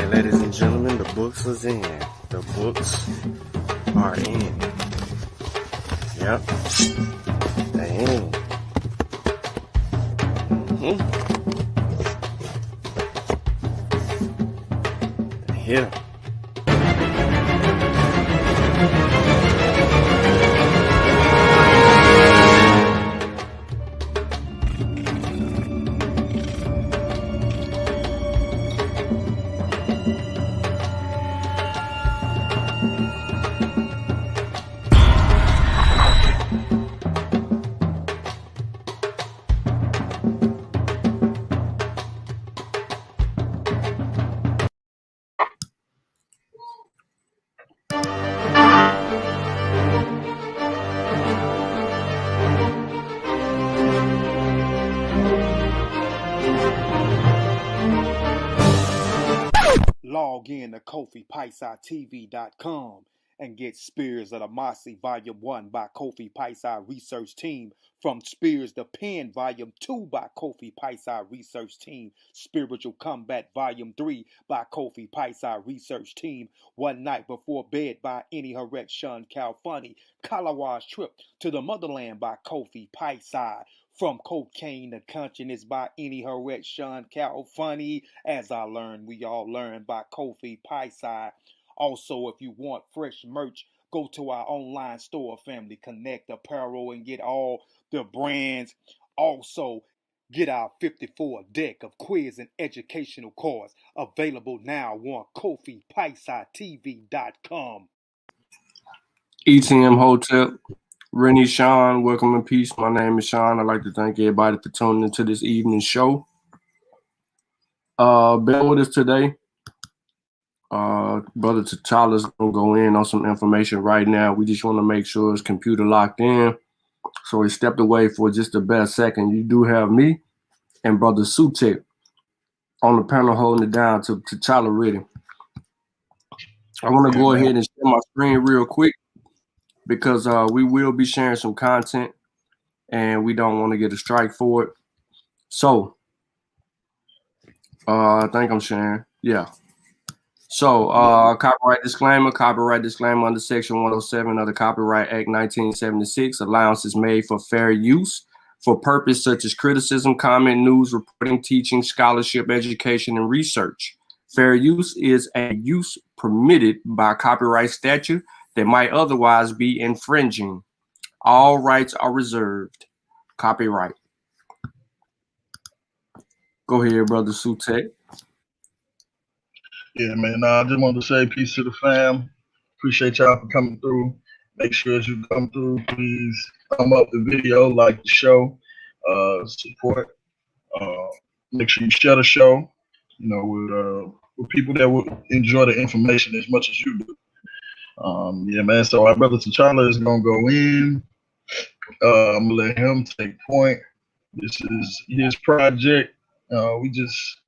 right, ladies and gentlemen, the books is in. The books are in. Yep. They in. They here. Log in to KofiPaisaTV.com and get Spears of the Mossy Volume 1 by Kofi Paisa Research Team, from Spears the Pen Volume 2 by Kofi Paisa Research Team, Spiritual Combat Volume 3 by Kofi Paisa Research Team, One Night Before Bed by Any Harek Sean Calfunny, Kalawa's Trip to the Motherland by Kofi Paisa, From Cocaine to Consciousness by Any Harek Sean Calfunny, As I Learned, We All Learn by Kofi Paisa. Also, if you want fresh merch, go to our online store, Family Connect Apparel, and get all the brands. Also, get our 54 deck of quiz and educational cards available now on KofiPaisaTV.com. ETM Hotel. Rennie, Sean, welcome in peace. My name is Sean. I'd like to thank everybody for tuning into this evening show. Bear with us today. Brother T'Challa's gonna go in on some information right now. We just want to make sure his computer locked in. So he stepped away for just a bare second. You do have me and Brother Sutek on the panel holding it down to T'Challa ready. I want to go ahead and share my screen real quick because we will be sharing some content and we don't want to get a strike for it. So I think I'm sharing. Yeah. So copyright disclaimer under Section 107 of the Copyright Act 1976. Allowance is made for fair use for purpose such as criticism, comment, news, reporting, teaching, scholarship, education, and research. Fair use is a use permitted by copyright statute that might otherwise be infringing. All rights are reserved. Copyright. Go ahead, Brother Sutek. Yeah, man. I just wanted to say peace to the fam. Appreciate y'all for coming through. Make sure as you come through, please thumb up the video, like the show, support. Make sure you share the show, you know, with people that would enjoy the information as much as you do. Yeah, man. So our brother T'Challa is gonna go in. I'm gonna let him take point. This is his project. We just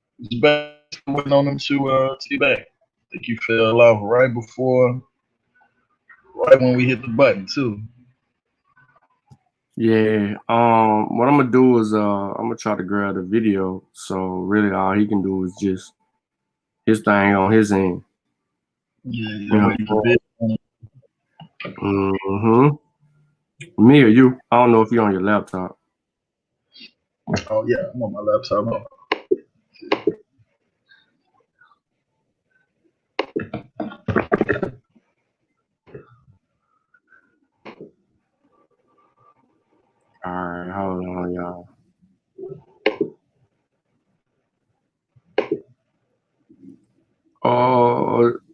waiting on him to get back. I think you fell off right when we hit the button too. Yeah. What I'm gonna do is I'm gonna try to grab the video. So really, all he can do is just his thing on his end. Yeah. Me or you? I don't know if you're on your laptop. Oh yeah, I'm on my laptop. All right, hold on, y'all.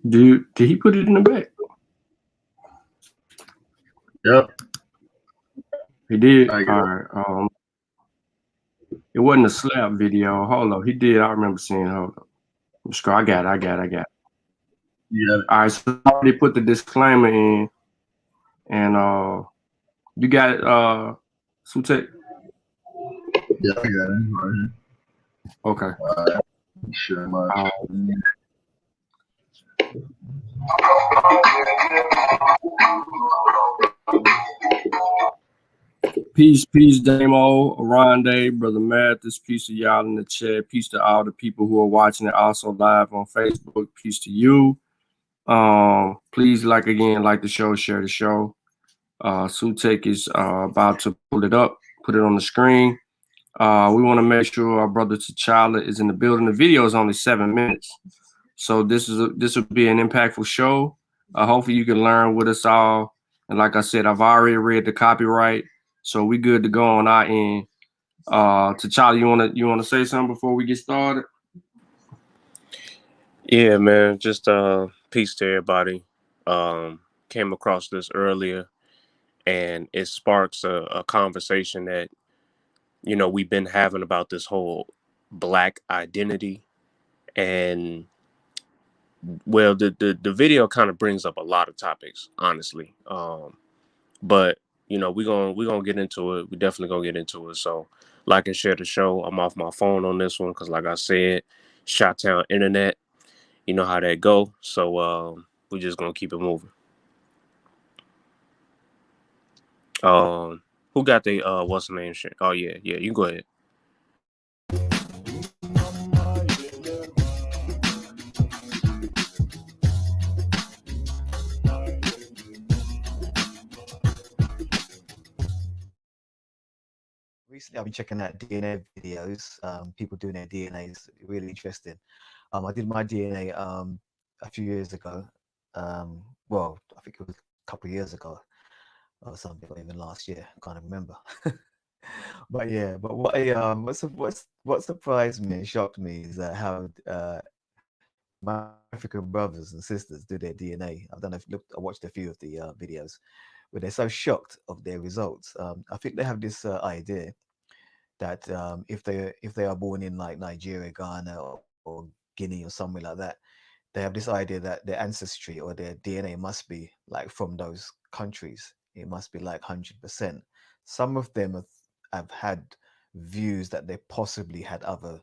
Did he put it in the back? Yep. He did. All right. It wasn't a slap video. Hold up. He did. I remember seeing. Hold up. I got it. Yeah. All right. So I already put the disclaimer in, and you got it, Sutek? Yeah, I got it right here. Okay. All right. Share my screen. Peace, Damo, Aronde, Brother Mathis. Peace to y'all in the chat. Peace to all the people who are watching it also live on Facebook. Peace to you. Please like the show, share the show. Sutek is about to pull it up, put it on the screen. We want to make sure our brother T'Challa is in the building. The video is only 7 minutes, so this will be an impactful show. Hopefully, you can learn with us all. And like I said, I've already read the copyright, so we good to go on our end. T'Challa, you wanna say something before we get started? Yeah, man. Just peace to everybody. Came across this earlier, and it sparks a conversation that we've been having about this whole Black identity, and well, the video kind of brings up a lot of topics, honestly. But we're gonna get into it. We definitely gonna get into it. So, like and share the show. I'm off my phone on this one because, like I said, Shot Town Internet. You know how that go. So we're just gonna keep it moving. Who got the what's the name shit? Oh yeah, you can go ahead. Recently, I've been checking out DNA videos. People doing their DNA is really interesting. I did my DNA a few years ago. Well, I think it was a couple of years ago or something, or even last year. Can't remember. But yeah, but what surprised me and shocked me is how my African brothers and sisters do their DNA. I don't know if you looked. I watched a few of the videos where they're so shocked of their results. I think they have this idea that if they are born in like Nigeria, Ghana, or Guinea or somewhere like that, they have this idea that their ancestry or their DNA must be like from those countries. It must be like 100%. Some of them have had views that they possibly had other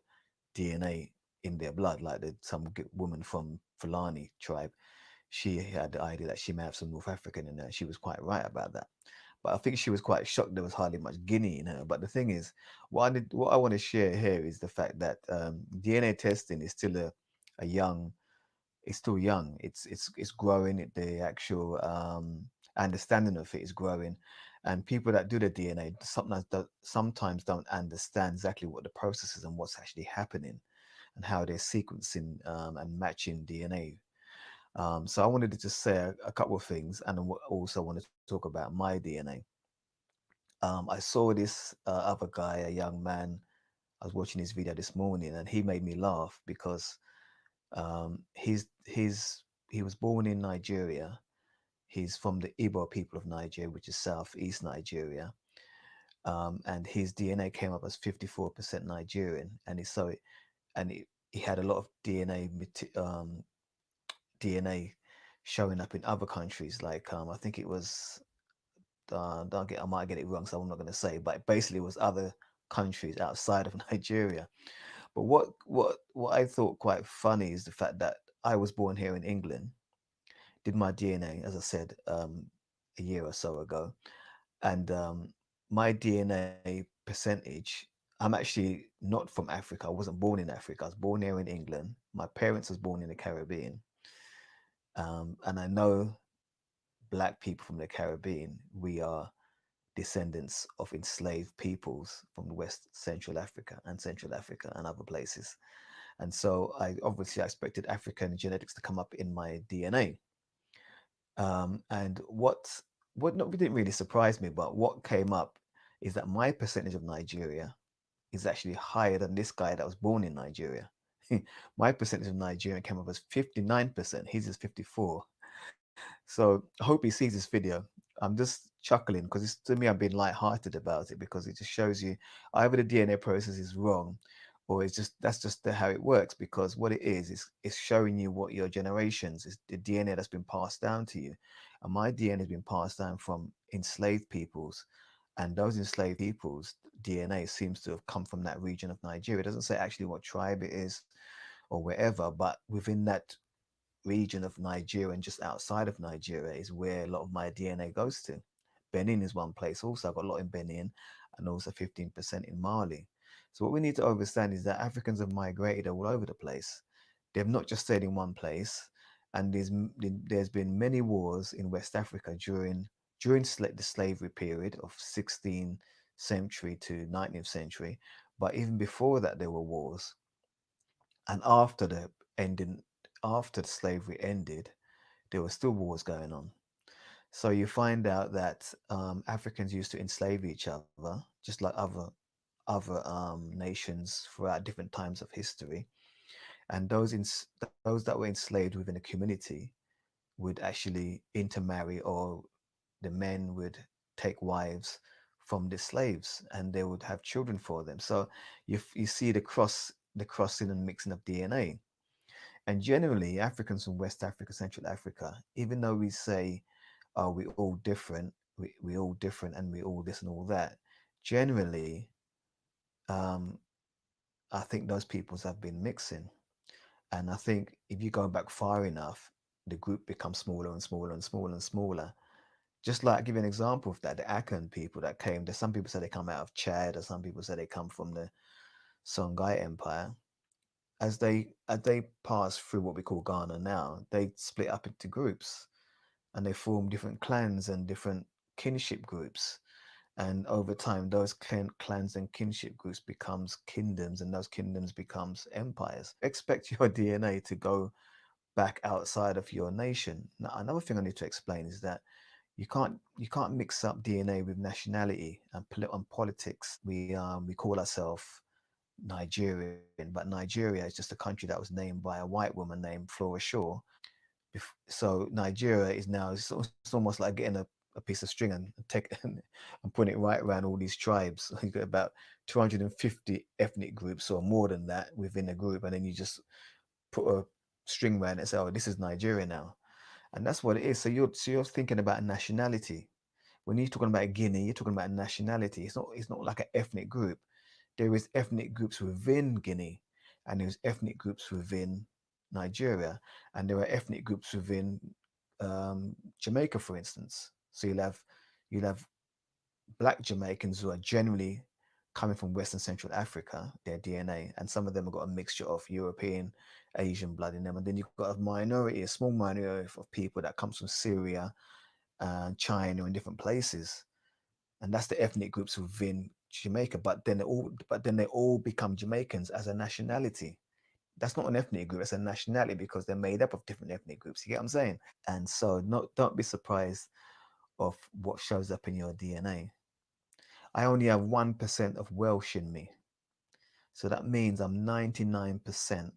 DNA in their blood, like some woman from Fulani tribe. She had the idea that she may have some North African in there. She was quite right about that. But I think she was quite shocked there was hardly much Guinea in her. But the thing is, what I want to share here is the fact that DNA testing is still a young, it's still young. It's growing. The actual understanding of it is growing, and people that do the DNA sometimes don't understand exactly what the process is and what's actually happening, and how they're sequencing and matching DNA. So I wanted to just say a couple of things, and also wanted to talk about my DNA. I saw this other guy, a young man. I was watching his video this morning, and he made me laugh because he was born in Nigeria. He's from the Igbo people of Nigeria, which is southeast Nigeria, and his DNA came up as 54% Nigerian, he had a lot of DNA showing up in other countries, like I think it was I might get it wrong, so I'm not going to say, but basically it was other countries outside of Nigeria. But what I thought quite funny is the fact that I was born here in England, did my DNA, as I said, a year or so ago, and my DNA percentage. I'm actually not from Africa. I wasn't born in Africa. I was born here in England. My parents was born in the Caribbean, and I know Black people from the Caribbean. We are descendants of enslaved peoples from West Central Africa and other places. And so I obviously expected African genetics to come up in my DNA. And what not didn't really surprise me, but what came up is that my percentage of Nigeria is actually higher than this guy that was born in Nigeria. My percentage of Nigeria came up as 59%. His is 54. So I hope he sees this video. I'm just chuckling because to me I'm being light-hearted about it, because it just shows you either the DNA process is wrong, or that's just how it works. Because what it is it's showing you what your generations is, the DNA that's been passed down to you. And my DNA has been passed down from enslaved peoples, and those enslaved peoples' DNA seems to have come from that region of Nigeria. It doesn't say actually what tribe it is or wherever, but within that region of Nigeria and just outside of Nigeria is where a lot of my DNA goes to. Benin is one place. Also, I've got a lot in Benin, and also 15% in Mali. So what we need to understand is that Africans have migrated all over the place. They've not just stayed in one place, and there's been many wars in West Africa during the slavery period of 16th century to 19th century. But even before that, there were wars, and after the slavery ended, there were still wars going on. So you find out that Africans used to enslave each other, just like other nations throughout different times of history. And those that were enslaved within a community would actually intermarry, or the men would take wives from the slaves, and they would have children for them. So you see the crossing and mixing of DNA. And generally, Africans from West Africa, Central Africa, even though we say, "Oh, we all different, we all different, and we all this and all that," generally, um, I think those peoples have been mixing. And I think if you go back far enough, the group becomes smaller and smaller and smaller and smaller. Just like, give you an example of that, the Akan people that came. There's some people say they come out of Chad, or some people say they come from the Songhai Empire. As they pass through what we call Ghana now, they split up into groups, and they form different clans and different kinship groups. And over time, those clans and kinship groups becomes kingdoms, and those kingdoms becomes empires. Expect your DNA to go back outside of your nation. Now, another thing I need to explain is that you can't mix up DNA with nationality and politics. We call ourselves Nigerian, but Nigeria is just a country that was named by a white woman named Flora Shaw. So Nigeria is now, it's almost like getting a piece of string and take and putting it right around all these tribes. You got about 250 ethnic groups or more than that within a group, and then you just put a string around it and say, "Oh, this is Nigeria now," and that's what it is. So you're thinking about nationality. When you're talking about Guinea, you're talking about nationality. It's not like an ethnic group. There is ethnic groups within Guinea, and there's ethnic groups within Nigeria, and there are ethnic groups within Jamaica, for instance. So you'll have black Jamaicans who are generally coming from West and Central Africa, their DNA, and some of them have got a mixture of European, Asian blood in them. And then you've got a small minority of people that comes from Syria and China and different places. And that's the ethnic groups within Jamaica. But then they all become Jamaicans as a nationality. That's not an ethnic group, it's a nationality, because they're made up of different ethnic groups. You get what I'm saying? And so don't be surprised of what shows up in your DNA. I only have 1% of Welsh in me. So that means I'm 99%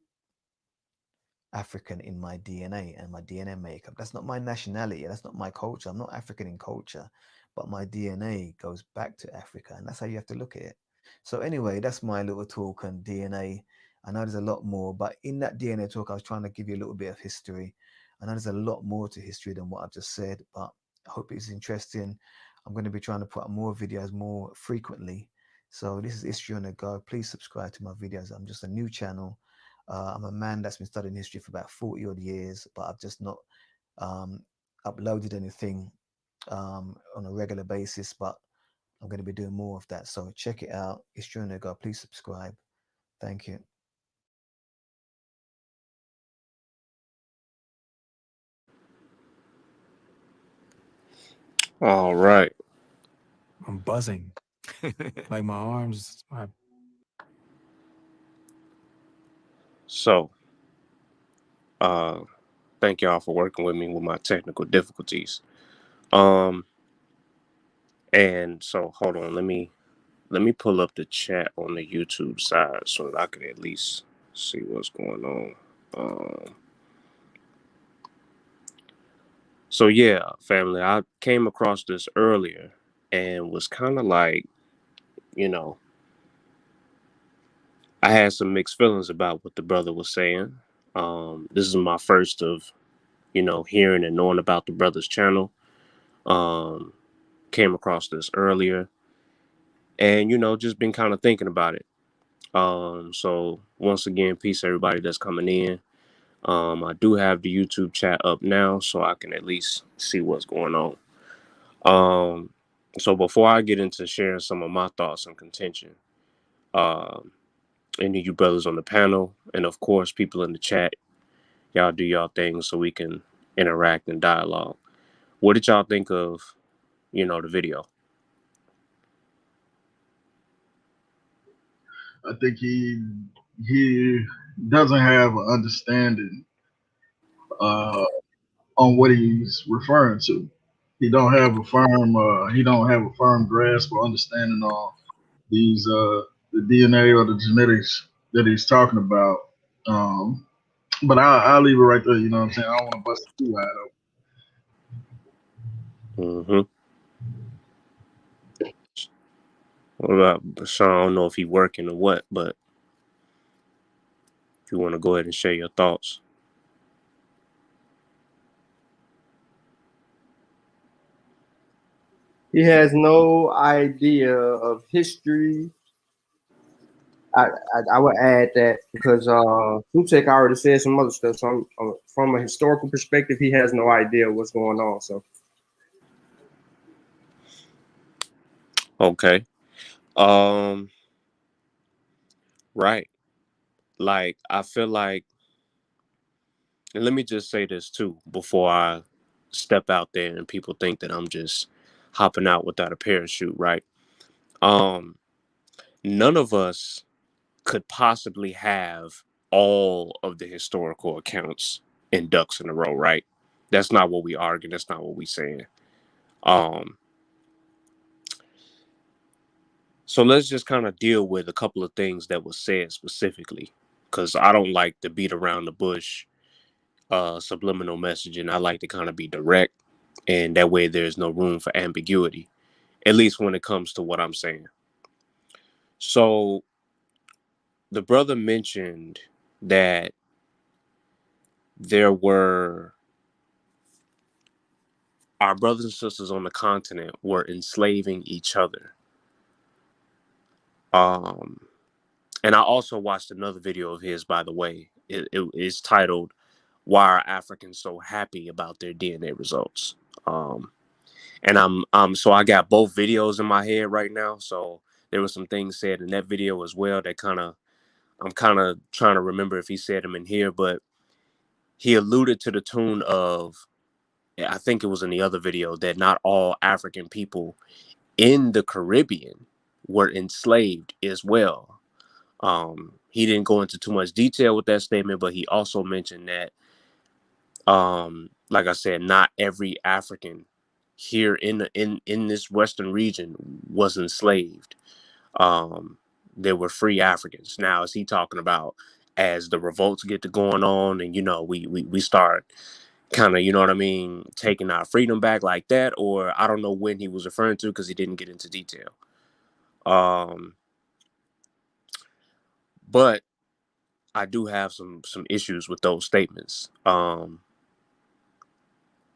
African in my DNA and my DNA makeup. That's not my nationality. That's not my culture. I'm not African in culture, but my DNA goes back to Africa. And that's how you have to look at it. So anyway, that's my little talk on DNA. I know there's a lot more, but in that DNA talk, I was trying to give you a little bit of history. I know there's a lot more to history than what I've just said, but I hope it's interesting. I'm going to be trying to put out more videos more frequently. So this is History on the Go. Please subscribe to my videos. I'm just a new channel. I'm a man that's been studying history for about 40 odd years, but I've just not um, uploaded anything on a regular basis. But I'm going to be doing more of that. So check it out. History on the Go. Please subscribe. Thank you. All right. I'm buzzing. Like my arms, So, uh, thank y'all for working with me with my technical difficulties. Um, and so hold on, let me pull up the chat on the YouTube side so that I can at least see what's going on. So yeah, family, I came across this earlier and was kind of like, you know, I had some mixed feelings about what the brother was saying. This is my first of, hearing and knowing about the brother's channel. Um, Came across this earlier and, just been kind of thinking about it. So once again, peace to everybody that's coming in. I do have the YouTube chat up now so I can at least see what's going on. So before I get into sharing some of my thoughts and contention, any of you brothers on the panel, and of course people in the chat, y'all do y'all thing so we can interact and dialogue. What did y'all think of, the video? I think he doesn't have an understanding on what he's referring to. He don't have a firm grasp or understanding on these the DNA or the genetics that he's talking about. But I'll leave it right there. You know what I'm saying? I don't want to bust it too wide Mm-hmm. What about Sean? I don't know if he's working or what, but if you want to go ahead and share your thoughts. He has no idea of history. I would add that because Sutek already said some other stuff. So from a historical perspective, he has no idea what's going on. So Okay. Right. Like, I feel like, and let me just say this too before I step out there and people think that I'm just hopping out without a parachute, right? None of us could possibly have all of the historical accounts in ducks in a row, right? That's not what we argue. That's not what we saying. Um, so let's just kind of deal with a couple of things that was said specifically, because I don't like to beat around the bush, subliminal messaging. I like to kind of be direct, and that way there's no room for ambiguity, at least when it comes to what I'm saying. So the brother mentioned that there were our brothers and sisters on the continent were enslaving each other. And I also watched another video of his, by the way. It is titled "Why Are Africans So Happy About Their DNA Results?" And so I got both videos in my head right now. So there were some things said in that video as well that I'm kind of trying to remember if he said them in here, but he alluded to the tune of, I think it was in the other video, that not all African people in the Caribbean were enslaved as well. He didn't go into too much detail with that statement, but he also mentioned that, like I said, not every African here in this Western region was enslaved. There were free Africans. Now, is he talking about as the revolts get to going on, and we start kind of, you know what I mean, taking our freedom back like that? Or I don't know when he was referring to, because he didn't get into detail. But I do have some issues with those statements.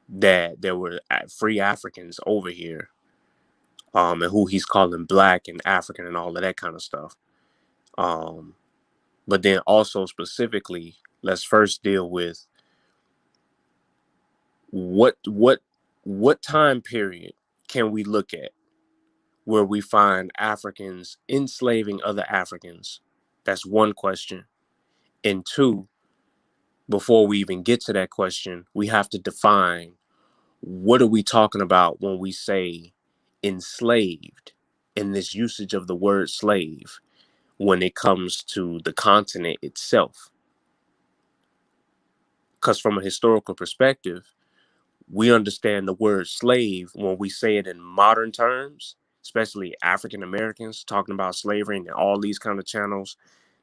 That there were free Africans over here, and who he's calling black and African and all of that kind of stuff. But then also specifically, let's first deal with what time period can we look at where we find Africans enslaving other Africans? That's one question. And two, before we even get to that question, we have to define, what are we talking about when we say enslaved, in this usage of the word slave, when it comes to the continent itself? Because from a historical perspective, we understand the word slave when we say it in modern terms, especially African Americans talking about slavery and all these kind of channels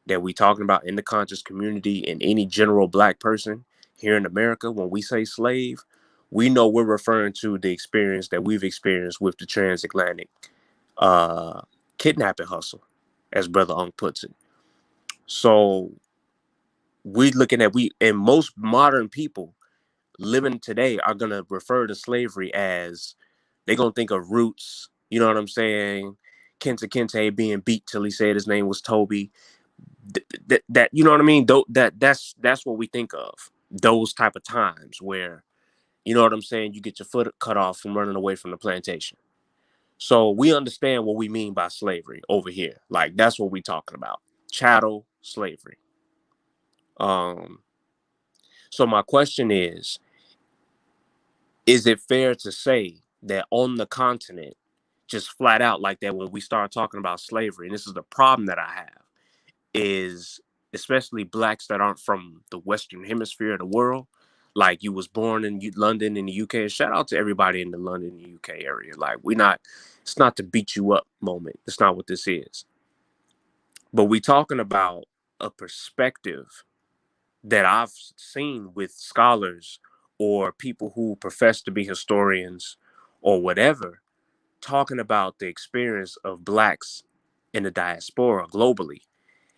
that we talking about in the conscious community, and any general black person here in America. When we say slave, we know we're referring to the experience that we've experienced with the transatlantic kidnapping hustle, as Brother Unk puts it. So we looking at, and most modern people living today are going to refer to slavery as, they're going to think of Roots, you know what I'm saying? Kenta Kente being beat till he said his name was Toby. That you know what I mean? That's what we think of. Those type of times where, you know what I'm saying, you get your foot cut off from running away from the plantation. So we understand what we mean by slavery over here. Like, that's what we're talking about. Chattel slavery. So my question is it fair to say that on the continent, just flat out like that, when we start talking about slavery, and this is the problem that I have, is especially blacks that aren't from the Western hemisphere of the world, like you was born in London in the UK, and shout out to everybody in the London, UK area. Like, it's not to beat you up moment. That's not what this is. But we talking about a perspective that I've seen with scholars or people who profess to be historians or whatever, talking about the experience of blacks in the diaspora globally,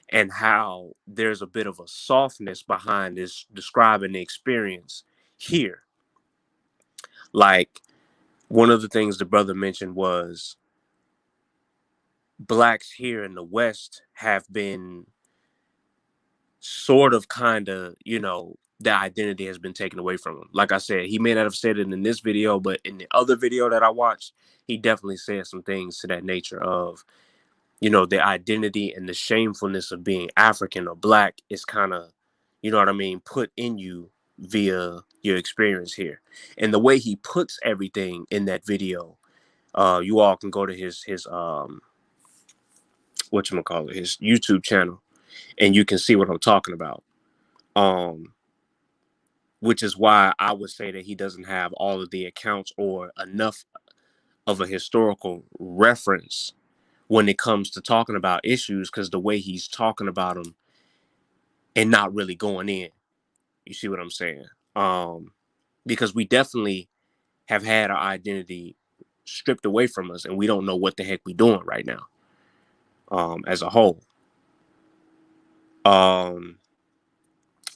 and how there's a bit of a softness behind this describing the experience here. Like, one of the things the brother mentioned was blacks here in the West have been sort of kind of, the identity has been taken away from him. Like I said, he may not have said it in this video, but in the other video that I watched, he definitely said some things to that nature of, the identity and the shamefulness of being African or black is kind of, you know what I mean, put in you via your experience here. And the way he puts everything in that video, you all can go to his whatchamacallit, his YouTube channel, and you can see what I'm talking about. Which is why I would say that he doesn't have all of the accounts or enough of a historical reference when it comes to talking about issues, because the way he's talking about them and not really going in, you see what I'm saying? Because we definitely have had our identity stripped away from us, and we don't know what the heck we're doing right now, as a whole.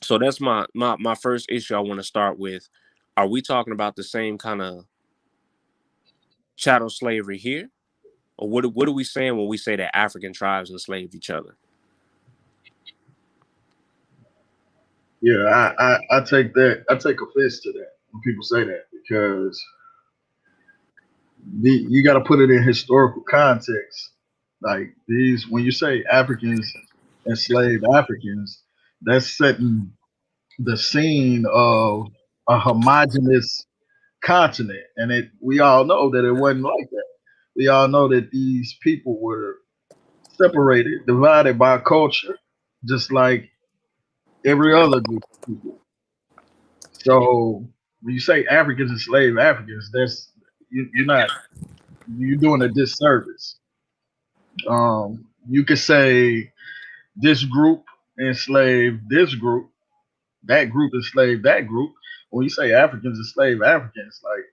So that's my first issue I want to start with. Are we talking about the same kind of chattel slavery here? Or what are we saying when we say that African tribes enslaved each other? Yeah, I take that. I take offense to that when people say that, because you got to put it in historical context. Like, these, when you say Africans enslaved Africans, that's setting the scene of a homogenous continent, and we all know that it wasn't like that. We all know that these people were separated, divided by culture, just like every other group of people. So when you say Africans enslaved Africans, that's you're doing a disservice. You could say this group enslaved this group, that group enslaved that group. When you say Africans enslaved Africans, like,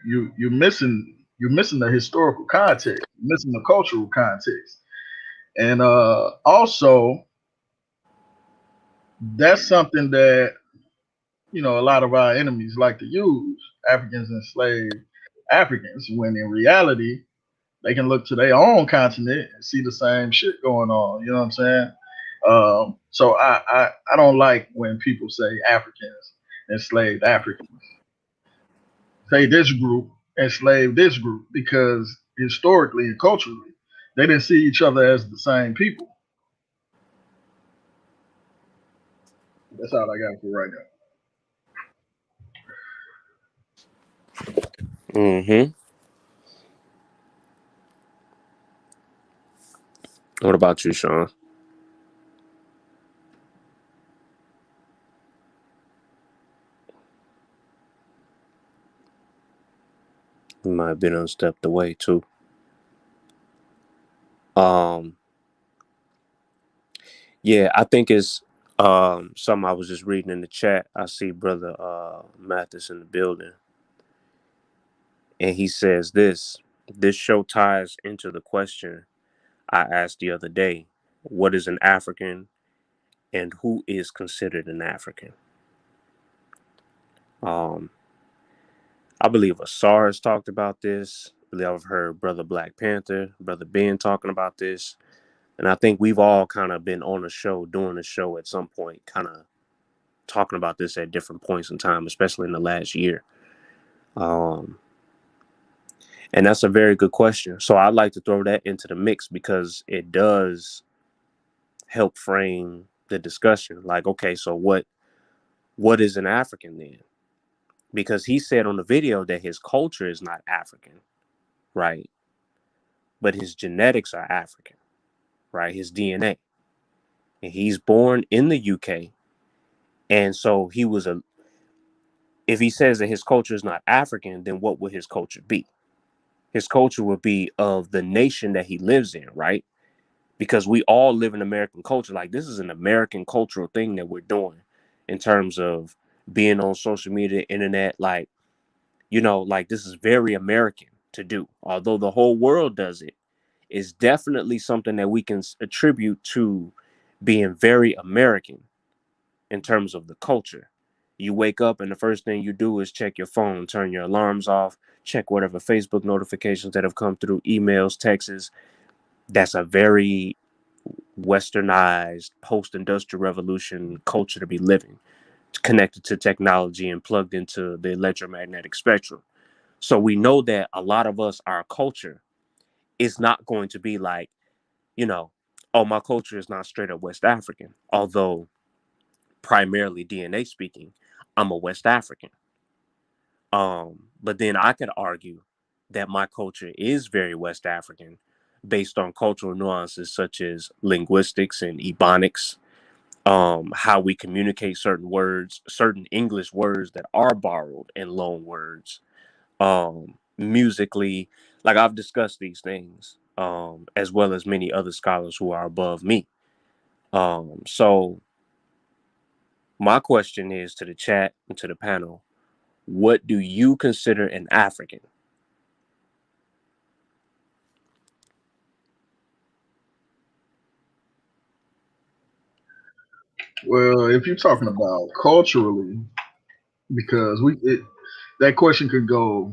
you're missing the historical context, you're missing the cultural context, and also that's something that a lot of our enemies like to use, Africans enslaved Africans, when in reality they can look to their own continent and see the same shit going on. You know what I'm saying? So I don't like when people say Africans enslaved Africans. Say this group enslaved this group, because historically and culturally they didn't see each other as the same people. That's all I got for right now. Mm-hmm. What about you, Sean? You might have been unstepped away too. Yeah, I think it's something I was just reading in the chat. I see brother Mathis in the building, and he says this show ties into the question I asked the other day: what is an African, and who is considered an African? I believe Asar has talked about this. I believe I've heard Brother Black Panther, Brother Ben talking about this. And I think we've all kind of been on a show, doing a show at some point, kind of talking about this at different points in time, especially in the last year. And And that's a very good question. So I'd like to throw that into the mix because it does help frame the discussion. Like, okay, so what is an African then? Because he said on the video that his culture is not African, right? But his genetics are African, right? His DNA. And he's born in the UK. And so if he says that his culture is not African, then what would his culture be? His culture would be of the nation that he lives in, right? Because we all live in American culture. Like, this is an American cultural thing that we're doing in terms of being on social media, internet, like, like this is very American to do. Although the whole world does it, it's definitely something that we can attribute to being very American in terms of the culture. You wake up and the first thing you do is check your phone, turn your alarms off, check whatever Facebook notifications that have come through, emails, texts. That's a very westernized post-industrial revolution culture to be living, connected to technology and plugged into the electromagnetic spectrum. So we know that a lot of us, our culture is not going to be like, oh, my culture is not straight up West African, although primarily DNA speaking, I'm a West African. But then I could argue that my culture is very West African based on cultural nuances such as linguistics and ebonics, how we communicate certain words, certain English words that are borrowed and loan words, musically. Like, I've discussed these things, as well as many other scholars who are above me. So my question is to the chat and to the panel, what do you consider an African? Well, if you're talking about culturally, because that question could go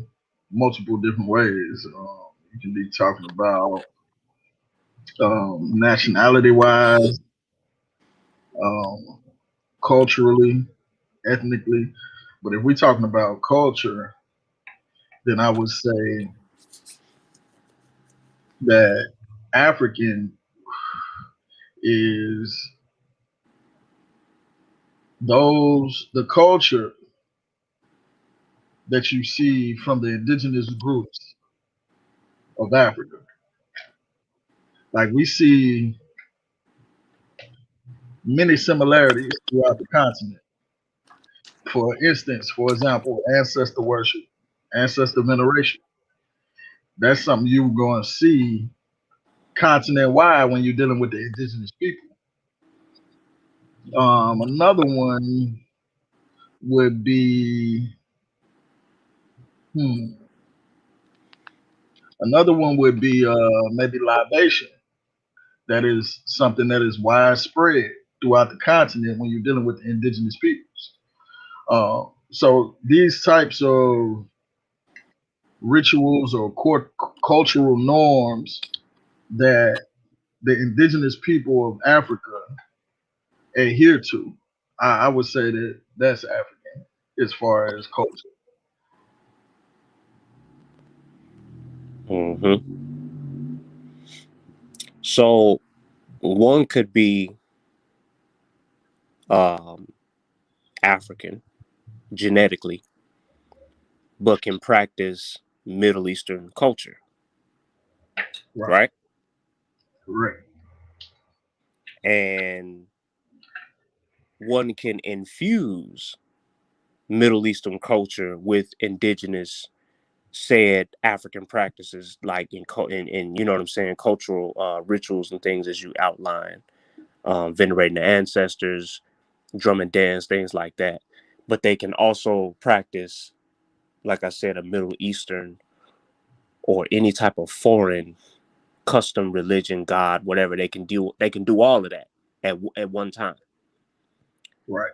multiple different ways. You can be talking about nationality wise, um, culturally, ethnically. But if we're talking about culture, then I would say that African is the culture that you see from the indigenous groups of Africa. Like, we see many similarities throughout the continent. For instance, for example, ancestor worship, ancestor veneration. That's something you're going to see continent wide when you're dealing with the indigenous people. Another one would be, hmm, another one would be maybe libation. That is something that is widespread throughout the continent when you're dealing with the indigenous peoples. So these types of rituals or cultural norms that the indigenous people of Africa adhere to, I would say that that's African as far as culture. So one could be African genetically, but can practice Middle Eastern culture, Right. right? Correct. And one can infuse Middle Eastern culture with indigenous said African practices, like in you know what I'm saying, cultural rituals and things as you outline, venerating the ancestors, drum and dance, things like that. But they can also practice, like I said, a Middle Eastern or any type of foreign custom, religion, God, whatever. They can do. They can do all of that at one time. Right.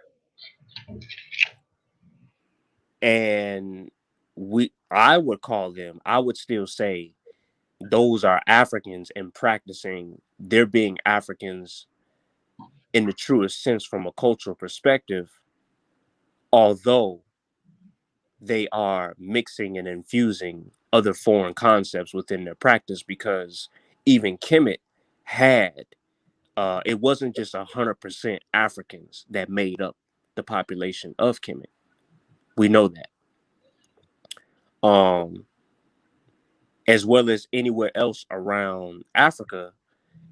And I would call them. I would still say those are Africans and practicing. They're being Africans in the truest sense from a cultural perspective, although they are mixing and infusing other foreign concepts within their practice, because even Kemet had, it wasn't just 100% Africans that made up the population of Kemet. We know that. As well as anywhere else around Africa,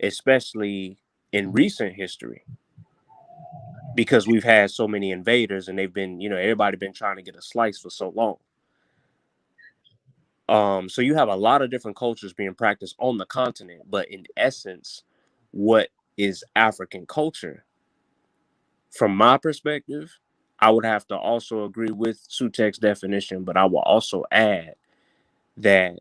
especially in recent history, because we've had so many invaders and they've been, everybody been trying to get a slice for so long. So you have a lot of different cultures being practiced on the continent, but in essence, what is African culture? From my perspective, I would have to also agree with Sutek's definition, but I will also add that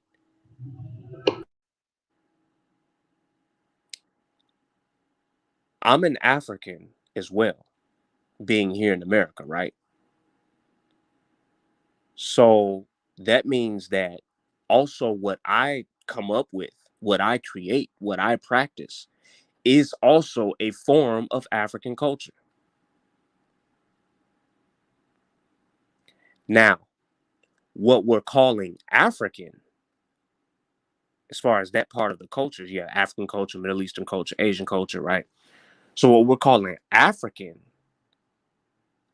I'm an African as well, being here in America, right? So that means that also what I come up with, what I create, what I practice is also a form of African culture. Now, what we're calling African, as far as that part of the cultures, yeah, African culture, Middle Eastern culture, Asian culture, right? So what we're calling African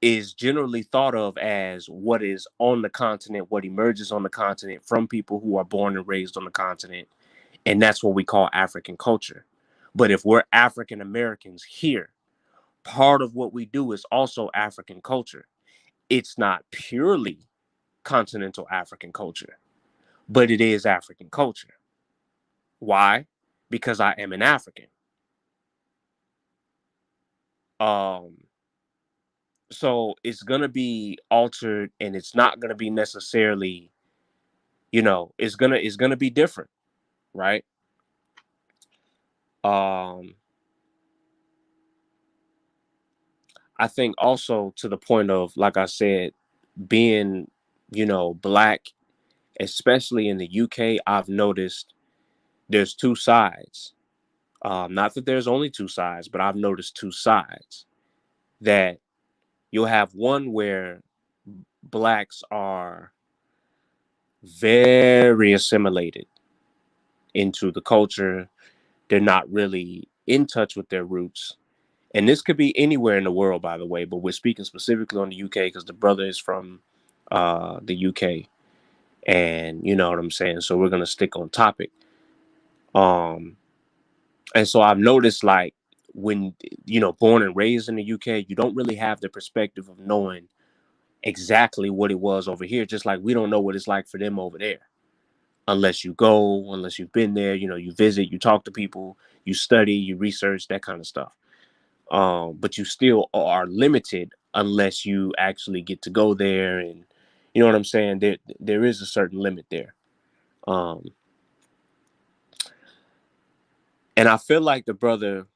is generally thought of as what is on the continent, what emerges on the continent from people who are born and raised on the continent. And that's what we call African culture. But if we're African Americans here, part of what we do is also African culture. It's not purely continental African culture, but it is African culture. Why? Because I am an African. So it's gonna be altered, and it's not gonna be necessarily, it's gonna be different, right? I think also to the point of, like I said, being, black, especially in the UK, I've noticed there's two sides. Not that there's only two sides, but I've noticed two sides. That you'll have one where blacks are very assimilated into the culture. They're not really in touch with their roots. And this could be anywhere in the world, by the way, but we're speaking specifically on the UK because the brother is from the UK. And you know what I'm saying? So we're going to stick on topic. And so I've noticed, like, when, born and raised in the UK, you don't really have the perspective of knowing exactly what it was over here, just like we don't know what it's like for them over there. Unless you go, unless you've been there, you visit, you talk to people, you study, you research, that kind of stuff. But you still are limited unless you actually get to go there, and you know what I'm saying? There is a certain limit there. And I feel like the brother,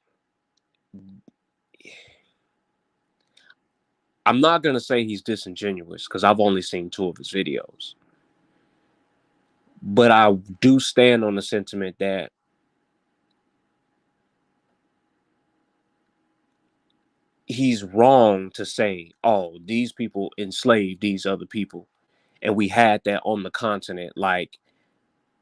I'm not going to say he's disingenuous because I've only seen 2 of his videos. But I do stand on the sentiment that he's wrong to say, oh, these people enslaved these other people, and we had that on the continent. Like,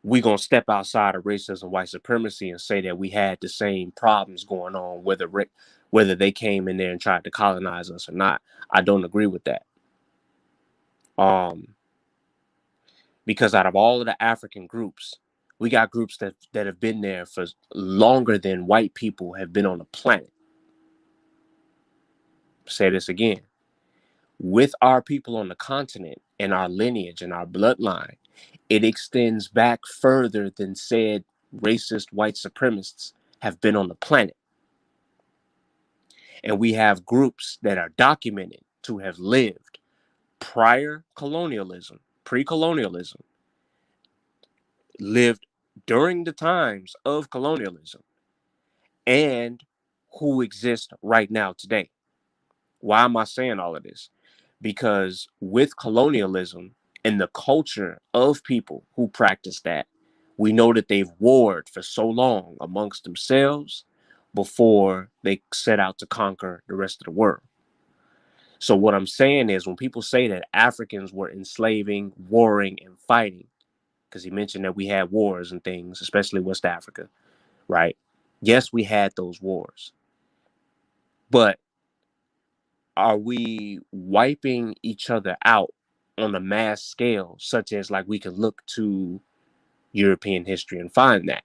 we're going to step outside of racism, white supremacy, and say that we had the same problems going on, whether they came in there and tried to colonize us or not. I don't agree with that. Because out of all of the African groups, we got groups that have been there for longer than white people have been on the planet. Say this again. With our people on the continent and our lineage and our bloodline, it extends back further than said racist white supremacists have been on the planet. And we have groups that are documented to have lived prior colonialism, pre-colonialism, lived during the times of colonialism, and who exist right now today. Why am I saying all of this? Because with colonialism and the culture of people who practice that, we know that they've warred for so long amongst themselves before they set out to conquer the rest of the world. So what I'm saying is, when people say that Africans were enslaving, warring, and fighting, because he mentioned that we had wars and things, especially West Africa, right? Yes, we had those wars, but are we wiping each other out on a mass scale, such as like we can look to European history and find that?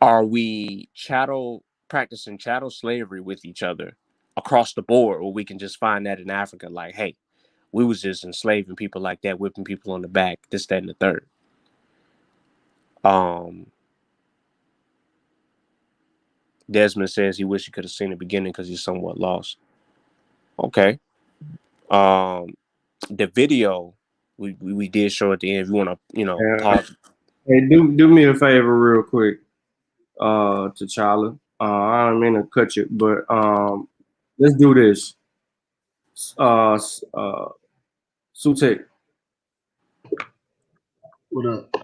Are we practicing chattel slavery with each other across the board, or we can just find that in Africa, like, hey, we was just enslaving people like that, whipping people on the back, this, that, and the third. Desmond says he wish he could have seen the beginning because he's somewhat lost. Okay. The video we did show at the end. If you want to, pause. Hey, do me a favor real quick, T'Challa. I don't mean to cut you, but let's do this. Sutek. What up?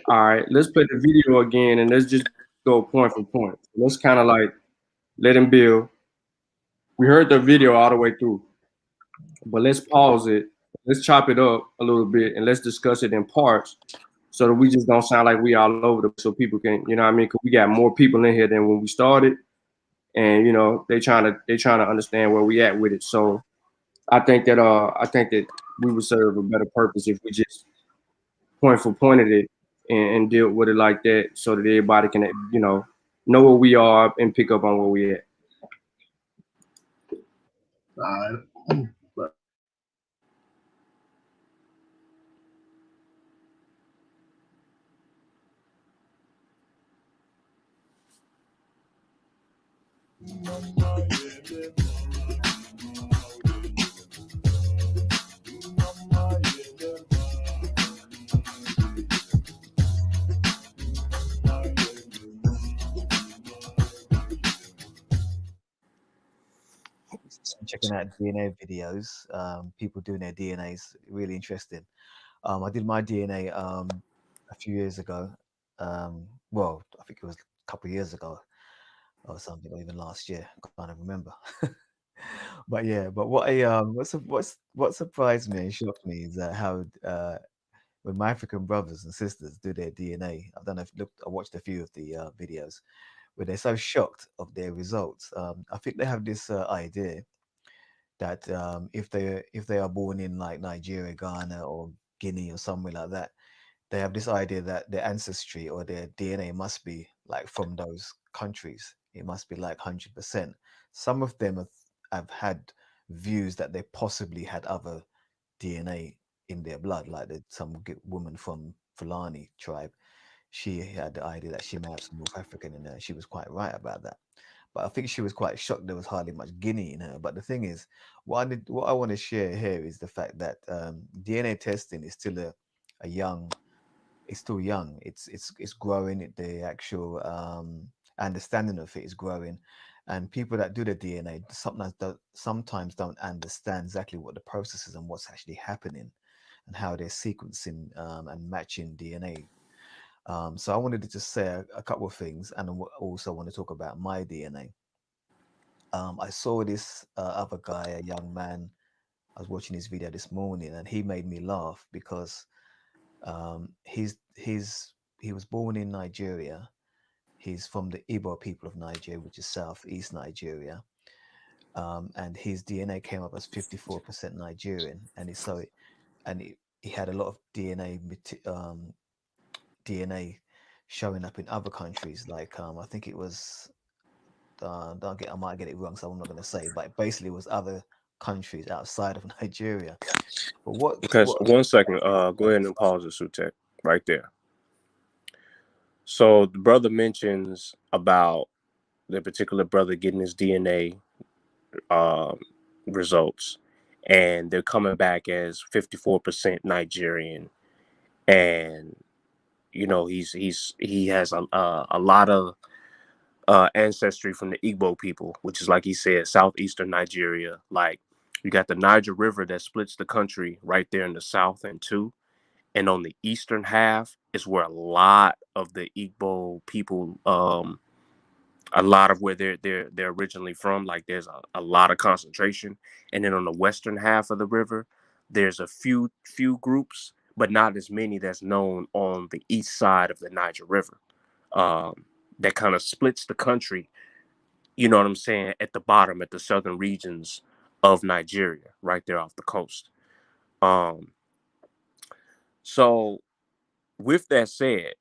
All right, let's play the video again, and let's just go point for point. Let's kind of like let him build. We heard the video all the way through, but let's pause it. Let's chop it up a little bit, and let's discuss it in parts, so that we just don't sound like we all over the. So people can, you know what I mean? Because we got more people in here than when we started, and they trying to understand where we at with it. So I think that we would serve a better purpose if we just point for pointed it and deal with it like that, so that everybody can know where we are and pick up on where we at. All right. Checking out DNA videos, people doing their DNAs, really interesting. I did my DNA a few years ago. Well, I think it was a couple of years ago or something, or even last year. I can't remember. But yeah, but what surprised me and shocked me is how when my African brothers and sisters do their DNA. I don't know if you looked. I watched a few of the videos where they're so shocked of their results. I think they have this idea that if they are born in like Nigeria, Ghana, or Guinea or somewhere like that, they have this idea that their ancestry or their DNA must be like from those countries. It must be like 100%. Some of them have had views that they possibly had other DNA in their blood, like some woman from Fulani tribe. She had the idea that she might have some North African in her. She was quite right about that. But I think she was quite shocked there was hardly much Guinea in her. But the thing is, what I want to share here is the fact that DNA testing is still a young, it's still young. It's growing. The actual understanding of it is growing, and people that do the DNA sometimes don't understand exactly what the process is and what's actually happening, and how they're sequencing and matching DNA. So I wanted to just say a couple of things, and also want to talk about my DNA. I saw this other guy, a young man. I was watching his video this morning, and he made me laugh because he was born in Nigeria. He's from the Igbo people of Nigeria, which is southeast Nigeria, and his DNA came up as 54% Nigerian, and he had a lot of DNA showing up in other countries, like I think it was I might get it wrong, so I'm not going to say, but basically it was other countries outside of Nigeria. But Okay, so 1 second. Go ahead and pause the Sutek right there. So the brother mentions about the particular brother getting his DNA results, and they're coming back as 54% Nigerian, and he has a lot of ancestry from the Igbo people, which is, like he said, southeastern Nigeria. Like, you got the Niger River that splits the country right there in the south in two. And on the eastern half is where a lot of the Igbo people, a lot of where they're originally from, like there's a lot of concentration. And then on the western half of the river, there's a few groups, but not as many that's known on the east side of the Niger River. That kind of splits the country, you know what I'm saying, at the bottom, at the southern regions of Nigeria, right there off the coast. So with that said,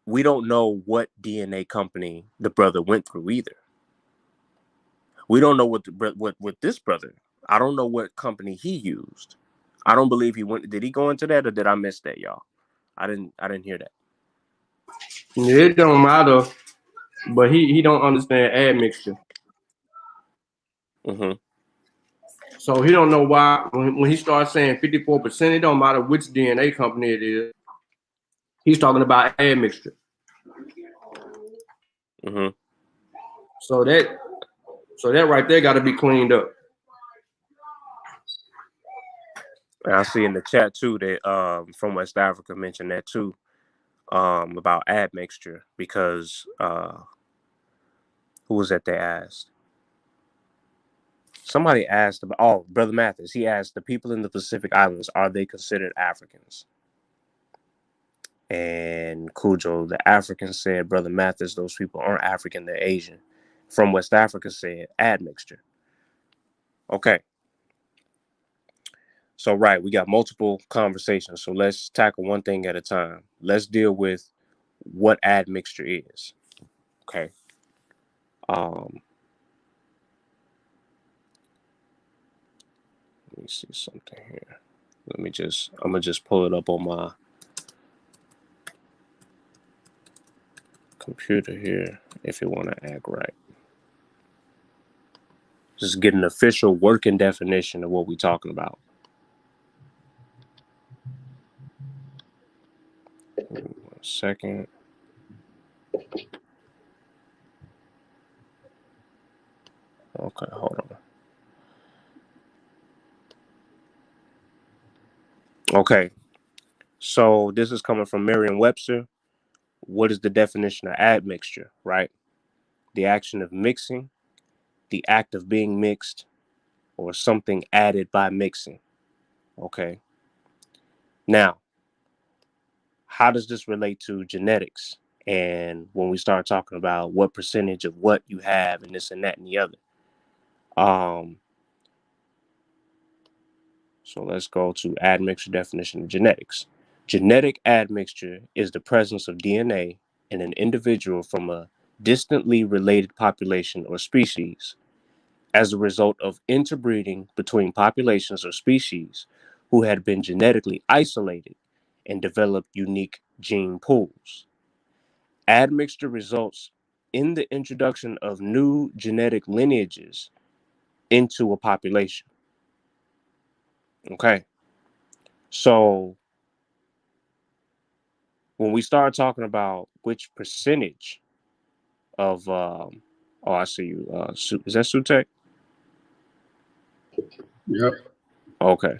we don't know what DNA company the brother went through either. We don't know what this brother. I don't know what company he used. I don't believe he went. Did he go into that, or did I miss that, y'all? I didn't hear that. It don't matter, but he don't understand admixture. Mm-hmm. So he don't know why when he starts saying 54%, it don't matter which DNA company it is. He's talking about admixture. Mm-hmm. So that right there got to be cleaned up. And I see in the chat too that from West Africa mentioned that too, about admixture, because who was that they asked? Somebody asked about, Brother Mathis, he asked, the people in the Pacific Islands, are they considered Africans? And Cujo, the African, said, Brother Mathis, those people aren't African, they're Asian. From West Africa said, admixture. Okay. So, right, we got multiple conversations. So let's tackle one thing at a time. Let's deal with what admixture is. Okay. Let me see something here. I'm gonna just pull it up on my computer here if you want to act right. Just get an official working definition of what we're talking about. One second. Okay, hold on. Okay, so this is coming from Merriam-Webster. What is the definition of admixture, right? The action of mixing, the act of being mixed, or something added by mixing. Okay. Now, how does this relate to genetics? And when we start talking about what percentage of what you have and this and that and the other. So let's go to admixture definition of genetics. Genetic admixture is the presence of DNA in an individual from a distantly related population or species as a result of interbreeding between populations or species who had been genetically isolated and developed unique gene pools. Admixture results in the introduction of new genetic lineages into a population. Okay. So when we start talking about which percentage of I see you. Is that Sutek? Yep. Okay.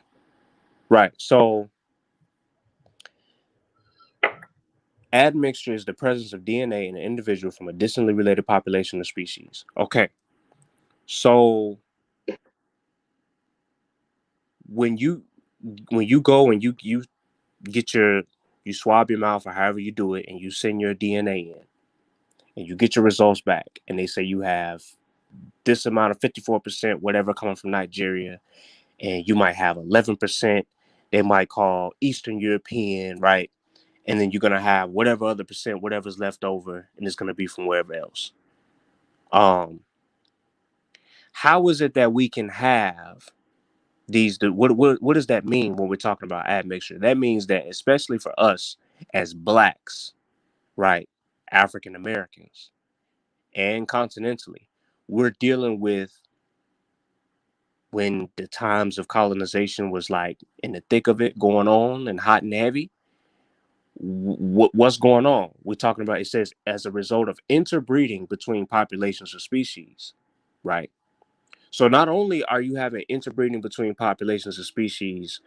Right. So admixture is the presence of DNA in an individual from a distantly related population or species. Okay. So when you go and you get you swab your mouth or however you do it, and you send your DNA in and you get your results back, and they say you have this amount of 54%, whatever, coming from Nigeria, and you might have 11%, they might call Eastern European, right? And then you're going to have whatever other percent, whatever's left over, and it's going to be from wherever else. How is it that we can have these, what does that mean when we're talking about admixture? That means that, especially for us as Blacks, right, African Americans, and continentally, we're dealing with when the times of colonization was like in the thick of it, going on and hot and heavy. What's going on? We're talking about, it says, as a result of interbreeding between populations or species, right? So not only are you having interbreeding between populations of species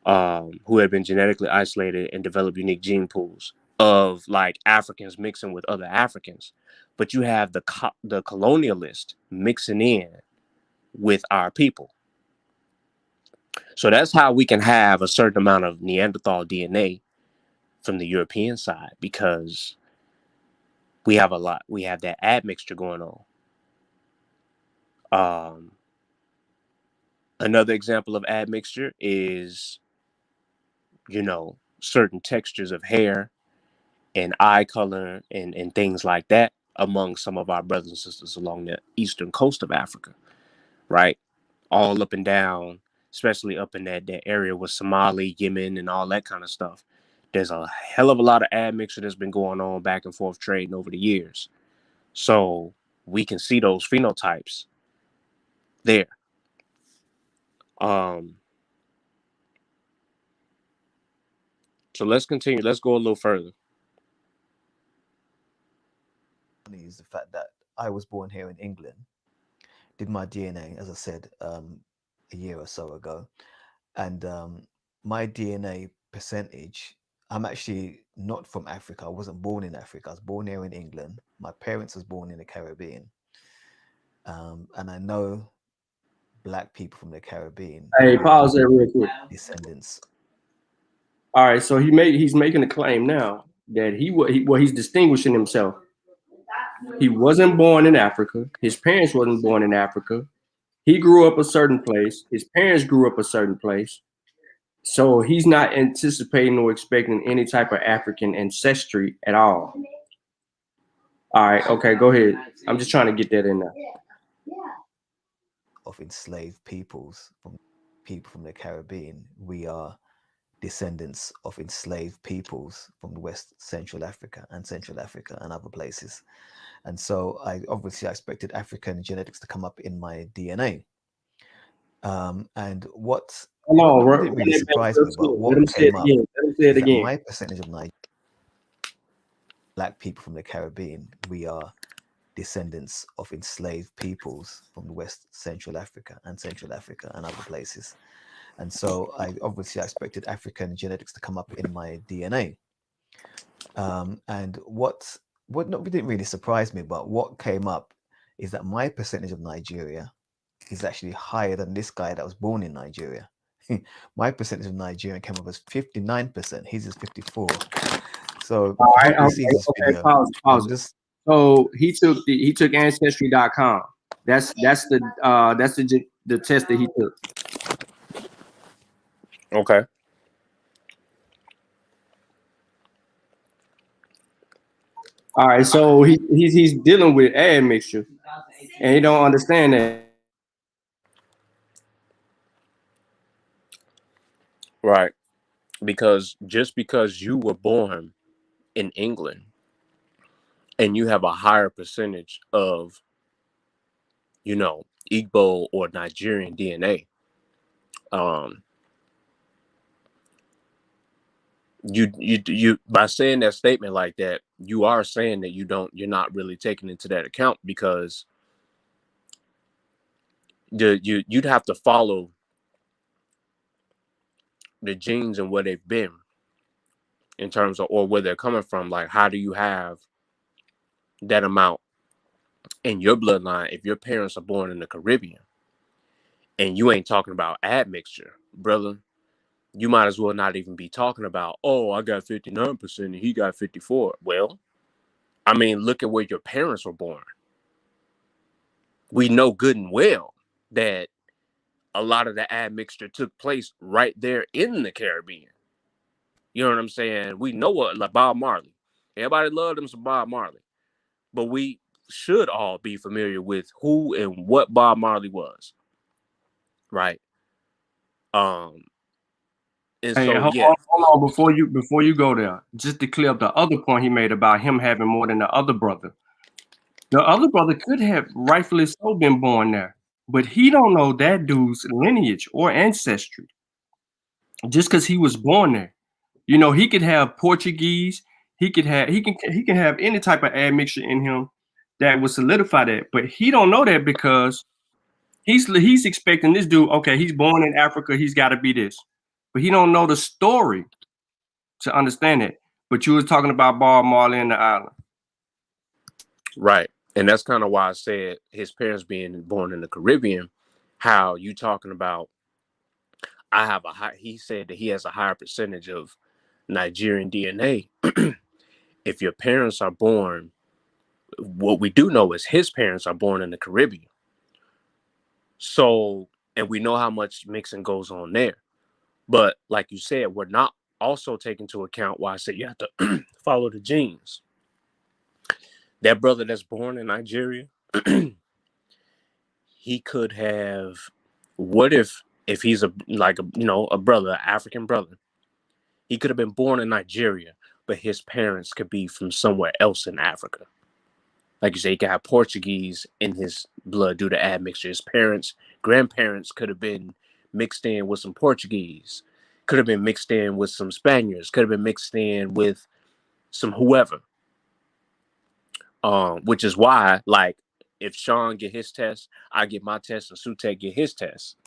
who have been genetically isolated and develop unique gene pools of like Africans mixing with other Africans, but you have the colonialist mixing in with our people. So that's how we can have a certain amount of Neanderthal DNA from the European side, because we have that admixture going on. Another example of admixture is, certain textures of hair and eye color and things like that among some of our brothers and sisters along the eastern coast of Africa, right? All up and down, especially up in that area with Somali, Yemen, and all that kind of stuff. There's a hell of a lot of admixture that's been going on, back and forth trading over the years. So we can see those phenotypes there. So let's continue. Let's go a little further. Is the fact that I was born here in England, did my DNA, as I said, a year or so ago, and my DNA percentage, I'm actually not from Africa. I wasn't born in Africa. I was born here in England. My parents was born in the Caribbean, and I know black people from the Caribbean. Hey, pause there real quick. Descendants. All right, so he's making a claim now that he's distinguishing himself. He wasn't born in Africa. His parents wasn't born in Africa. He grew up a certain place. His parents grew up a certain place. So he's not anticipating or expecting any type of African ancestry at all. All right, okay, go ahead. I'm just trying to get that in there. Of enslaved peoples, from people from the Caribbean, we are descendants of enslaved peoples from West Central Africa and other places. And so I obviously expected African genetics to come up in my DNA. And what didn't really surprise me, but what came up is that my percentage of black people from the Caribbean, we are descendants of enslaved peoples from West Central Africa and other places. And so I obviously expected African genetics to come up in my DNA. And what didn't really surprise me, but what came up is that my percentage of Nigeria is actually higher than this guy that was born in Nigeria. My percentage of Nigerian came up as 59%. His is 54. So pause. So he took ancestry.com. That's the test that he took. Okay. All right, so he's dealing with admixture, and he don't understand that. Right. Because just because you were born in England and you have a higher percentage of, Igbo or Nigerian DNA, you by saying that statement like that, you are saying that you're not really taking into that account, because you'd have to follow the genes and where they've been in terms of, or where they're coming from. Like, how do you have that amount in your bloodline if your parents are born in the Caribbean and you ain't talking about admixture, brother? You might as well not even be talking about, oh, I got 59% and he got 54. Well, I mean, look at where your parents were born. We know good and well that a lot of the admixture took place right there in the Caribbean. You know what I'm saying? We know what, like Bob Marley. Everybody loved him some Bob Marley. But we should all be familiar with who and what Bob Marley was. Right? And Hey, so, hold on, before you go there, just to clear up the other point he made about him having more than the other brother. The other brother could have rightfully so been born there, but he don't know that dude's lineage or ancestry just because he was born there. He could have Portuguese. He can have any type of admixture in him that would solidify that, but he don't know that because he's expecting this dude. Okay, he's born in Africa. He's got to be this, but he don't know the story to understand it. But you was talking about Bob Marley and the island, right? And that's kind of why I said his parents being born in the Caribbean how you talking about I have a high, he said that he has a higher percentage of Nigerian DNA. If your parents are born, what we do know is his parents are born in the Caribbean. So, and we know how much mixing goes on there. But like you said, we're not also taking into account why I said you have to follow the genes. That brother that's born in Nigeria, he could have, what if he's a like a a brother, an African brother, he could have been born in Nigeria, but his parents could be from somewhere else in Africa. Like you say, he could have Portuguese in his blood due to admixture. His parents, grandparents could have been mixed in with some Portuguese, could have been mixed in with some Spaniards, could have been mixed in with some whoever. Which is why, like, if Sean get his test, I get my test, and Sutek get his test,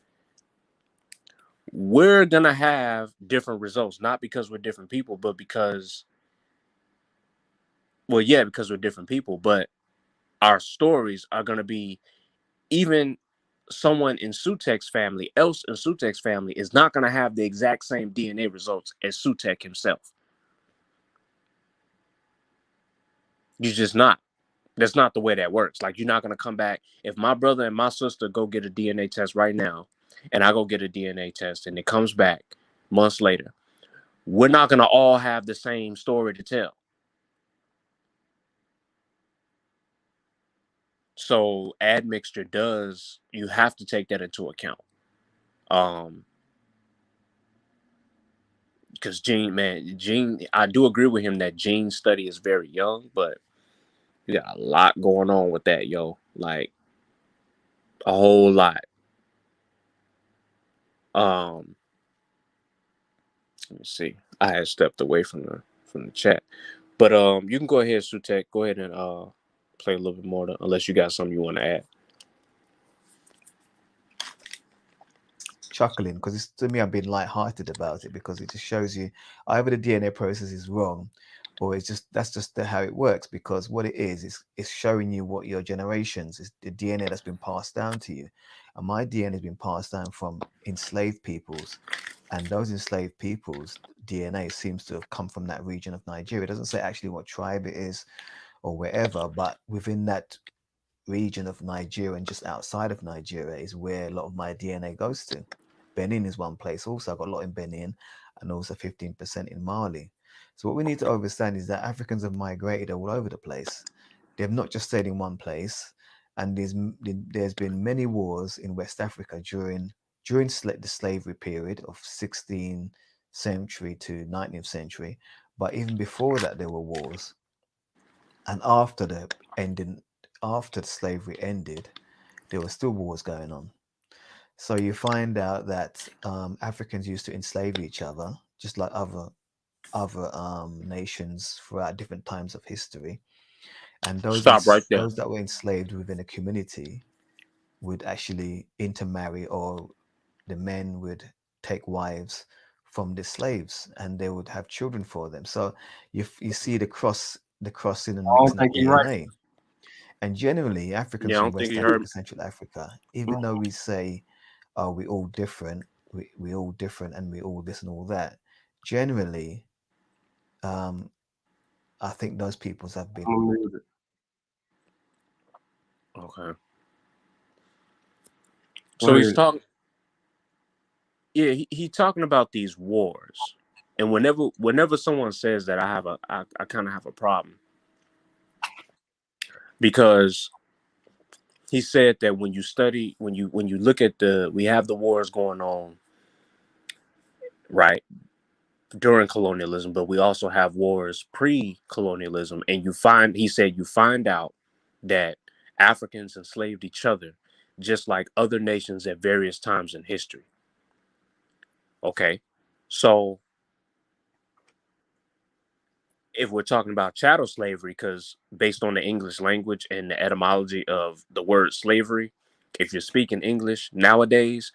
we're gonna have different results, not because we're different people, but because, well, yeah, because we're different people, but our stories are gonna be, even someone in Sutek's family, is not gonna have the exact same DNA results as Sutek himself. You're just not. That's not the way that works. Like, you're not going to come back. If my brother and my sister go get a DNA test right now, and I go get a DNA test, and it comes back months later, we're not going to all have the same story to tell. So admixture does, you have to take that into account. Because Gene, I do agree with him that gene study is very young, but you got a lot going on with that, yo. Like, a whole lot. Let me see. I had stepped away from the chat, but you can go ahead, Sutek. Go ahead and play a little bit more, unless you got something you want to add. Chuckling because to me, I'm being light-hearted about it because it just shows you either the DNA process is wrong, or it's just how it works. Because what it is it's showing you what your generations is, the DNA that's been passed down to you, and my DNA has been passed down from enslaved peoples, and those enslaved peoples' DNA seems to have come from that region of Nigeria. It doesn't say actually what tribe it is or wherever, but within that region of Nigeria and just outside of Nigeria is where a lot of my DNA goes to. Benin is one place. Also, I've got a lot in Benin and also 15% in Mali. So what we need to understand is that Africans have migrated all over the place. They have not just stayed in one place. And there's been many wars in West Africa during the slavery period of 16th century to 19th century. But even before that, there were wars. And after the slavery ended, there were still wars going on. So you find out that Africans used to enslave each other, just like other nations throughout different times of history. And those Stop right there. those that were enslaved within a community would actually intermarry, or the men would take wives from the slaves, and they would have children for them. So you see the crossing and I don't mixing of think you're right. DNA. And generally, Africans Yeah, I from don't think West you Africa, heard. Central Africa, even though we say, "Oh, we all different, we all different, and we all this and all that," generally, I think those peoples have been. Okay. Go So he's ahead. talking. Yeah, he talking about these wars, and whenever someone says that, I kind of have a problem, because he said that when you look at we have the wars going on, right, during colonialism, but we also have wars pre-colonialism, and he said you find out that Africans enslaved each other just like other nations at various times in history. Okay, so if we're talking about chattel slavery, because based on the English language and the etymology of the word slavery, if you're speaking English nowadays,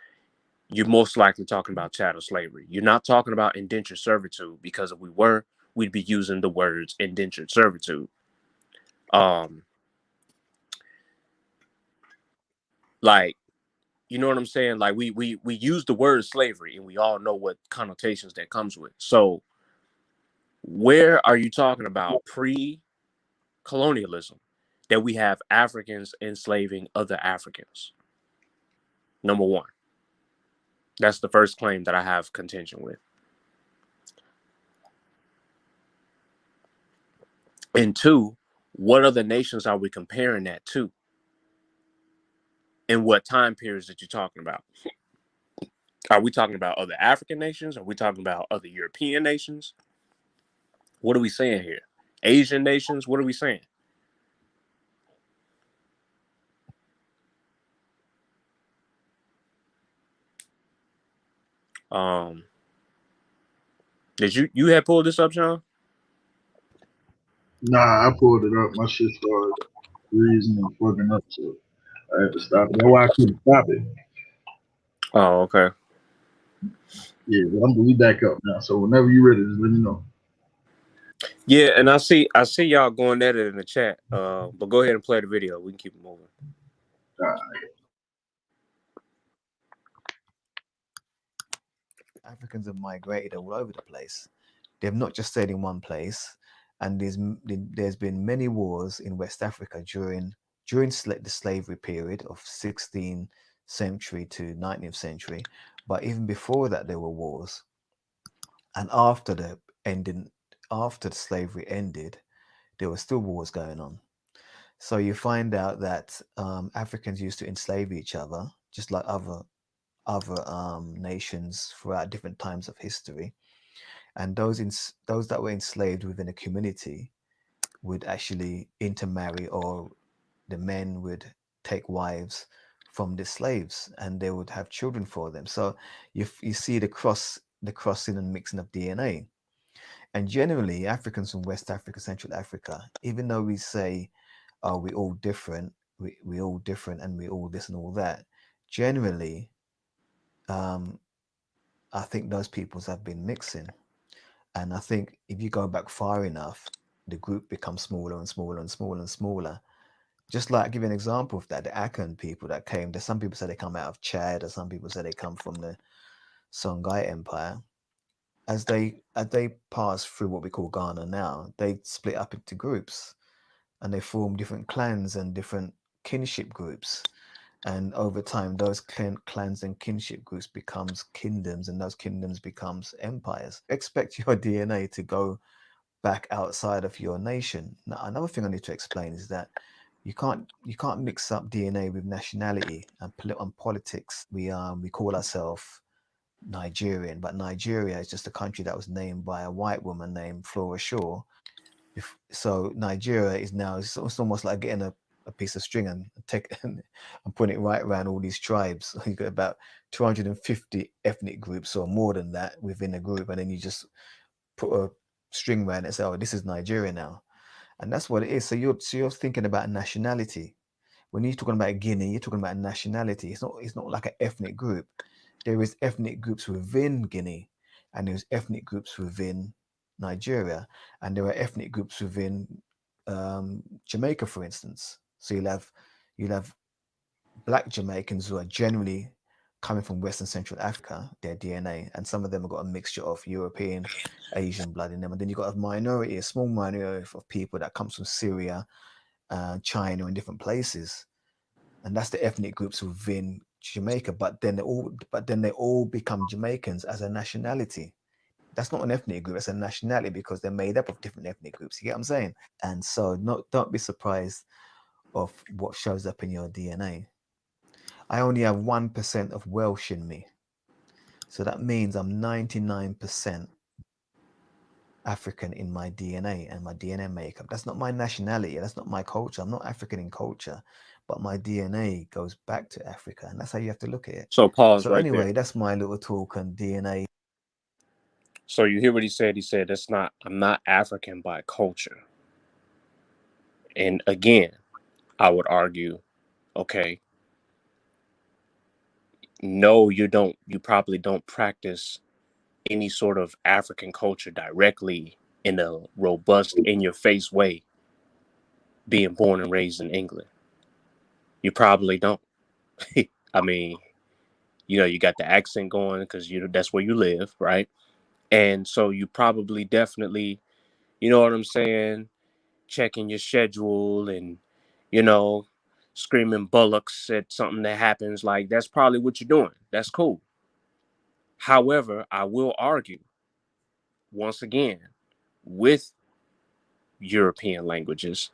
you're most likely talking about chattel slavery. You're not talking about indentured servitude, because if we were, we'd be using the words indentured servitude. Like, you know what I'm saying? Like we use the word slavery, and we all know what connotations that comes with. So where are you talking about pre-colonialism that we have Africans enslaving other Africans? Number one. That's the first claim that I have contention with. And two, what other nations are we comparing that to? And what time periods that you're talking about? Are we talking about other African nations? Are we talking about other European nations? What are we saying here? Asian nations? What are we saying? Did you had pulled this up, Sean? Nah, I pulled it up. My shit started freezing and fucking up, so I had to stop it. That's why I couldn't stop it. Oh, okay. Yeah, but we back up now. So whenever you're ready, just let me know. Yeah, and I see y'all going at it in the chat. But go ahead and play the video. We can keep it moving. All right. Africans have migrated all over the place. They've not just stayed in one place, and there's been many wars in West Africa during the slavery period of 16th century to 19th century. But even before that, there were wars, and after the slavery ended, there were still wars going on. So you find out that Africans used to enslave each other, just like other nations throughout different times of history. And those that were enslaved within a community would actually intermarry, or the men would take wives from the slaves, and they would have children for them. So you see the crossing and mixing of DNA. And generally, Africans from West Africa, Central Africa, even though we say, "Oh, we all different, we all different, and we all this and all that," generally, I think those peoples have been mixing. And I think if you go back far enough, the group becomes smaller and smaller and smaller and smaller. Just like, give you an example of that, the Akan people that came, there's some people say they come out of Chad, or some people say they come from the Songhai Empire. As they pass through what we call Ghana now, they split up into groups, and they form different clans and different kinship groups. And over time, those clans and kinship groups becomes kingdoms, and those kingdoms becomes empires. Expect your DNA to go back outside of your nation. Now, another thing I need to explain is that you can't mix up DNA with nationality and politics. We call ourselves Nigerian, but Nigeria is just a country that was named by a white woman named Flora Shaw. So Nigeria is now, it's almost like getting a piece of string and putting it right around all these tribes. You got about 250 ethnic groups or more than that within a group, and then you just put a string around it and say, "Oh, this is Nigeria now," and that's what it is. So you're thinking about nationality. When you're talking about Guinea, you're talking about nationality. It's not like an ethnic group. There is ethnic groups within Guinea, and there's ethnic groups within Nigeria, and there are ethnic groups within Jamaica, for instance. So you'll have Black Jamaicans who are generally coming from West and Central Africa, their DNA, and some of them have got a mixture of European, Asian blood in them. And then you've got a small minority of people that comes from Syria, China, and different places. And that's the ethnic groups within Jamaica. But then they all become Jamaicans as a nationality. That's not an ethnic group, it's a nationality, because they're made up of different ethnic groups. You get what I'm saying? And so don't be surprised of what shows up in your DNA. I only have 1% of Welsh in me. So that means I'm 99% African in my DNA and my DNA makeup. That's not my nationality. That's not my culture. I'm not African in culture, but my DNA goes back to Africa. And that's how you have to look at it. So pause So right anyway, there. that's my little talk on DNA. So you hear what he said? He said, I'm not African by culture. And again, I would argue, okay, no, you probably don't practice any sort of African culture directly in a robust, in your face way, being born and raised in England. You probably don't. I mean, You know, you got the accent going because that's where you live, right? And so you probably definitely, you know what I'm saying, checking your schedule and, you know, screaming bullocks at something that happens. Like, that's probably what you're doing. That's cool. However, I will argue once again with European languages,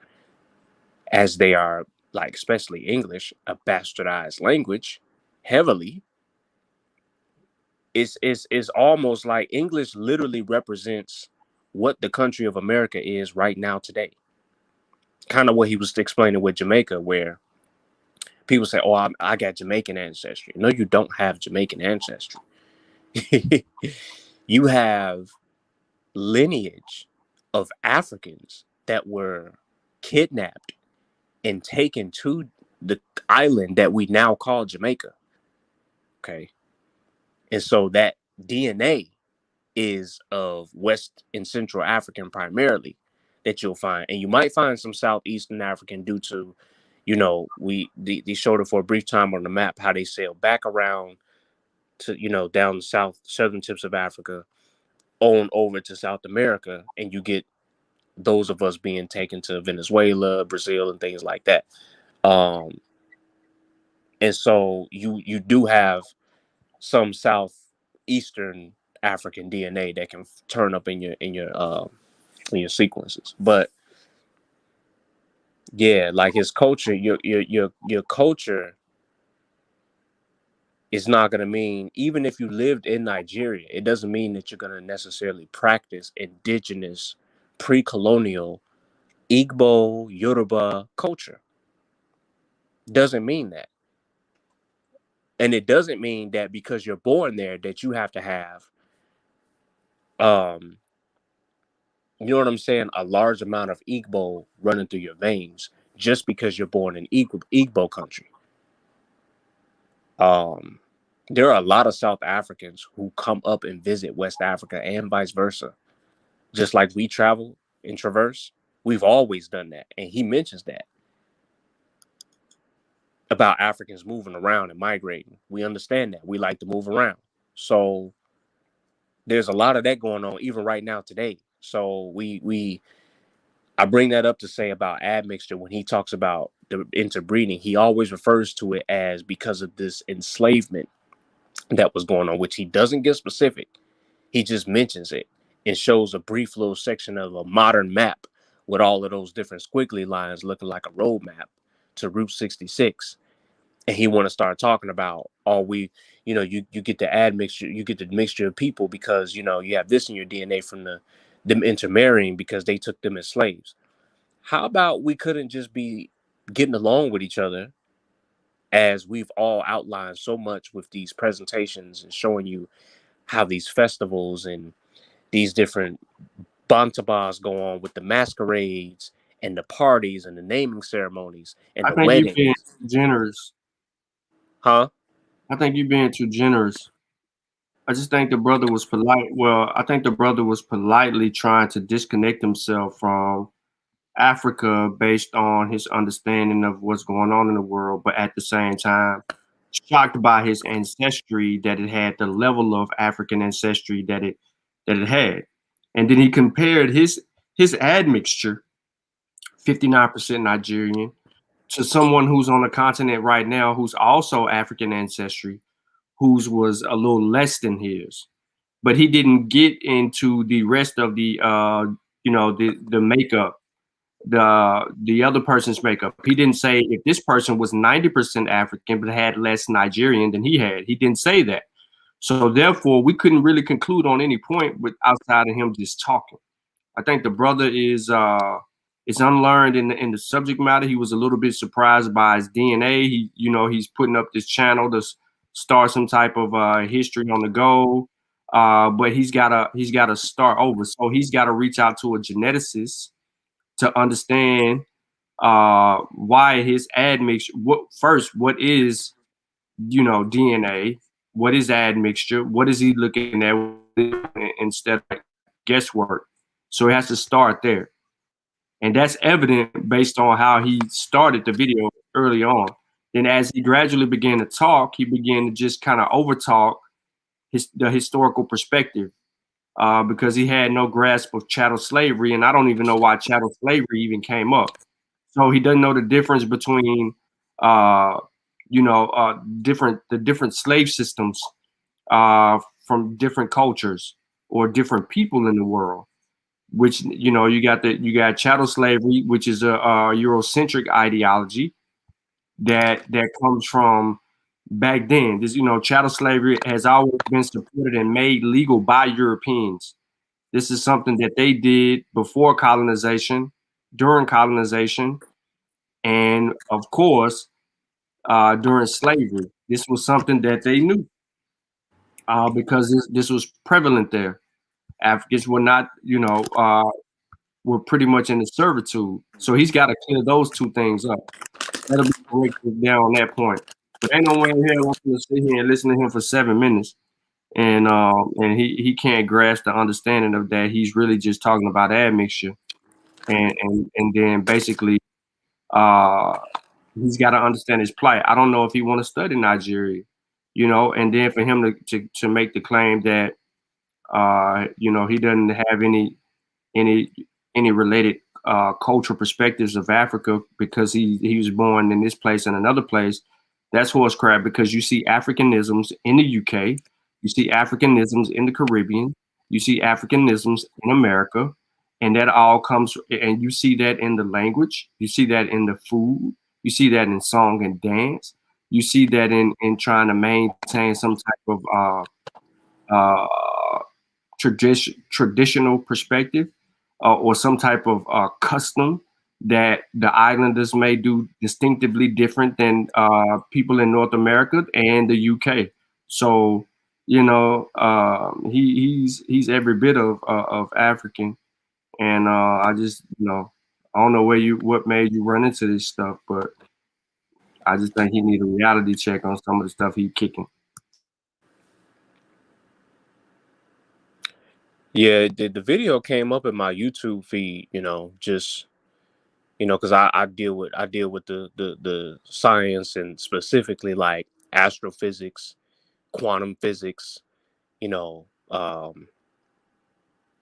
as they are, like, especially English, a bastardized language heavily. It's almost like English literally represents what the country of America is right now today. Kind of what he was explaining with Jamaica, where people say, "Oh, I got Jamaican ancestry." No, you don't have Jamaican ancestry. You have lineage of Africans that were kidnapped and taken to the island that we now call Jamaica. Okay. And so that DNA is of West and Central African primarily that you'll find. And you might find some Southeastern African due to, you know, they showed it for a brief time on the map how they sailed back around to, you know, down the southern tips of Africa on over to South America, and you get those of us being taken to Venezuela, Brazil, and things like that. Um, and so you do have some Southeastern African DNA that can turn up in your sequences. But yeah, like his culture, your culture is not going to mean, even if you lived in Nigeria, it doesn't mean that you're going to necessarily practice indigenous pre-colonial Igbo, Yoruba culture. Doesn't mean that. And it doesn't mean that because you're born there that you have to have, you know what I'm saying, a large amount of Igbo running through your veins just because you're born in Igbo country. There are a lot of South Africans who come up and visit West Africa and vice versa. Just like we travel and traverse, we've always done that. And he mentions that about Africans moving around and migrating. We understand that. We like to move around. So there's a lot of that going on even right now today. So I bring that up to say about admixture. When he talks about the interbreeding, he always refers to it as because of this enslavement that was going on, which he doesn't get specific. He just mentions it and shows a brief little section of a modern map with all of those different squiggly lines looking like a road map to Route 66. And he want to start talking about, you get the admixture, you get the mixture of people because, you know, you have this in your DNA from them intermarrying because they took them as slaves. How about we couldn't just be getting along with each other, as we've all outlined so much with these presentations and showing you how these festivals and these different bantabas go on with the masquerades and the parties and the naming ceremonies and I the think you're being weddings. too generous. Huh? I think you're being too generous. I just think the brother was polite. Well, I think the brother was politely trying to disconnect himself from Africa based on his understanding of what's going on in the world, but at the same time, shocked by his ancestry that it had the level of African ancestry that it had. And then he compared his admixture, 59% Nigerian, to someone who's on the continent right now who's also African ancestry, whose was a little less than his. But he didn't get into the rest of the makeup, the other person's makeup. He didn't say if this person was 90% African but had less Nigerian than he had. He didn't say that. So therefore, we couldn't really conclude on any point with outside of him just talking. I think the brother is unlearned in the subject matter. He was a little bit surprised by his DNA. He's putting up this channel to start some type of history on the go. But he's gotta start over. So he's got to reach out to a geneticist to understand why his admixture. What is DNA? What is admixture? What is he looking at instead of guesswork? So he has to start there. And that's evident based on how he started the video early on. Then as he gradually began to talk, he began to just kind of overtalk the historical perspective because he had no grasp of chattel slavery. And I don't even know why chattel slavery even came up. So he doesn't know the difference between, the different slave systems from different cultures or different people in the world. Which you got chattel slavery, which is a Eurocentric ideology that comes from back then. This chattel slavery has always been supported and made legal by Europeans. This is something that they did before colonization, during colonization, and of course during slavery. This was something that they knew because this was prevalent there. Africans were not, were pretty much in the servitude. So he's got to clear those two things up. That'll be corrected down on that point. But ain't no way in hell I'm gonna sit here and listen to him for 7 minutes and he can't grasp the understanding of that. He's really just talking about admixture and then basically he's got to understand his plight. I don't know if he want to study Nigeria, and then for him to make the claim that he doesn't have any related cultural perspectives of Africa because he was born in this place and another place. That's horse crap because you see Africanisms in the UK, you see Africanisms in the Caribbean, you see Africanisms in America, and that all comes, and you see that in the language, you see that in the food, you see that in song and dance, you see that in trying to maintain some type of traditional perspective or some type of custom that the islanders may do distinctively different than people in North America and the UK. So he's every bit of African, and I just I don't know what made you run into this stuff, but I just think he need a reality check on some of the stuff he kicking. Yeah, the video came up in my YouTube feed, just because I deal with the science and specifically like astrophysics, quantum physics,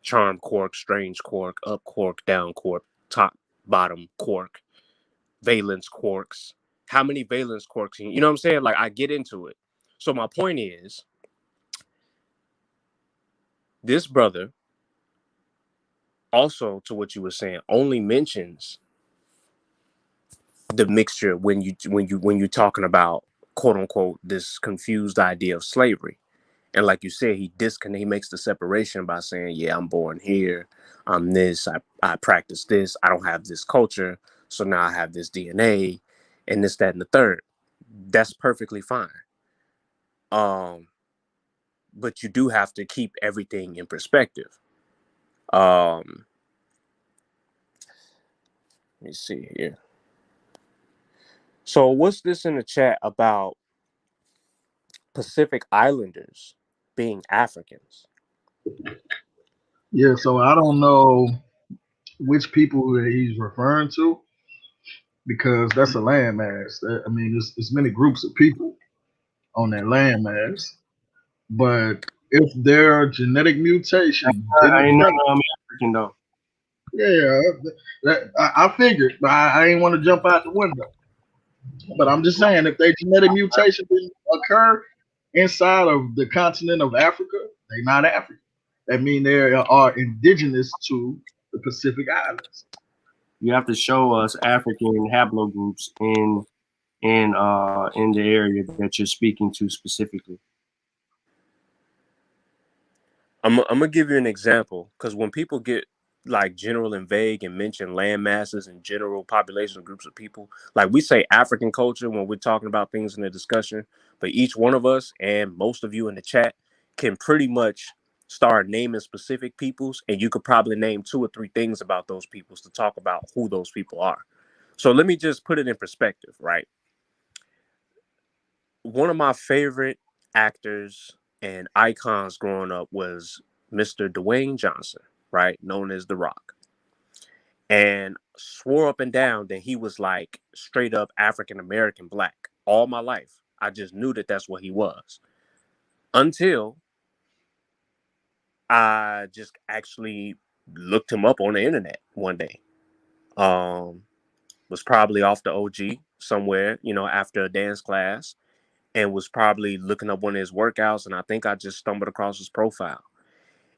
charm quark, strange quark, up quark, down quark, top, bottom quark, valence quarks. How many valence quarks? You know what I'm saying? Like I get into it. So my point is, this brother, also to what you were saying, only mentions the mixture when you're talking about quote unquote this confused idea of slavery. And like you said, he makes the separation by saying, yeah, I'm born here, I'm this, I practice this, I don't have this culture, so now I have this DNA and this, that, and the third. That's perfectly fine. But you do have to keep everything in perspective. Let me see here. So what's this in the chat about Pacific Islanders being Africans? Yeah, so I don't know which people that he's referring to because that's a landmass. I mean, it's many groups of people on that landmass, but if their genetic mutation didn't I ain't occur, none of them African though. yeah, I figured, but I ain't want to jump out the window. But I'm just saying, if their genetic mutation didn't occur inside of the continent of Africa, they're not African. That means they are indigenous to the Pacific Islands. You have to show us African haplogroups in the area that you're speaking to specifically. I'm gonna give you an example, because when people get like general and vague and mention land masses and general population groups of people, like we say African culture when we're talking about things in the discussion, but each one of us and most of you in the chat can pretty much start naming specific peoples, and you could probably name 2 or 3 things about those peoples to talk about who those people are. So let me just put it in perspective, right? One of my favorite actors and icons growing up was Mr. Dwayne Johnson, right? Known as The Rock. And swore up and down that he was like straight up African American black. all my life. I just knew that that's what he was until I just actually looked him up on the internet one day. Was probably off the OG somewhere, after a dance class, and was probably looking up one of his workouts. And I think I just stumbled across his profile.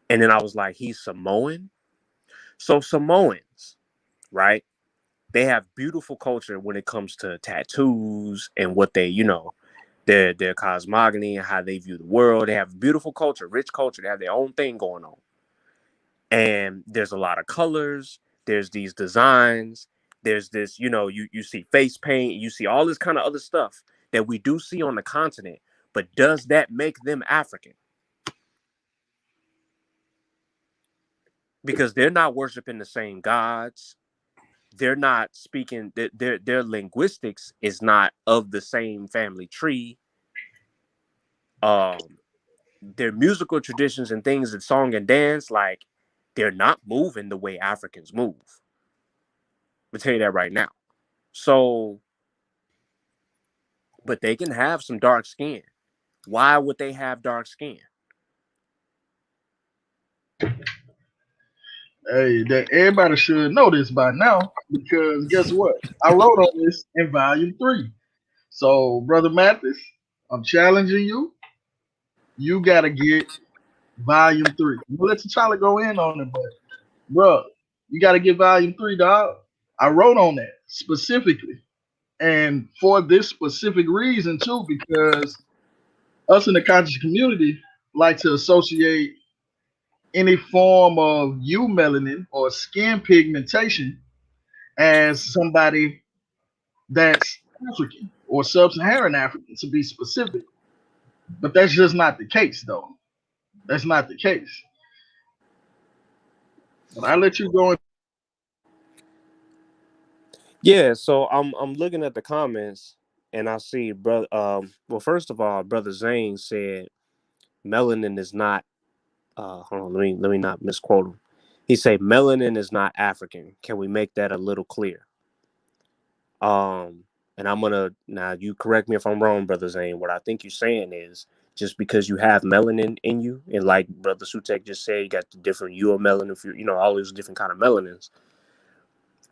And then I was like, he's Samoan. So Samoans, right? They have beautiful culture when it comes to tattoos and what they, their cosmogony and how they view the world. They have beautiful culture, rich culture. They have their own thing going on. And there's a lot of colors. There's these designs. There's this, you see face paint. You see all this kind of other stuff that we do see on the continent. But does that make them African? Because they're not worshiping the same gods. They're not speaking, their linguistics is not of the same family tree. Their musical traditions and things in song and dance, like, they're not moving the way Africans move. I'll tell you that right now. So, but they can have some dark skin. Why would they have dark skin? Hey, that everybody should know this by now because guess what? I wrote on this in volume 3. So, Brother Mathis, I'm challenging you. You gotta get volume 3. I'm gonna let T'Challa go in on it, but bro, you gotta get volume 3, dog. I wrote on that specifically. And for this specific reason too, because us in the conscious community like to associate any form of eumelanin or skin pigmentation as somebody that's African or sub-Saharan African, to be specific. But that's just not the case, though. That's not the case. But I let you go. Yeah, so I'm looking at the comments and I see brother. Well, first of all, Brother Zane said melanin is not. Hold on, let me not misquote him. He said melanin is not African. Can we make that a little clear? And I'm gonna, now you correct me if I'm wrong, Brother Zane. What I think you're saying is just because you have melanin in you, and like Brother Sutek just said, you got the different melanin, all these different kind of melanins.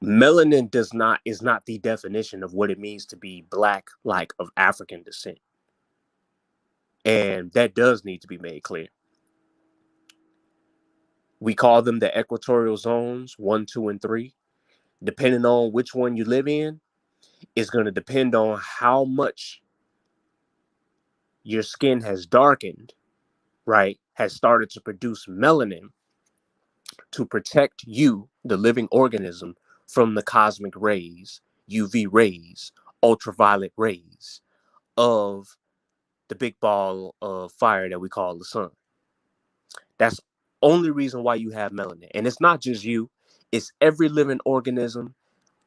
Melanin is not the definition of what it means to be black, like of African descent. And that does need to be made clear. We call them the equatorial zones 1, 2, and 3. Depending on which one you live in, it's going to depend on how much your skin has darkened, right? Has started to produce melanin to protect you, the living organism, from the cosmic rays, UV rays, ultraviolet rays of the big ball of fire that we call the sun. That's only reason why you have melanin. And it's not just you, it's every living organism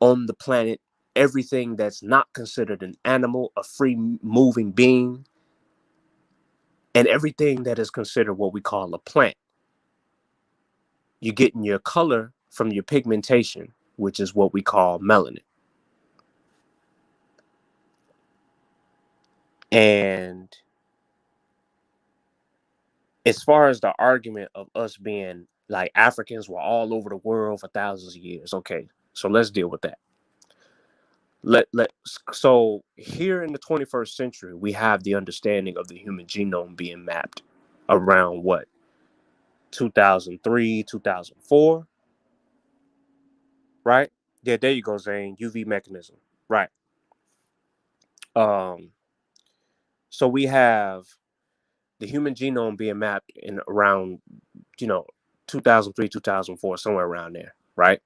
on the planet, everything that's not considered an animal, a free moving being, and everything that is considered what we call a plant. You're getting your color from your pigmentation, which is what we call melanin. And as far as the argument of us being like Africans were all over the world for thousands of years, okay, so let's deal with that. So here in the 21st century, we have the understanding of the human genome being mapped around what, 2003, 2004, right? Yeah, there you go, Zane. UV mechanism, right? So we have the human genome being mapped in around, 2003, 2004, somewhere around there, right?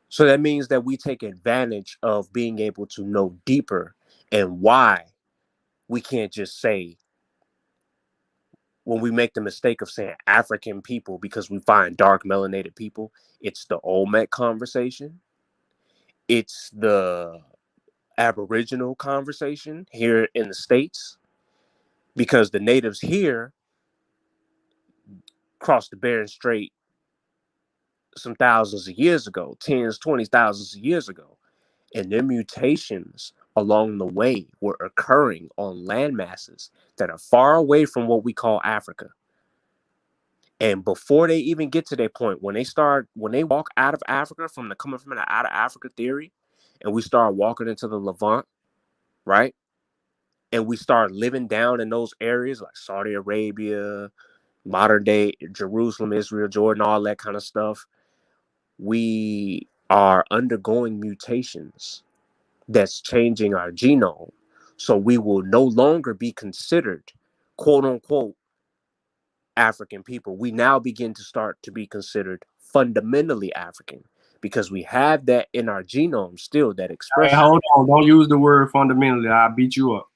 So that means that we take advantage of being able to know deeper and why we can't just say, when we make the mistake of saying African people because we find dark melanated people, it's the Olmec conversation. It's the Aboriginal conversation here in the States, because the natives here crossed the Bering Strait some thousands of years ago, tens, 20 thousands of years ago. And their mutations along the way were occurring on land masses that are far away from what we call Africa. And before they even get to that point, when they walk out of Africa coming from the out of Africa theory, and we start walking into the Levant, right? And we start living down in those areas like Saudi Arabia, modern day Jerusalem, Israel, Jordan, all that kind of stuff. We are undergoing mutations that's changing our genome. So we will no longer be considered, quote unquote, African people. We now begin to start to be considered fundamentally African because we have that in our genome still, that Hey, expression. hold on. Don't use the word fundamentally. I'll beat you up.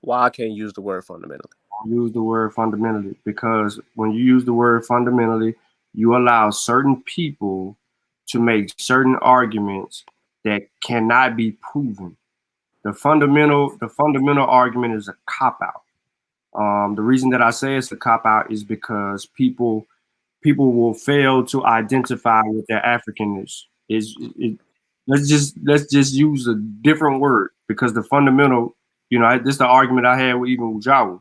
Why I can't use the word fundamentally? Don't use the word fundamentally because when you use the word fundamentally, you allow certain people to make certain arguments that cannot be proven. The fundamental argument is a cop out. The reason that I say it's a cop out is because people will fail to identify what their Africanness is. Let's just use a different word because the fundamental, this is the argument I had with even with Jawa,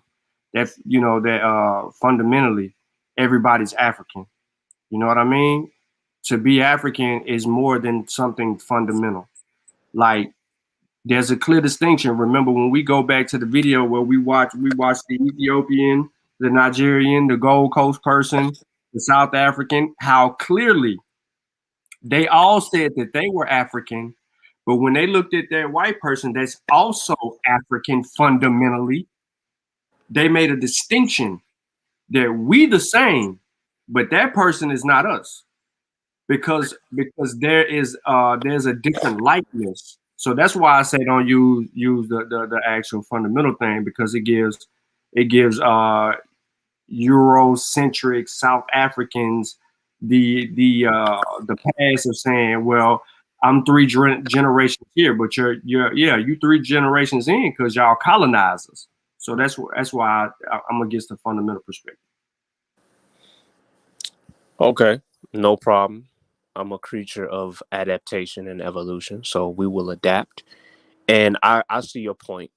that that fundamentally everybody's African. You know what I mean? To be African is more than something fundamental. Like there's a clear distinction. Remember when we go back to the video where we watch the Ethiopian, the Nigerian, the Gold Coast person, the South African, how clearly they all said that they were African, but when they looked at that white person that's also African fundamentally, they made a distinction that we the same, but that person is not us because there's a different likeness. So that's why I say don't use the actual fundamental thing because it gives Eurocentric South Africans the pass of saying, well, I'm three generations here, but you 3 generations in because y'all colonizers. So that's why I'm against the fundamental perspective. Okay, no problem. I'm a creature of adaptation and evolution, so we will adapt. And I see your point,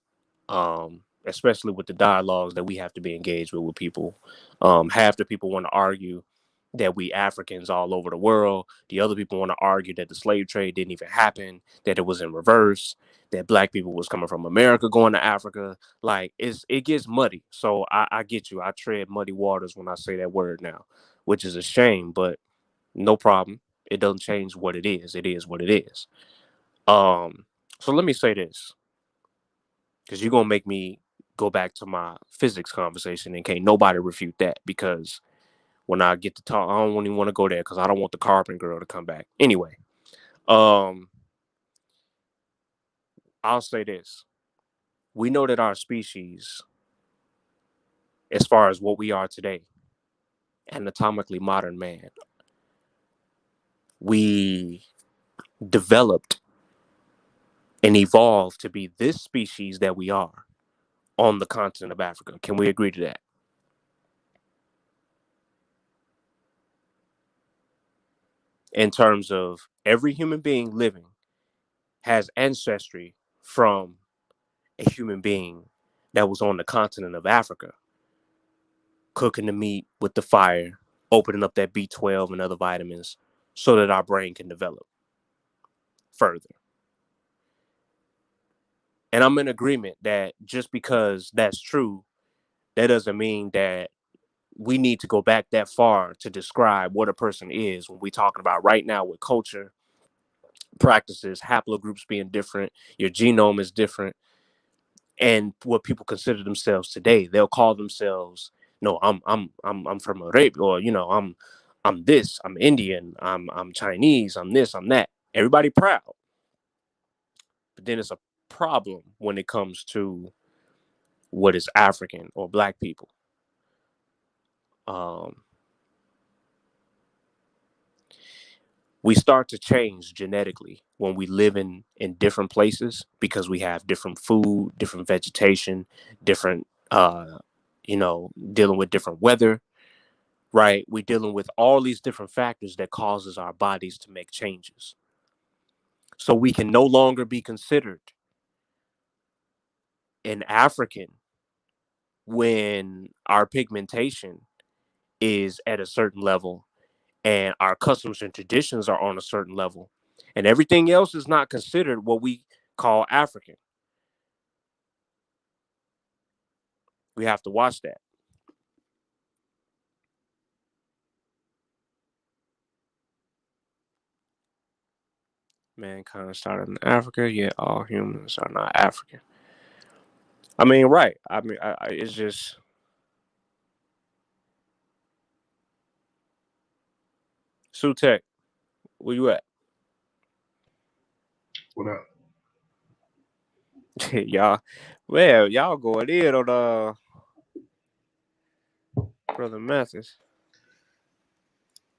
especially with the dialogues that we have to be engaged with people. Half the people want to argue that we Africans all over the world. The other people want to argue that the slave trade didn't even happen, that it was in reverse, that black people was coming from America going to Africa. Like it gets muddy. So I get you. I tread muddy waters when I say that word now, which is a shame, but no problem. It doesn't change what it is. It is what it is. So let me say this, because you're gonna make me go back to my physics conversation and can't nobody refute that because when I get to talk, I don't even want to go there because I don't want the carbon girl to come back. Anyway, I'll say this. We know that our species, as far as what we are today, anatomically modern man, we developed and evolved to be this species that we are on the continent of Africa. Can we agree to that? In terms of every human being living has ancestry from a human being that was on the continent of Africa, cooking the meat with the fire, opening up that B12 and other vitamins so that our brain can develop further. And I'm in agreement that just because that's true, that doesn't mean that we need to go back that far to describe what a person is when we're talking about right now with culture, practices, haplogroups being different, your genome is different, and what people consider themselves today. They'll call themselves, no, I'm from Arabia, or I'm this, I'm Indian, I'm Chinese, I'm this, I'm that. Everybody proud. But then it's a problem when it comes to what is African or black people. We start to change genetically when we live in different places because we have different food, different vegetation, different dealing with different weather, right? We're dealing with all these different factors that causes our bodies to make changes. So we can no longer be considered an African when our pigmentation is at a certain level and our customs and traditions are on a certain level, and everything else is not considered what we call African. We have to watch that. Mankind started in Africa, yet all humans are not African. I mean, right. I mean, it's just Sutek, where you at? What up? Y'all, well, y'all going in on Brother Mathis.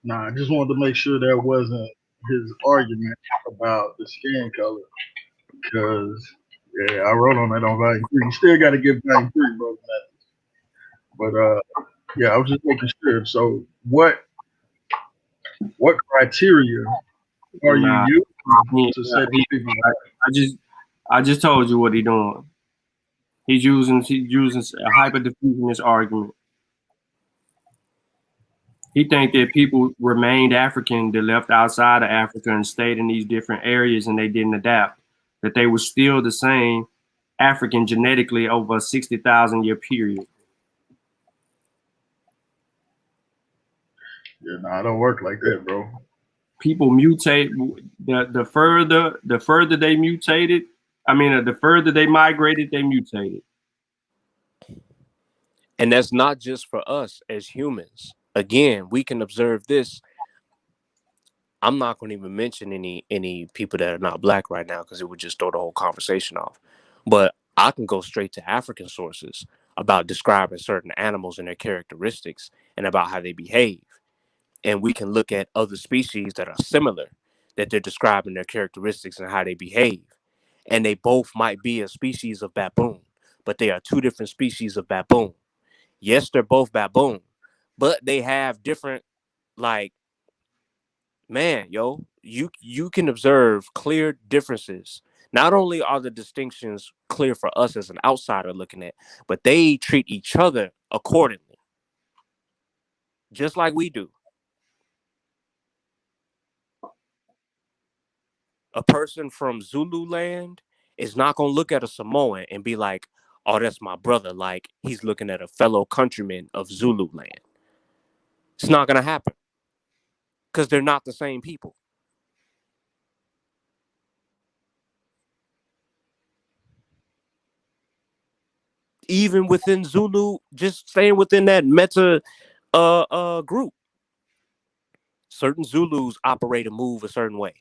Nah, I just wanted to make sure that wasn't his argument about the skin color, because yeah, I wrote on that on volume 3. You still got to get volume 3, bro. But yeah, I was just making sure. So what criteria are you Nah, using to say these people? I just told you what he doing. He's using a hyper-diffusionist argument. He think that people remained African that left outside of Africa and stayed in these different areas and they didn't adapt, that they were still the same African genetically over a 60,000 year period. Yeah, no, I don't work like that, bro. People mutate. The further they mutated, the further they migrated, they mutated. And that's not just for us as humans. Again, we can observe this. I'm not going to even mention any people that are not black right now because it would just throw the whole conversation off. But I can go straight to African sources about describing certain animals and their characteristics and about how they behave. And we can look at other species that are similar, that they're describing their characteristics and how they behave. And they both might be a species of baboon, but they are two different species of baboon. Yes, they're both baboon, but they have different, like, man, yo, you can observe clear differences. Not only are the distinctions clear for us as an outsider looking at, but they treat each other accordingly, just like we do. A person from Zululand is not gonna look at a Samoan and be like, "Oh, that's my brother." Like he's looking at a fellow countryman of Zululand. It's not gonna happen because they're not the same people. Even within Zulu, just staying within that meta group, certain Zulus operate and move a certain way.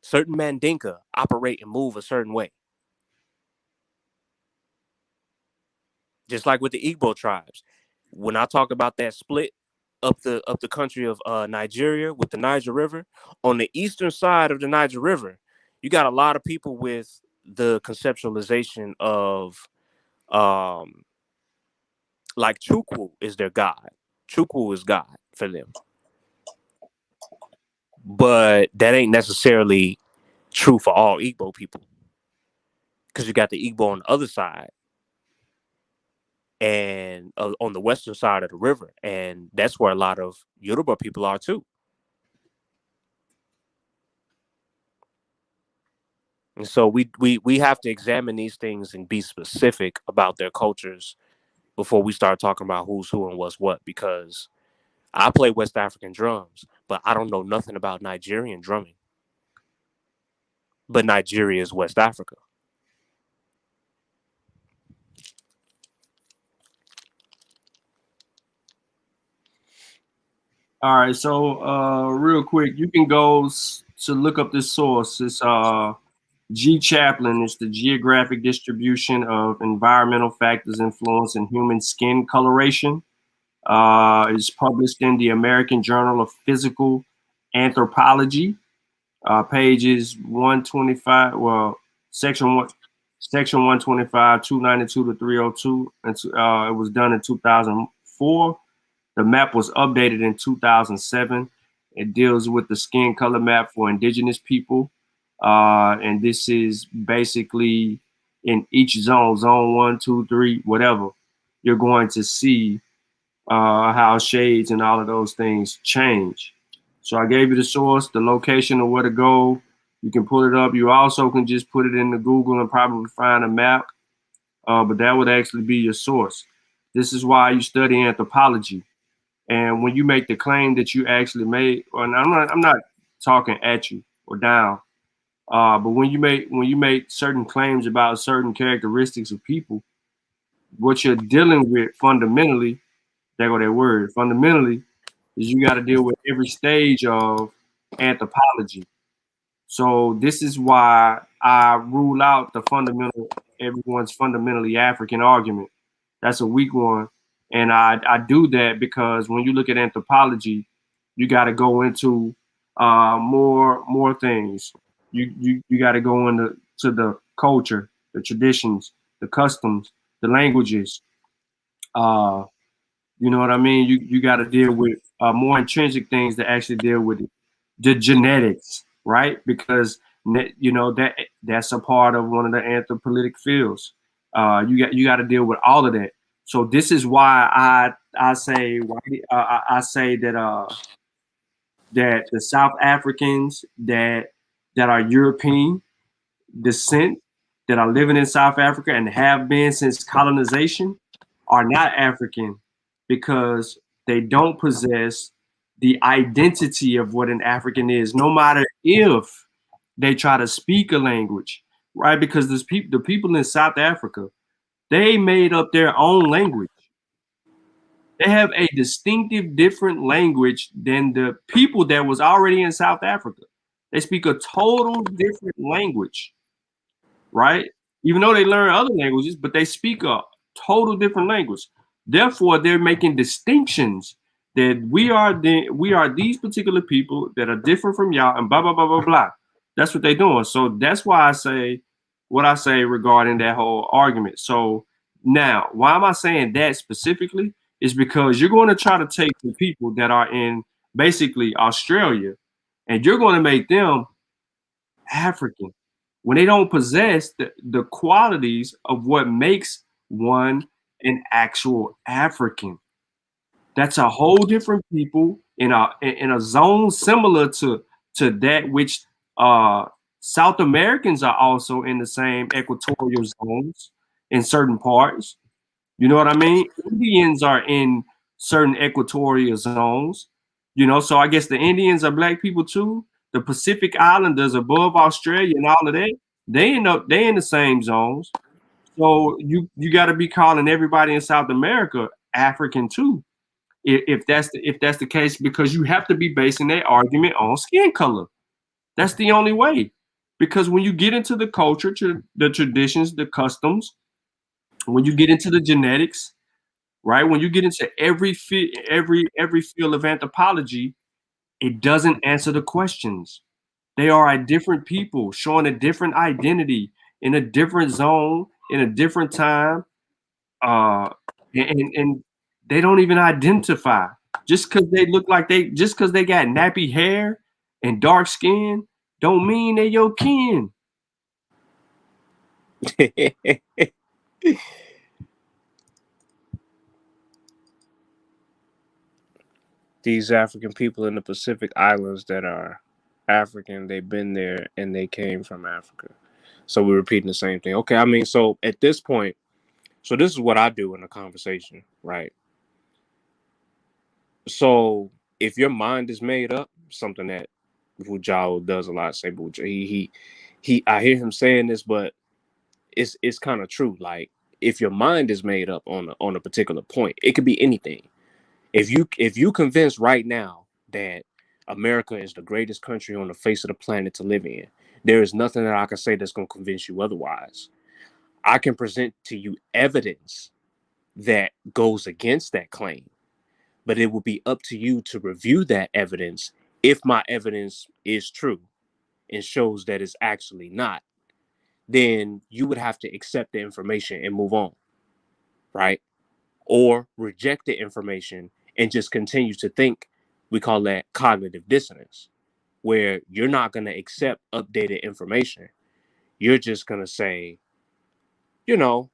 Certain Mandinka operate and move a certain way. Just like with the Igbo tribes. When I talk about that split up the country of Nigeria with the Niger River, on the eastern side of the Niger River, you got a lot of people with the conceptualization of like Chukwu is their god. Chukwu is God for them. But that ain't necessarily true for all Igbo people. Because you got the Igbo on the other side and on the western side of the river. And that's where a lot of Yoruba people are too. And so we have to examine these things and be specific about their cultures before we start talking about who's who and what's what. Because I play West African drums, but I don't know nothing about Nigerian drumming. But Nigeria is West Africa. All right, so real quick, you can go to look up this source. It's G. Chaplin. It's the geographic distribution of environmental factors influencing human skin coloration. It's published in the American Journal of Physical Anthropology, pages 125. Well, section 125, 292 to 302. And it was done in 2004. The map was updated in 2007. It deals with the skin color map for indigenous people. And this is basically in each zone, zone 1, 2, 3, whatever, you're going to see how shades and all of those things change. So I gave you the source, the location of where to go. You can pull it up. You also can just put it into Google and probably find a map, but that would actually be your source. This is why you study anthropology. And when you make the claim that you actually made, and I'm not talking at you or down, but when you make certain claims about certain characteristics of people, what you're dealing with fundamentally, there go that word, fundamentally, is you got to deal with every stage of anthropology. So this is why I rule out the everyone's fundamentally African argument. That's a weak one. And I do that because when you look at anthropology, you got to go into more things. You got to go into the culture, the traditions, the customs, the languages. You know what I mean? You got to deal with more intrinsic things that actually deal with the genetics, right? Because you know that's a part of one of the anthropolitic fields. You got to deal with all of that. So this is why I say I say that the South Africans that are European descent that are living in South Africa and have been since colonization are not African because they don't possess the identity of what an African is, no matter if they try to speak a language, right? Because the people in South Africa, they made up their own language. They have a distinctive different language than the people that was already in South Africa. They speak a total different language, right? Even though they learn other languages, but they speak a total different language. Therefore, they're making distinctions that we are these particular people that are different from y'all, and blah blah blah blah blah. That's what they're doing. So that's why I say what I say regarding that whole argument. So now, why am I saying that specifically? Is because you're going to try to take the people that are in basically Australia, and you're going to make them African when they don't possess the qualities of what makes one an actual African. That's a whole different people in a zone similar to that which South Americans are also in the same equatorial zones in certain parts. You know what I mean? Indians are in certain equatorial zones. You know, so I guess the Indians are black people too. The Pacific Islanders above Australia and all of that, they in the same zones. So you got to be calling everybody in South America African too, if that's the case, because you have to be basing that argument on skin color. That's the only way. Because when you get into the culture, the traditions, the customs, when you get into the genetics, right? When you get into every field of anthropology, it doesn't answer the questions. They are a different people showing a different identity in a different zone, in a different time, uh, and they don't even identify. Just because they look like just because they got nappy hair and dark skin, don't mean they your kin. These African people in the Pacific Islands that are African, they've been there and they came from Africa. So we're repeating the same thing. Okay, I mean, so at this point, so this is what I do in a conversation, right? So if your mind is made up, something that Wujao does a lot, say he I hear him saying this, but it's kind of true. Like if your mind is made up on a particular point, it could be anything. If you convinced right now that America is the greatest country on the face of the planet to live in, there is nothing that I can say that's going to convince you otherwise. I can present to you evidence that goes against that claim, but it will be up to you to review that evidence if my evidence is true and shows that it's actually not. Then you would have to accept the information and move on, right? Or reject the information and just continue to think We call that cognitive dissonance, where you're not going to accept updated information. You're just going to say, you know,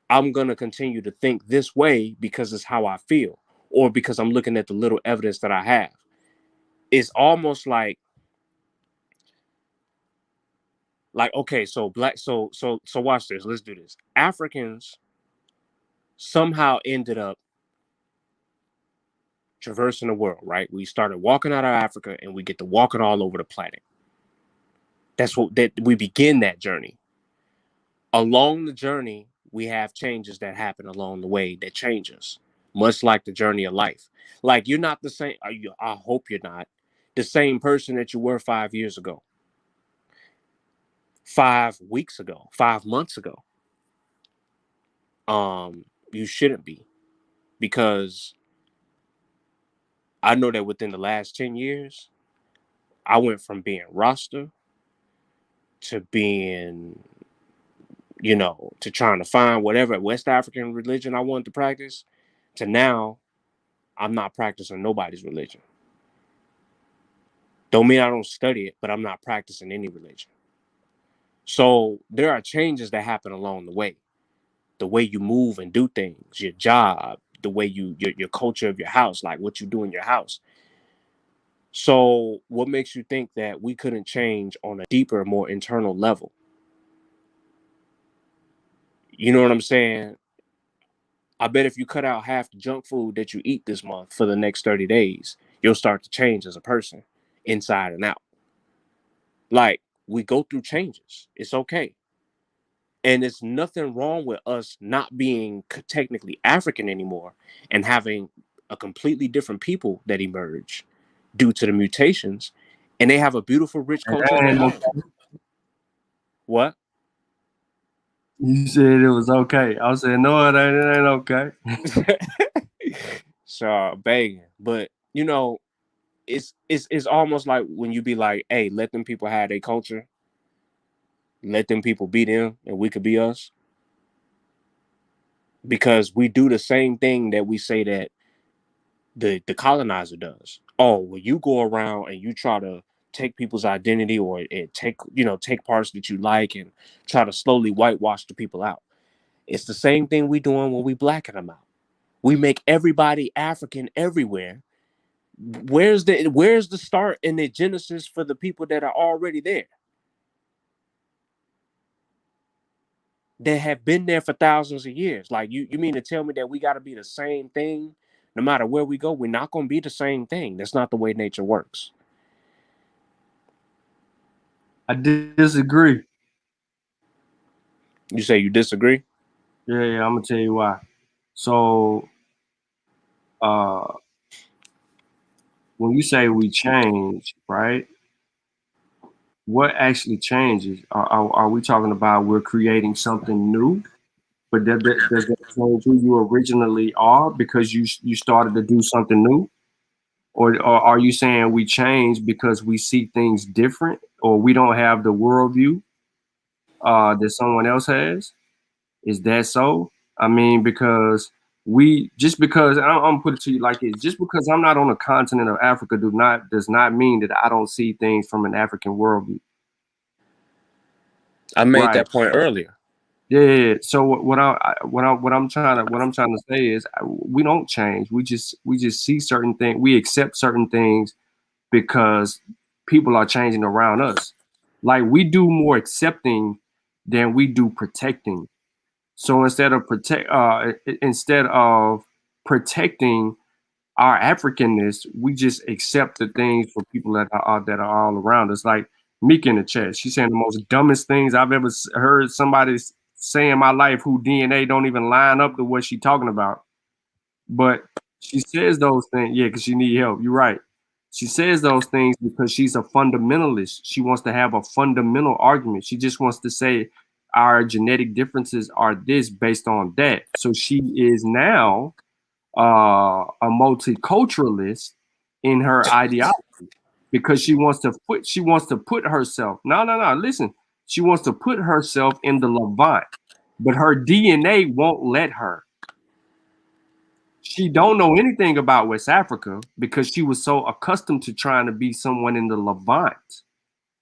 I'm going to continue to think this way because it's how I feel, or because I'm looking at the little evidence that I have. It's almost like, okay, so watch this. Let's do this. Africans somehow ended up traversing the world, right? We started walking out of Africa and we get to walking all over the planet. That we begin that journey. Along the journey, we have changes that happen along the way that change us, much like the journey of life. Like, you're not the same. I hope you're not the same person that you were 5 years ago, 5 weeks ago, 5 months ago. You shouldn't be, because I know that within the last 10 years, I went from being Rasta to being, to trying to find whatever West African religion I wanted to practice, to now I'm not practicing nobody's religion. Don't mean I don't study it, but I'm not practicing any religion. So there are changes that happen along the way. The way you move and do things, your job, the way your culture of your house, like what you do in your house. So what makes you think that we couldn't change on a deeper, more internal level? You know what I'm saying? I bet if you cut out half the junk food that you eat this month for the next 30 days, you'll start to change as a person, inside and out. Like, we go through changes. It's okay. And it's nothing wrong with us not being technically African anymore and having a completely different people that emerge due to the mutations. And they have a beautiful, rich culture of their own. What? You said it was okay. I said, no, it ain't okay. So begging. But it's almost like when you be like, hey, let them people have their culture. Let them people be them and we could be us. Because we do the same thing that we say that the colonizer does. Oh, well, you go around and you try to take people's identity or take parts that you like and try to slowly whitewash the people out. It's the same thing we doing when we blacken them out. We make everybody African everywhere. Where's the start and the genesis for the people that are already there? That have been there for thousands of years. Like, you mean to tell me that we got to be the same thing no matter where we go? We're not going to be the same thing. That's not the way nature works. I disagree. You say you disagree? Yeah, I'm gonna tell you why. So, when you say we change, right? What actually changes? Are we talking about we're creating something new? But does that change who you originally are because you started to do something new? Or are you saying we change because we see things different, or we don't have the worldview that someone else has? Is that so? I mean, because because I'm gonna put it to you like this: just because I'm not on the continent of Africa does not mean that I don't see things from an African worldview. I made Right. that point earlier. Yeah. So what I'm trying to say is we don't change. We just see certain things. We accept certain things because people are changing around us. Like, we do more accepting than we do protecting. So instead of protecting our Africanness, we just accept the things for people that are all around us. Like Meek in the chat, she's saying the most dumbest things I've ever heard somebody say in my life, who DNA don't even line up to what she's talking about. But she says those things, yeah, because she need help. You're right. She says those things because she's a fundamentalist. She wants to have a fundamental argument. She just wants to say our genetic differences are this based on that. So she is now a multiculturalist in her ideology because she wants to put herself. No. Listen, she wants to put herself in the Levant, but her DNA won't let her. She don't know anything about West Africa because she was so accustomed to trying to be someone in the Levant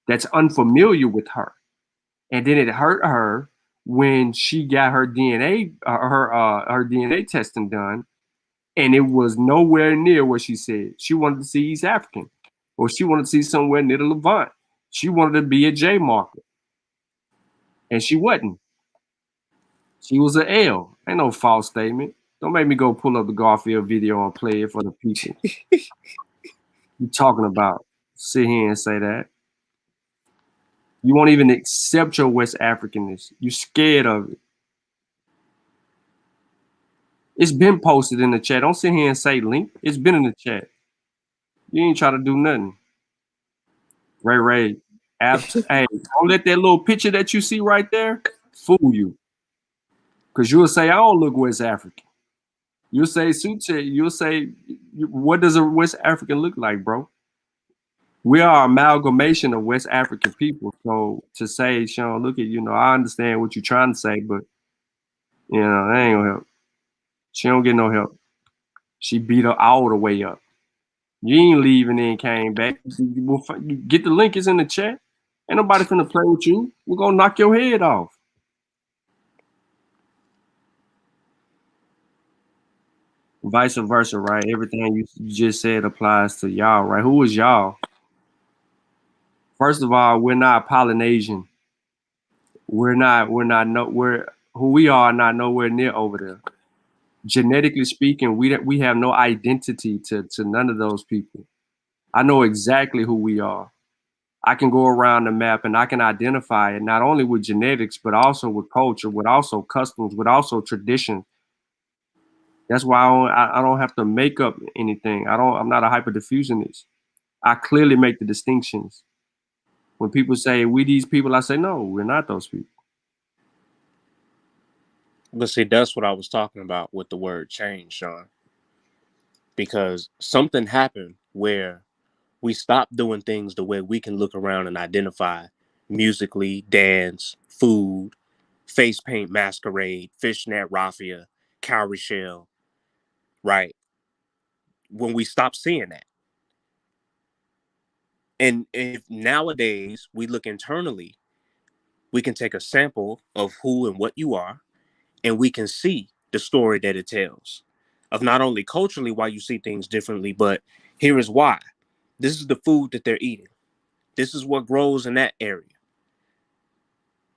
that's unfamiliar with her. And then it hurt her when she got her DNA her DNA testing done, and it was nowhere near what she said. She wanted to see East African, or she wanted to see somewhere near the Levant. She wanted to be a J marker, and she wasn't. She was an L. Ain't no false statement. Don't make me go pull up the Garfield video and play it for the people. You talking about? Sit here and say that. You won't even accept your West Africanness. You scared of it. It's been posted in the chat. Don't sit here and say link. It's been in the chat. You ain't try to do nothing. Ray, hey, don't let that little picture that you see right there fool you. Because you'll say, I don't look West African. You'll say, you'll say, what does a West African look like, bro? We are amalgamation of West African people. So to say, Sean, look at, I understand what you're trying to say, but, that ain't gonna help. She don't get no help. She beat her all the way up. You ain't leaving and came back. You get the link, is in the chat. Ain't nobody finna play with you. We're gonna knock your head off. Vice versa, right? Everything you just said applies to y'all, right? Who is y'all? First of all, we're not Polynesian. Who we are not nowhere near over there. Genetically speaking, we have no identity to none of those people. I know exactly who we are. I can go around the map and I can identify it not only with genetics, but also with culture, with also customs, with also tradition. That's why I don't have to make up anything. I'm not a hyperdiffusionist. I clearly make the distinctions. When people say we these people, I say no, we're not those people. But see, that's what I was talking about with the word change, Sean. Because something happened where we stopped doing things the way we can look around and identify musically, dance, food, face paint masquerade, fishnet raffia, cowrie shell, right? When we stop seeing that. And if nowadays we look internally, we can take a sample of who and what you are, and we can see the story that it tells of not only culturally why you see things differently, but here is why. This is the food that they're eating. This is what grows in that area.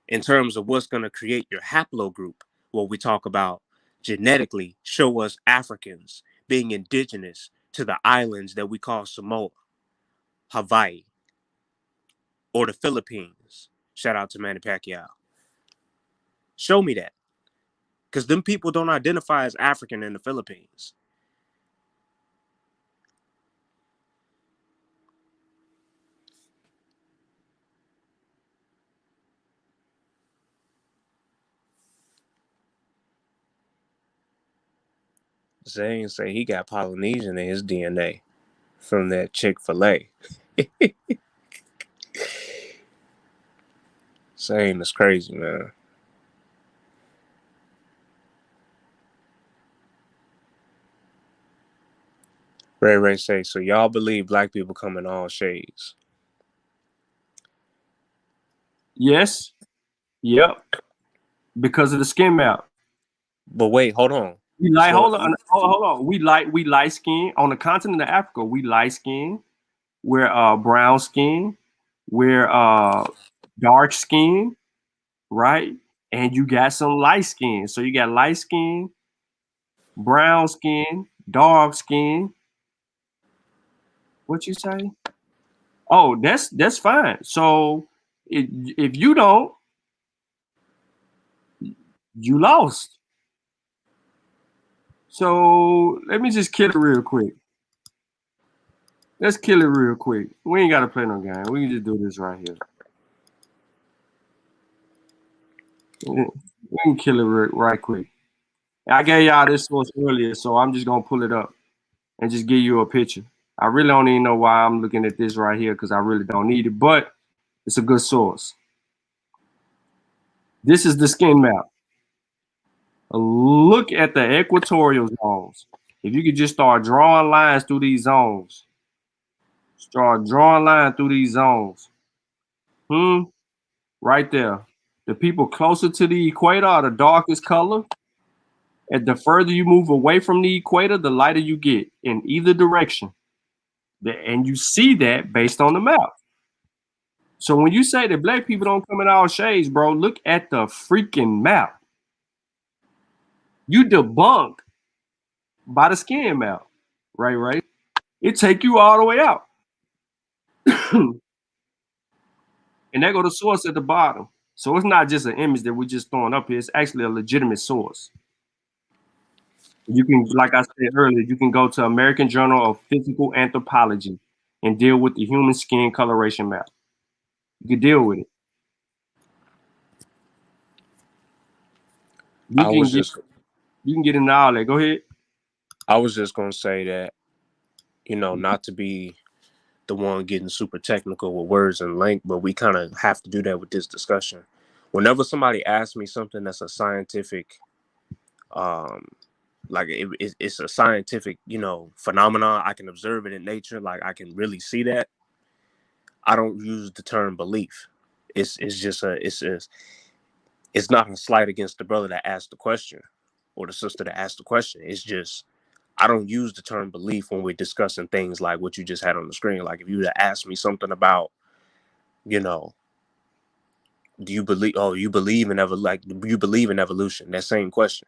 In terms of what's going to create your haplogroup, what we talk about genetically, show us Africans being indigenous to the islands that we call Samoa, Hawaii, or the Philippines. Shout out to Manny Pacquiao. Show me that. Because them people don't identify as African in the Philippines. Zane say he got Polynesian in his DNA from that Chick-fil-A. Zane is crazy, man. Ray say, so y'all believe black people come in all shades? Yes. Yep. Because of the skin map. But wait, hold on. Hold on. We light skin on the continent of Africa. We light skin. We're brown skin. We're dark skin, right? And you got some light skin. So you got light skin, brown skin, dark skin. What you say? Oh, that's fine. So if you don't, you lost. So let me just kill it real quick. Let's kill it real quick. We ain't gotta play no game. We can just do this right here. We can kill it right quick. I gave y'all this source earlier, so I'm just gonna pull it up and just give you a picture. I really don't even know why I'm looking at this right here because I really don't need it, but it's a good source. This is the skin map. Look at the equatorial zones. If you could just start drawing lines through these zones, start drawing lines through these zones. Right there. The people closer to the equator are the darkest color. And the further you move away from the equator, the lighter you get in either direction. And you see that based on the map. So when you say that black people don't come in all shades, bro, look at the freaking map. You debunk by the skin map, right? It take you all the way out. And there go the source at the bottom. So it's not just an image that we're just throwing up here. It's actually a legitimate source. You can, like I said earlier, you can go to American Journal of Physical Anthropology and deal with the human skin coloration map. You can deal with it. You can get into all that. Go ahead. I was just gonna say that, not to be the one getting super technical with words and length, but we kind of have to do that with this discussion. Whenever somebody asks me something that's a scientific, like it's a scientific, phenomenon, I can observe it in nature, like I can really see that. I don't use the term belief. It's not a slight against the brother that asked the question or the sister that asked the question. It's just I don't use the term belief when we're discussing things like what you just had on the screen. Like if you would ask me something about, do you believe? Oh, you believe in do you believe in evolution? That same question.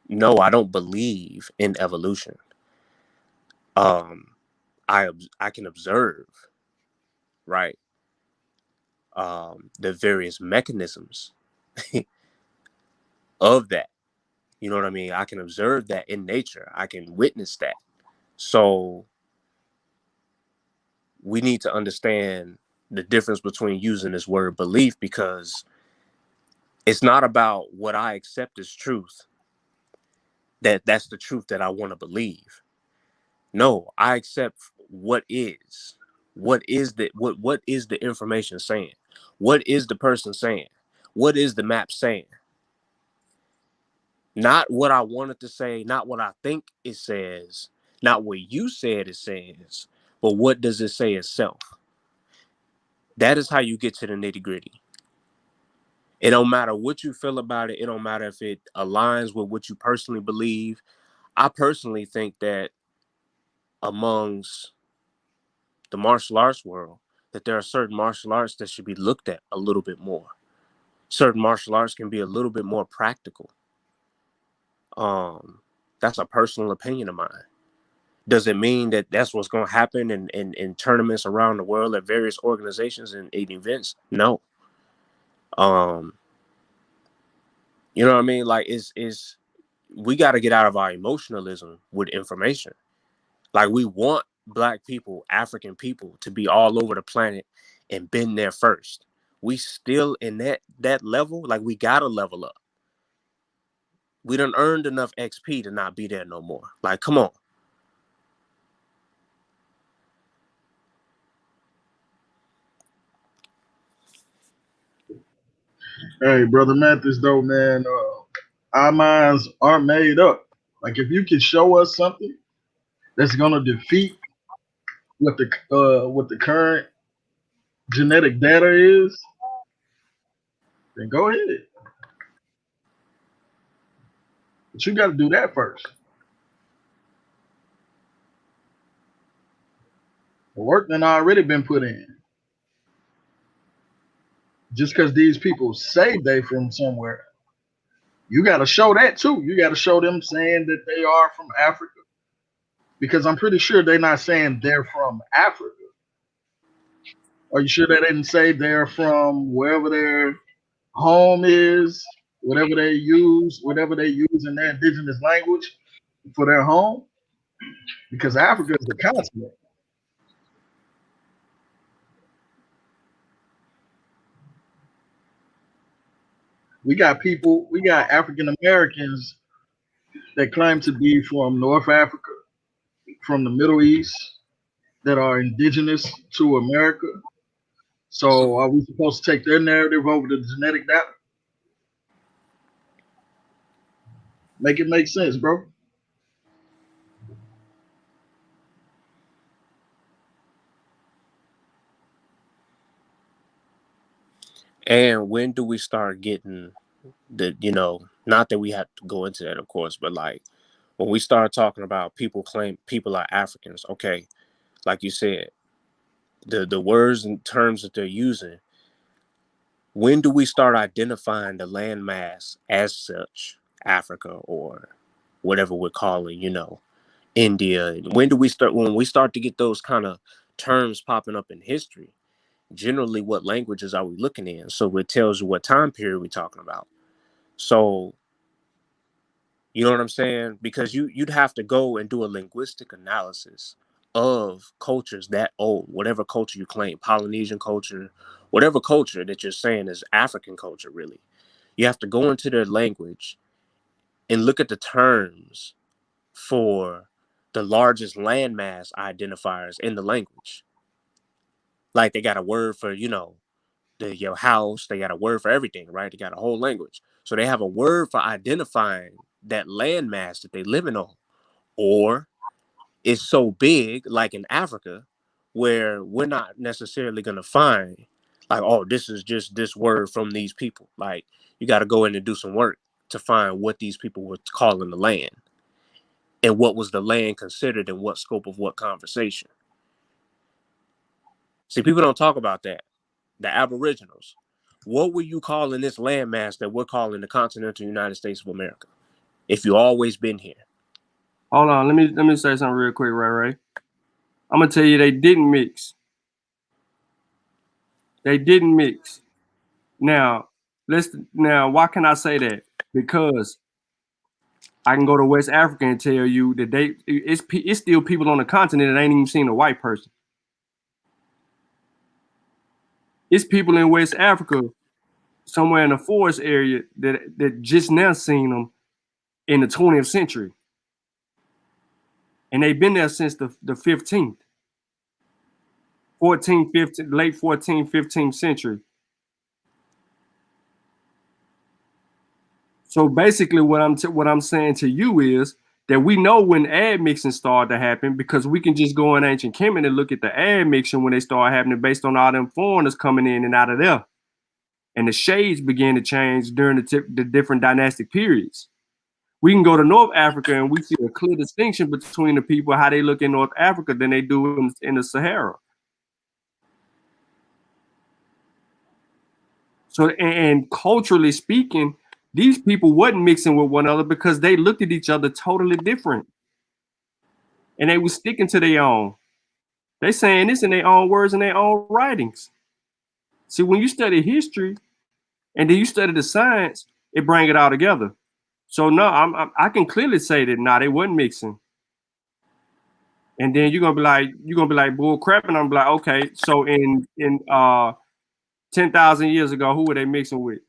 No, I don't believe in evolution. I can observe, right? The various mechanisms of that. You know what I mean? I can observe that in nature. I can witness that. So we need to understand the difference between using this word belief, because it's not about what I accept as truth. That's the truth that I want to believe. No, I accept what is. What is the information saying? What is the person saying? What is the map saying? Not what I wanted to say, not what I think it says, not what you said it says, but what does it say itself? That is how you get to the nitty-gritty. It don't matter what you feel about it. It don't matter if it aligns with what you personally believe. I personally think that amongst the martial arts world, that there are certain martial arts that should be looked at a little bit more. Certain martial arts can be a little bit more practical. That's a personal opinion of mine. Does it mean that that's what's going to happen in tournaments around the world at various organizations and events? No. You know what I mean? Like we got to get out of our emotionalism with information. Like we want Black people, African people to be all over the planet and been there first. We still in that level. Like we got to level up. We done earned enough XP to not be there no more. Like, come on. Hey, brother Mathis, though, man, our minds aren't made up. Like, if you can show us something that's gonna defeat what the current genetic data is, then go ahead. But you got to do that first. The work done already been put in. Just because these people say they from somewhere, you got to show that too. You got to show them saying that they are from Africa, because I'm pretty sure they're not saying they're from Africa. Are you sure they didn't say they're from wherever their home is, whatever they use in their indigenous language for their home? Because Africa is the continent. We got African Americans that claim to be from North Africa, from the Middle East, that are indigenous to America. So are we supposed to take their narrative over the genetic data? Make it make sense, bro. And when do we start getting the, not that we have to go into that, of course, but like when we start talking about people claim people are Africans, okay, like you said, the words and terms that they're using, when do we start identifying the landmass as such, Africa or whatever we're calling, India? When we start to get those kind of terms popping up in history? Generally, what languages are we looking in? So it tells you what time period we're talking about. So, you know what I'm saying? Because you'd have to go and do a linguistic analysis of cultures that old, whatever culture you claim, Polynesian culture, whatever culture that you're saying is African culture, really. You have to go into their language and look at the terms for the largest landmass identifiers in the language. Like they got a word for, your house, they got a word for everything, right? They got a whole language. So they have a word for identifying that landmass that they living on. Or it's so big, like in Africa, where we're not necessarily going to find like, oh, this is just this word from these people. Like you got to go in and do some work to find what these people were calling the land and what was the land considered in what scope of what conversation. See, people don't talk about that. The Aboriginals. What were you calling this landmass that we're calling the continental United States of America? If you always been here. Hold on, let me say something real quick, Ray. I'm gonna tell you they didn't mix. They didn't mix. Now, why can I say that? Because I can go to West Africa and tell you that it's still people on the continent that ain't even seen a white person. It's people in West Africa, somewhere in the forest area, that just now seen them in the 20th century. And they've been there since the 15th, 14th, 15th, late 14th, 15th century. So basically what I'm saying to you is that we know when admixing started to happen because we can just go in ancient Kemet and look at the admixing when they start happening based on all them foreigners coming in and out of there. And the shades began to change during the different dynastic periods. We can go to North Africa and we see a clear distinction between the people, how they look in North Africa than they do in the Sahara. So, and culturally speaking, these people wasn't mixing with one another because they looked at each other totally different. And they were sticking to their own. They saying this in their own words and their own writings. See, when you study history and then you study the science, it bring it all together. So no, I can clearly say that they wasn't mixing. And then you're gonna be like bull crap, and I'm like, okay, so in 10,000 years ago, who were they mixing with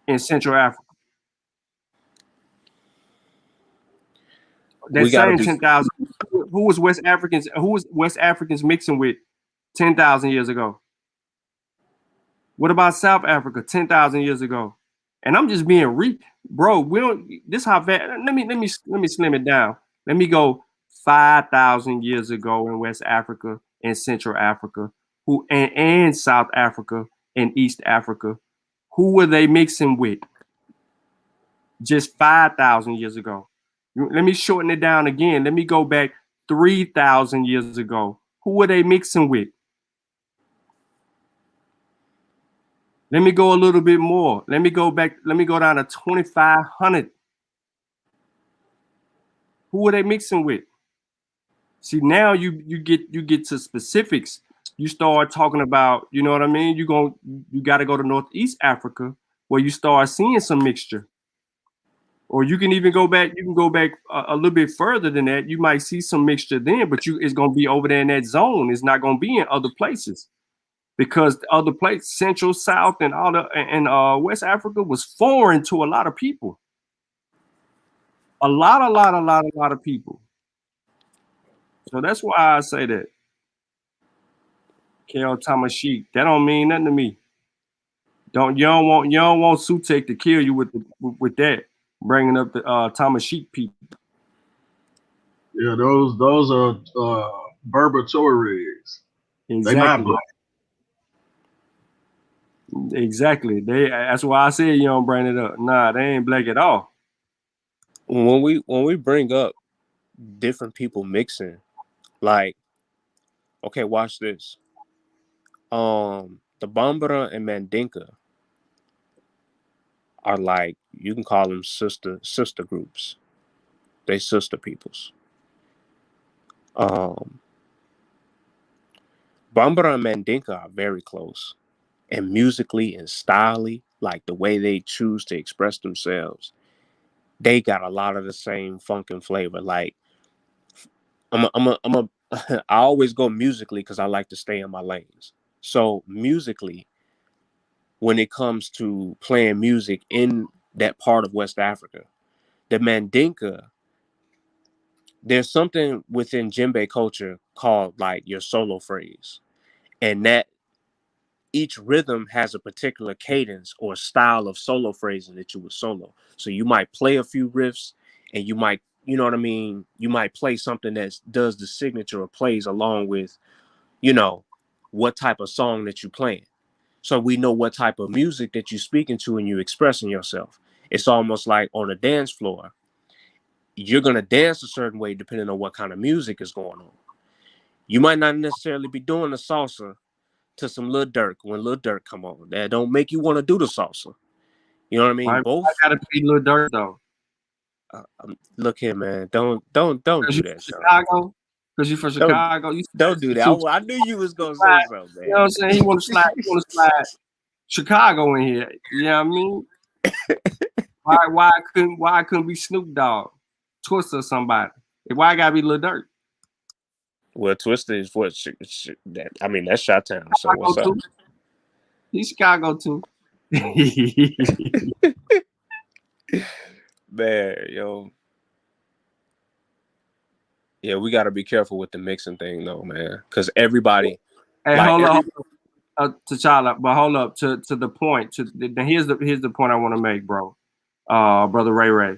in Central Africa? That same 10,000. Who was West Africans? Who was West Africans mixing with 10,000 years ago? What about South Africa 10,000 years ago? And I'm just being bro. We don't. This how fast. Let me slim it down. Let me go 5,000 years ago in West Africa and Central Africa, and South Africa and East Africa. Who were they mixing with? Just 5,000 years ago. Let me shorten it down again. Let me go back 3,000 years ago. Who were they mixing with? Let me go a little bit more. Let me go down to 2,500. Who were they mixing with? See, now you get to specifics. You start talking about, you know what I mean? You got to go to Northeast Africa where you start seeing some mixture. Or you can even go back. You can go back a little bit further than that. You might see some mixture then, but it's going to be over there in that zone. It's not going to be in other places because the other places, Central, South, and West Africa was foreign to a lot of people. A lot of people. So that's why I say that. Kel Tamashik. That don't mean nothing to me. You don't want Sutek to kill you with that, bringing up the Tamashik people. Yeah, those are Berber Tuaregs. Exactly. They not black. Exactly. That's why I said you don't bring it up. Nah, they ain't black at all. When we bring up different people mixing, like, okay, watch this. The Bambara and Mandinka are like, you can call them sister groups. They sister peoples. Bambara and Mandinka are very close, and musically and stylely, like the way they choose to express themselves, they got a lot of the same funk and flavor. Like I always go musically because I like to stay in my lanes. So musically, when it comes to playing music in that part of West Africa, the Mandinka, there's something within djembe culture called like your solo phrase, and that each rhythm has a particular cadence or style of solo phrasing that you would solo. So you might play a few riffs, and you might, you know what I mean, you might play something that does the signature or plays along with, you know, what type of song that you're playing. So we know what type of music that you're speaking to and you expressing yourself. It's almost like on a dance floor, you're going to dance a certain way depending on what kind of music is going on. You might not necessarily be doing the salsa to some Lil Durk when Lil Durk come on. That don't make you want to do the salsa. You know what I mean? Why Both. I gotta be Lil Durk though? Look here, man. Don't Cause do you that, from Sean. Chicago. Cause you from Chicago. You Don't do that. too. I knew you was gonna say Slide. something, You know what I'm man. saying? He want to slide. He want to slide Chicago in here. You know what I mean? Why I couldn't be Snoop Dogg, Twista, or somebody? Why I gotta be Lil Durk? Well, Twister is what that. I mean, that's Chi-Town. So what's Chicago up? too. He's Chicago too. Man, yo. Yeah, we got to be careful with the mixing thing, though, man. Because everybody, Hey, like, hold up, T'Challa, but hold up to the point. Here's the point I want to make, bro. Brother Ray Ray.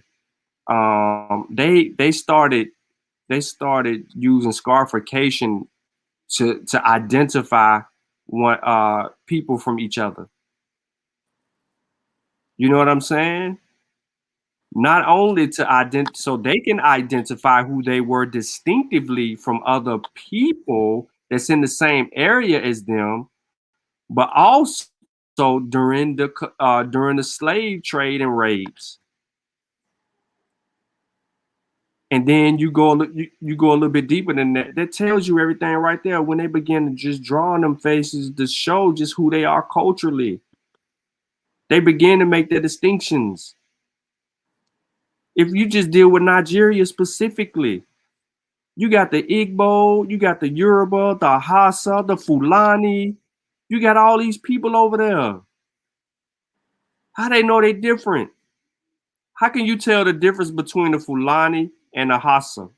They started using scarification to identify one people from each other. You know what I'm saying? Not only to identify, so they can identify who they were distinctively from other people that's in the same area as them, but also during the slave trade and raids. And then you go a little bit deeper than that. That tells you everything right there when they begin to just draw on them faces to show just who they are culturally. They begin to make their distinctions. If you just deal with Nigeria specifically, you got the Igbo, you got the Yoruba, the Hausa, the Fulani. You got all these people over there. How they know they different? How can you tell the difference between the Fulani and the Hausa?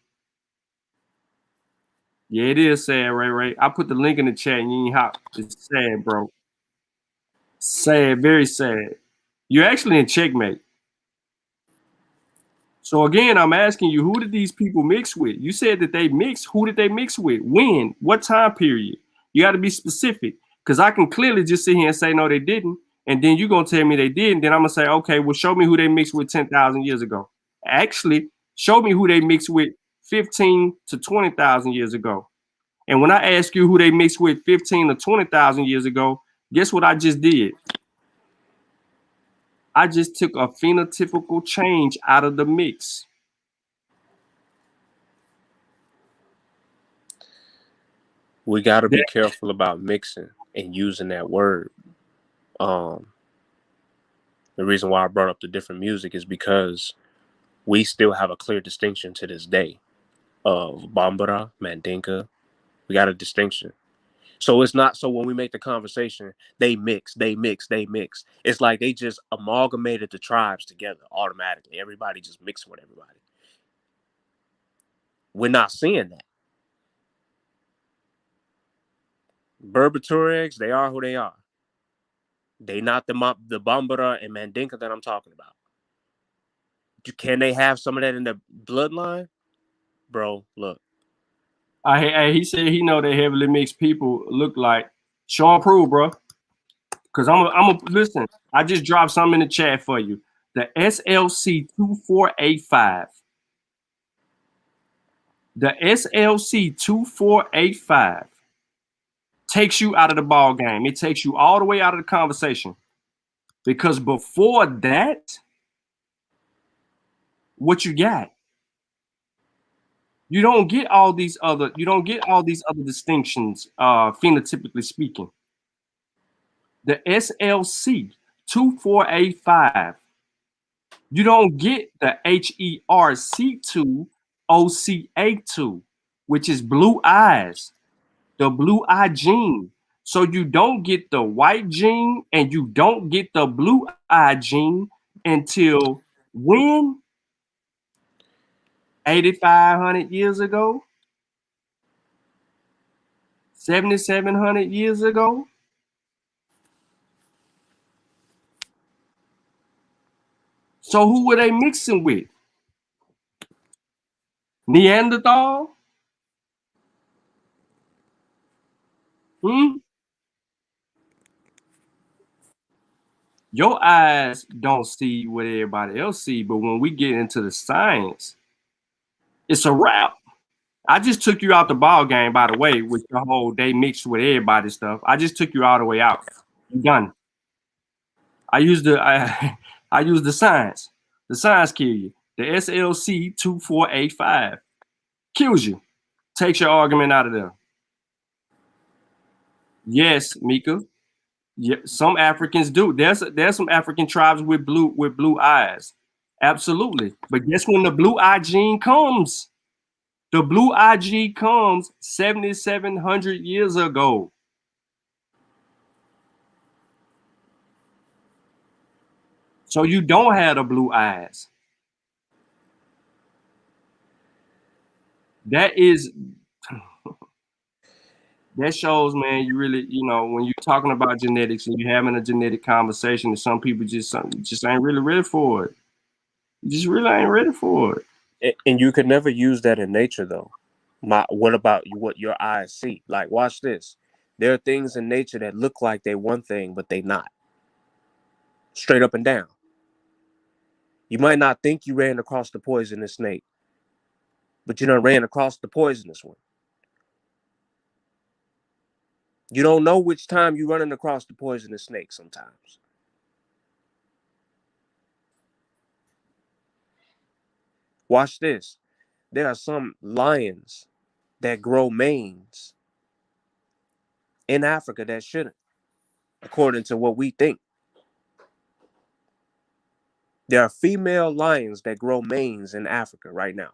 Yeah, it is sad, Ray. I put the link in the chat and you ain't hop. It's sad, bro. Sad, very sad. You're actually in checkmate. So again, I'm asking you, who did these people mix with? You said that they mixed. Who did they mix with? When? What time period? You got to be specific, because I can clearly just sit here and say no, they didn't, and then you're gonna tell me they did, and then I'm gonna say, okay, well, show me who they mixed with 10,000 years ago. Actually, show me who they mixed with 15 to 20,000 years ago. And when I ask you who they mixed with 15 to 20,000 years ago, guess what I just did? I just took a phenotypical change out of the mix. we got to be careful about mixing and using that word. The reason why I brought up the different music is because we still have a clear distinction to this day of Bambara, Mandinka. We got a distinction. So it's not so when we make the conversation, they mix. It's like they just amalgamated the tribes together automatically. Everybody just mixed with everybody. We're not seeing that. Berber Tuaregs, they are who they are. They not the Bambara and Mandinka that I'm talking about. Can they have some of that in their bloodline? Bro, look. He said he know they heavily mixed people look like. Show and prove, bro. Because listen, I just dropped something in the chat for you. The SLC 2485. The SLC 2485 takes you out of the ball game. It takes you all the way out of the conversation. Because before that, what you got? You don't get all these other distinctions, phenotypically speaking. The SLC 2485, you don't get the HERC2 OCA2, which is blue eyes, the blue eye gene. So you don't get the white gene and you don't get the blue eye gene until when? 8,500 years ago? 7,700 years ago? So who were they mixing with? Neanderthal? Your eyes don't see what everybody else see, but when we get into the science, it's a wrap. I just took you out the ball game, by the way, with the whole they mixed with everybody stuff. I just took you all the way out. You done. I used the science. The science kill you. The SLC 2485 kills you. Takes your argument out of there. Yes, Mika. Yeah, some Africans do. There's some African tribes with blue eyes. Absolutely. But guess when the blue eye gene comes? The blue eye gene comes 7,700 years ago. So you don't have the blue eyes. That shows, man, you really, when you're talking about genetics and you're having a genetic conversation, and some people just ain't really ready for it. You just really ain't ready for it. And you could never use that in nature, though. What about what your eyes see? Like, watch this. There are things in nature that look like they're one thing, but they not. Straight up and down. You might not think you ran across the poisonous snake, but you done ran across the poisonous one. You don't know which time you're running across the poisonous snake sometimes. Watch this. There are some lions that grow manes in Africa that shouldn't, according to what we think. There are female lions that grow manes in Africa right now.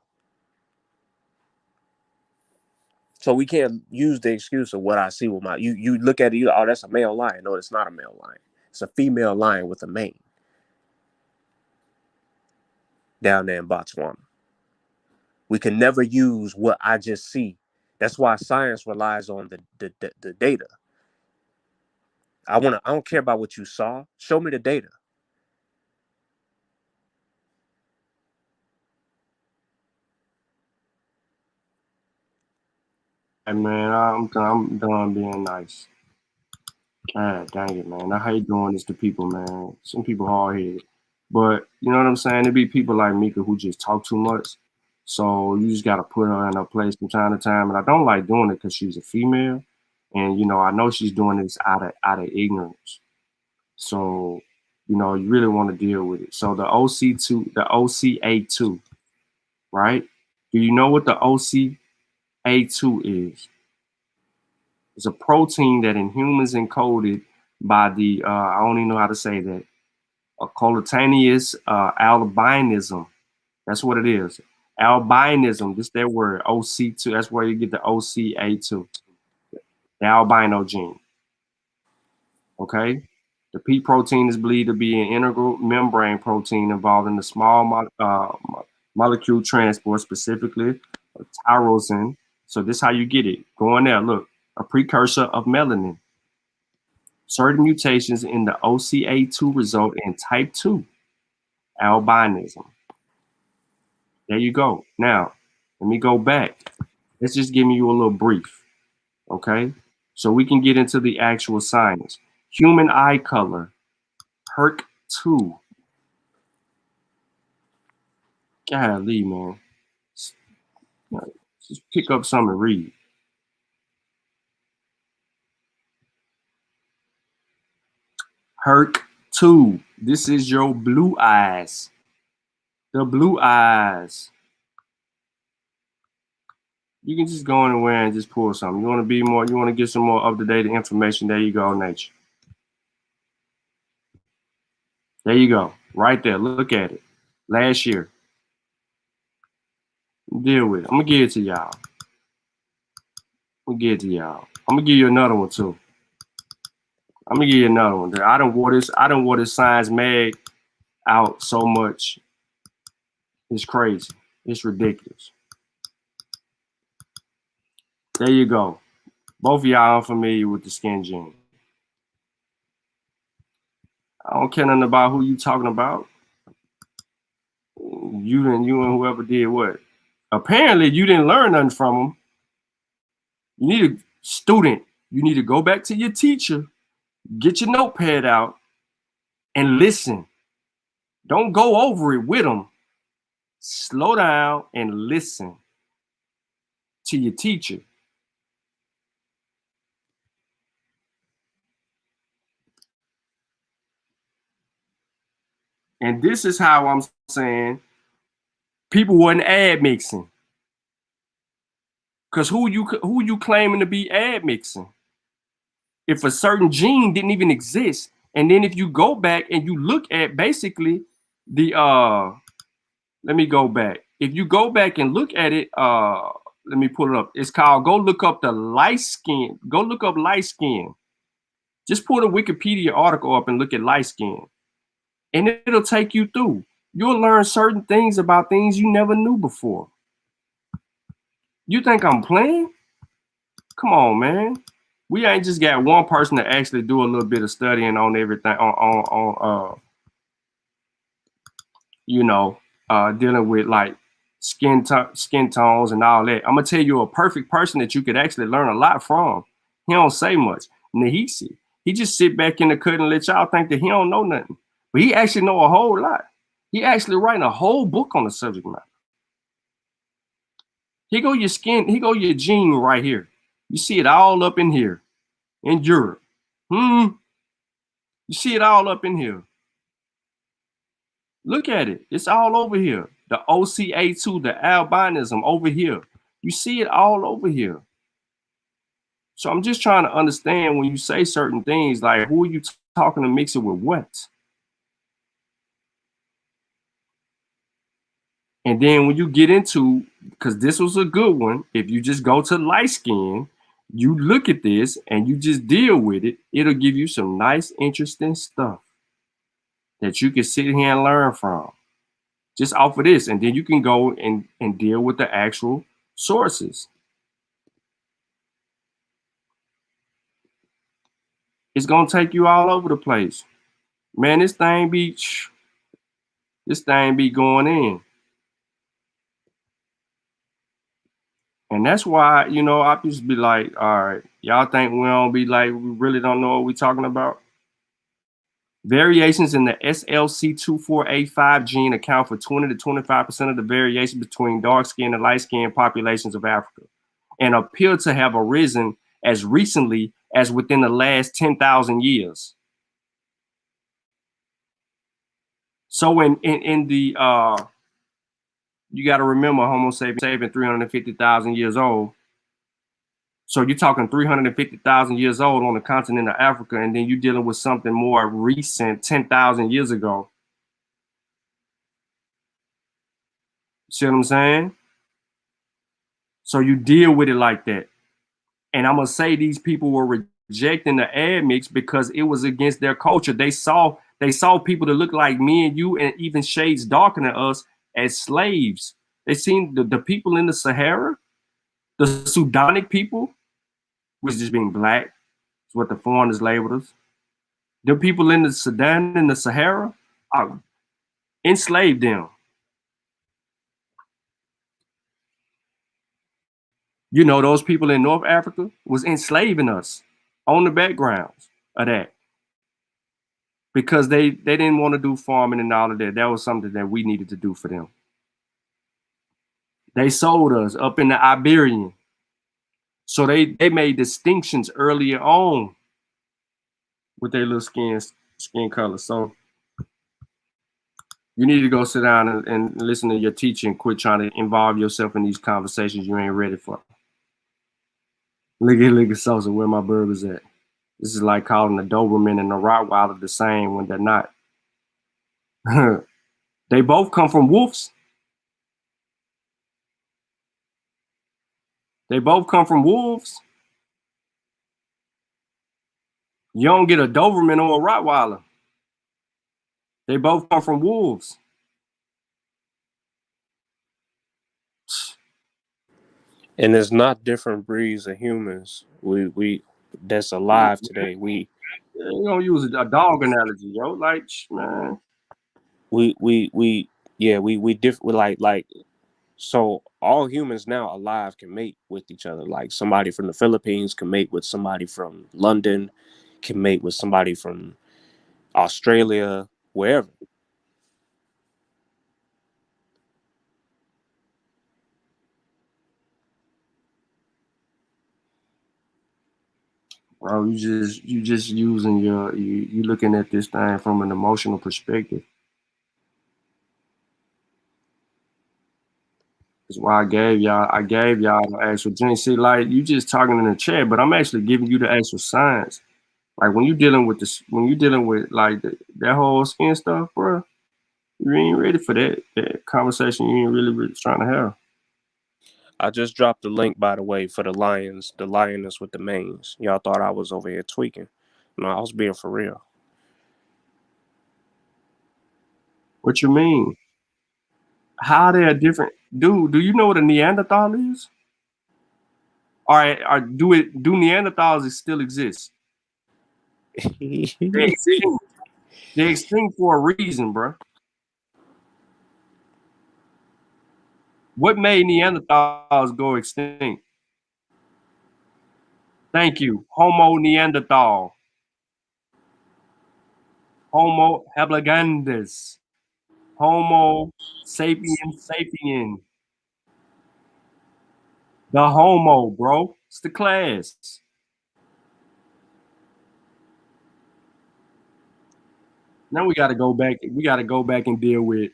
So we can't use the excuse of what I see with you look at it, oh, that's a male lion. No, it's not a male lion. It's a female lion with a mane down there in Botswana. We can never use what I just see. That's why science relies on the data. I don't care about what you saw. Show me the data. Hey, man, I'm done being nice. God dang it, man. I hate doing this to people, man. Some people hard-headed. But, you know what I'm saying? There be people like Mika who just talk too much. So you just got to put her in her place from time to time. And I don't like doing it because she's a female. And, I know she's doing this out of ignorance. So, you really want to deal with it. So the OCA2, right? Do you know what the OCA2 is? It's a protein that in humans encoded by the, I don't even know how to say that, a collateneous albinism. That's what it is. Albinism, this their word, OC2. That's where you get the OCA2, the albino gene. Okay? The P protein is believed to be an integral membrane protein involved in the small molecule transport, specifically tyrosine. So this is how you get it. Go in there, look, a precursor of melanin. Certain mutations in the OCA2 result in type 2 albinism. There you go. Now, let me go back. Let's just give you a little brief, okay? So we can get into the actual science. Human eye color. Herc 2. Golly, man. Just pick up something and read. Herc 2. This is your blue eyes. The blue eyes. You can just go anywhere and just pull something. You want to be more, you want to get some more up-to-date information. There you go, nature. There you go. Right there. Look at it. Last year. Deal with it. I'm going to give it to y'all. I'm going to give it to y'all. I'm going to give you another one, too. I'm going to give you another one. I done wore this Science Mag out so much. It's crazy. It's ridiculous. There you go. Both of y'all are familiar with the skin gene. I don't care nothing about who you talking about. You and whoever did what. Apparently, you didn't learn nothing from them. You need a student. You need to go back to your teacher, get your notepad out, and listen. Don't go over it with them. Slow down and listen to your teacher. And this is how I'm saying people wasn't ad mixing. Because who you claiming to be ad mixing? If a certain gene didn't even exist, and then if you go back and you look at basically the let me go back. If you go back and look at it, let me pull it up. It's called go look up the light skin. Go look up light skin. Just pull the Wikipedia article up and look at light skin. And it'll take you through. You'll learn certain things about things you never knew before. You think I'm playing? Come on, man. We ain't just got one person to actually do a little bit of studying on everything on dealing with like skin tones and all that. I'm gonna tell you a perfect person that you could actually learn a lot from. He don't say much. Nahisi. He just sit back in the cut and let y'all think that he don't know nothing. But he actually know a whole lot. He actually writing a whole book on the subject matter. Here go your skin, here go your gene right here. You see it all up in here in Europe. You see it all up in here. Look at it. It's all over here. The OCA2, the albinism over here. You see it all over here. So I'm just trying to understand when you say certain things, like who are you talking to mix it with what? And then when you get into, because this was a good one, if you just go to light skin, you look at this and you just deal with it, it'll give you some nice, interesting stuff that you can sit here and learn from. Just off of this. And then you can go and deal with the actual sources. It's going to take you all over the place. Man, this thing be going in. And that's why, I just be like, all right, y'all think we don't be like, we really don't know what we're talking about? Variations in the SLC24A5 gene account for 20 to 25% of the variation between dark skin and light skin populations of Africa, and appear to have arisen as recently as within the last 10,000 years. So in the you got to remember Homo sapiens 350,000 years old. So you're talking 350,000 years old on the continent of Africa, and then you're dealing with something more recent, 10,000 years ago. See what I'm saying? So you deal with it like that. And I'm going to say these people were rejecting the admix because it was against their culture. They saw people that look like me and you and even shades darker than us as slaves. They seen the people in the Sahara, the Sudanic people, which is just being black, is what the foreigners labeled us. The people in the Sudan and the Sahara, enslaved them. Those people in North Africa was enslaving us on the backgrounds of that. because they didn't want to do farming and all of that. That was something that we needed to do for them. They sold us up in the Iberian. So they made distinctions earlier on with their little skin color. So you need to go sit down and listen to your teacher and quit trying to involve yourself in these conversations you ain't ready for. Look at Sosa, where my burgers at. This is like calling the Doberman and the Rottweiler the same when they're not. They both come from wolves. They both come from wolves. You don't get a Doberman or a Rottweiler. They both come from wolves. And it's not different breeds of humans. We that's alive today. We You don't use a dog analogy, yo. Like, man. we different. Like so all humans now alive can mate with each other. Like somebody from the Philippines can mate with somebody from London, can mate with somebody from Australia, wherever. Bro, you just using you looking at this thing from an emotional perspective. That's why I gave y'all the actual gene. See, like you just talking in the chat, but I'm actually giving you the actual science. Like when you dealing with like that whole skin stuff, bro, you ain't ready for that conversation. You ain't really trying to have. I just dropped the link, by the way, for the lioness with the mange. Y'all thought I was over here tweaking. No, I was being for real. What you mean? How they are different, dude? Do you know what a Neanderthal is? All right, do Neanderthals still exist? They extinct. They extinct for a reason, bro. What made Neanderthals go extinct? Thank you. Homo Neanderthal. Homo habilis. Homo sapien. The homo, bro. It's the class. Now we gotta go back. We gotta go back and deal with.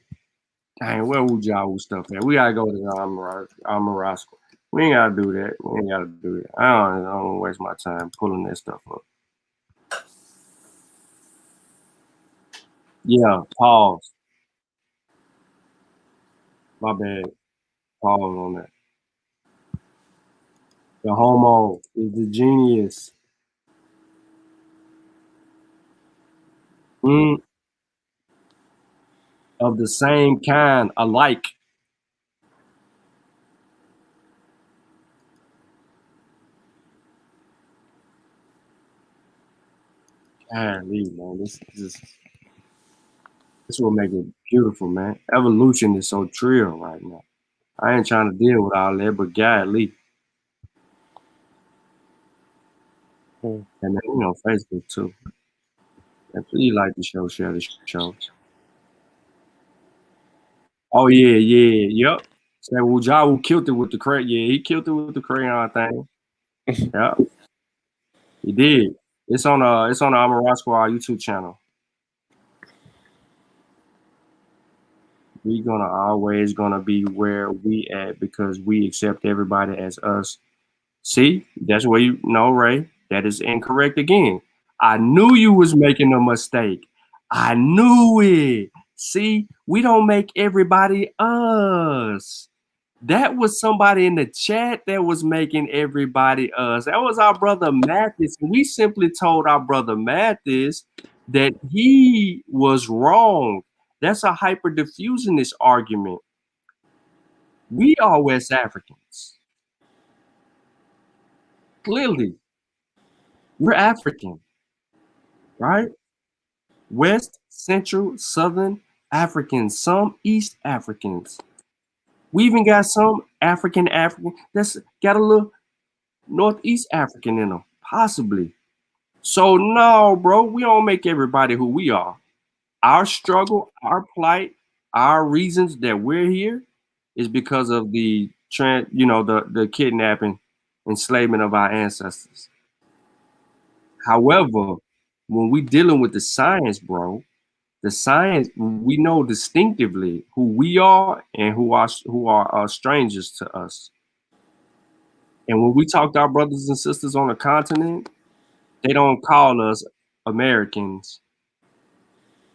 Dang, where Ujawu stuff at? We gotta go to the Amaras. We ain't gotta do that. We ain't gotta do that. I don't waste my time pulling that stuff up. Yeah, pause. My bad. Pause on that. The homo is the genius. Of the same kind, alike. Golly, man, this will make it beautiful, man. Evolution is so trill right now. I ain't trying to deal with all that, but golly. And man, you know, Facebook too. And please like the show, share the show. Oh yeah, yep. Say Wujawu killed it with the crayon. Yeah, he killed it with the crayon thing. Yeah, he did. It's on the Amarat Squad YouTube channel. We always gonna be where we at because we accept everybody as us. See, that's where you know, Ray. That is incorrect again. I knew you was making a mistake. I knew it. See, we don't make everybody us. That was somebody in the chat that was making everybody us. That was our brother Mathis. We simply told our brother Mathis that he was wrong. That's a hyper diffusionist argument. We are West Africans. Clearly, we're African, right? West, Central, Southern Africans, some East Africans. We even got some African that's got a little Northeast African in them, possibly. So no, bro, we don't make everybody who we are. Our struggle, our plight, our reasons that we're here is because of the the kidnapping, enslavement of our ancestors. However, when we dealing with the science, bro, the science, we know distinctively who we are and who are strangers to us. And when we talk to our brothers and sisters on the continent, they don't call us Americans.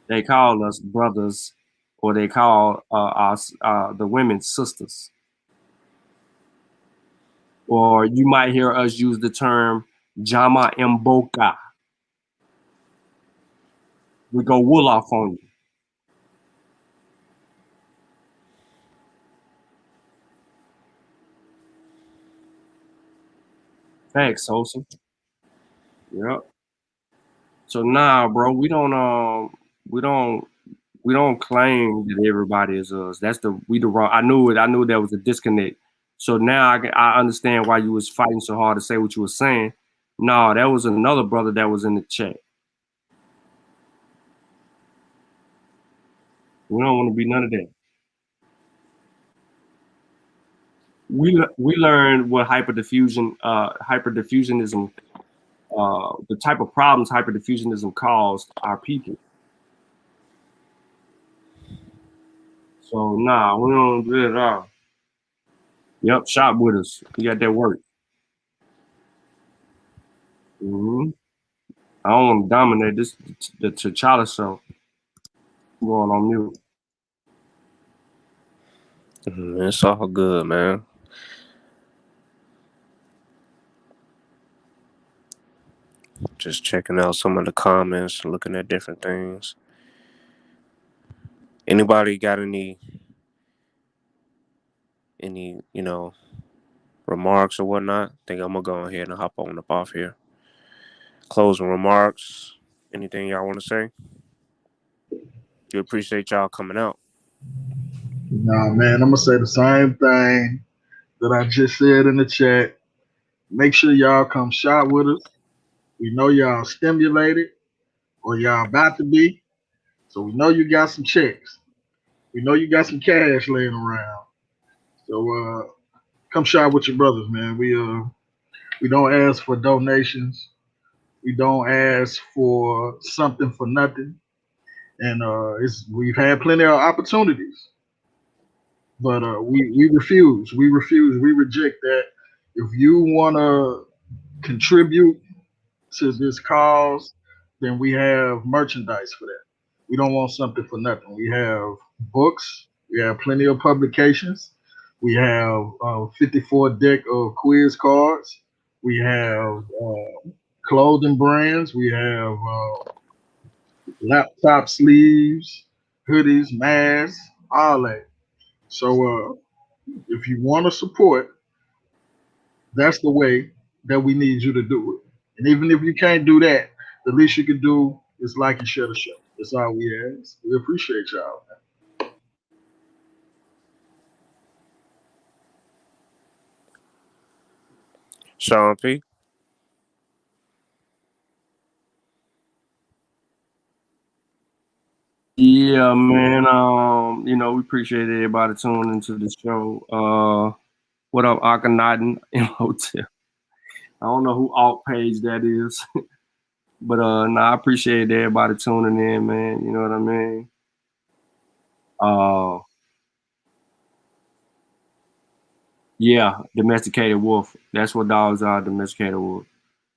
They call us brothers, or they call us the women sisters. Or you might hear us use the term Jama Mboka. We go wool off on you. Thanks, Sosa. Yep. So nah, bro, we don't we don't claim that everybody is us. That's the wrong. I knew it. I knew there was a disconnect. So now I understand why you was fighting so hard to say what you were saying. No, that was another brother that was in the chat. We don't want to be none of that. We learned what hyperdiffusionism, the type of problems hyperdiffusionism caused our people. So nah, we don't do it at all. Yep, shop with us. We got that work. I don't want to dominate this the T'Challa show. I'm going on mute. It's all good, man. Just checking out some of the comments, looking at different things. Anybody got any remarks or whatnot? I think I'm gonna go ahead and hop on up off here. Closing remarks. Anything y'all want to say? We appreciate y'all coming out. Nah, man, I'm gonna say the same thing that I just said in the chat. Make sure y'all come shop with us. We know y'all stimulated, or y'all about to be. So we know you got some checks. We know you got some cash laying around. So come shop with your brothers, man. We don't ask for donations. We don't ask for something for nothing. And we've had plenty of opportunities, but we refuse. We refuse. We reject that. If you want to contribute to this cause, then we have merchandise for that. We don't want something for nothing. We have books. We have plenty of publications. We have 54 deck of quiz cards. We have clothing brands. We have laptop sleeves, hoodies, masks, all that. So if you want to support, that's the way that we need you to do it. And even if you can't do that, the least you can do is like and share the show. That's all we ask. We appreciate y'all. Sean P. Yeah, man. We appreciate everybody tuning into the show. What up, Akhenaten in Hotel? I don't know who alt page that is. But I appreciate everybody tuning in, man. You know what I mean? Yeah, domesticated wolf. That's what dogs are, domesticated wolf.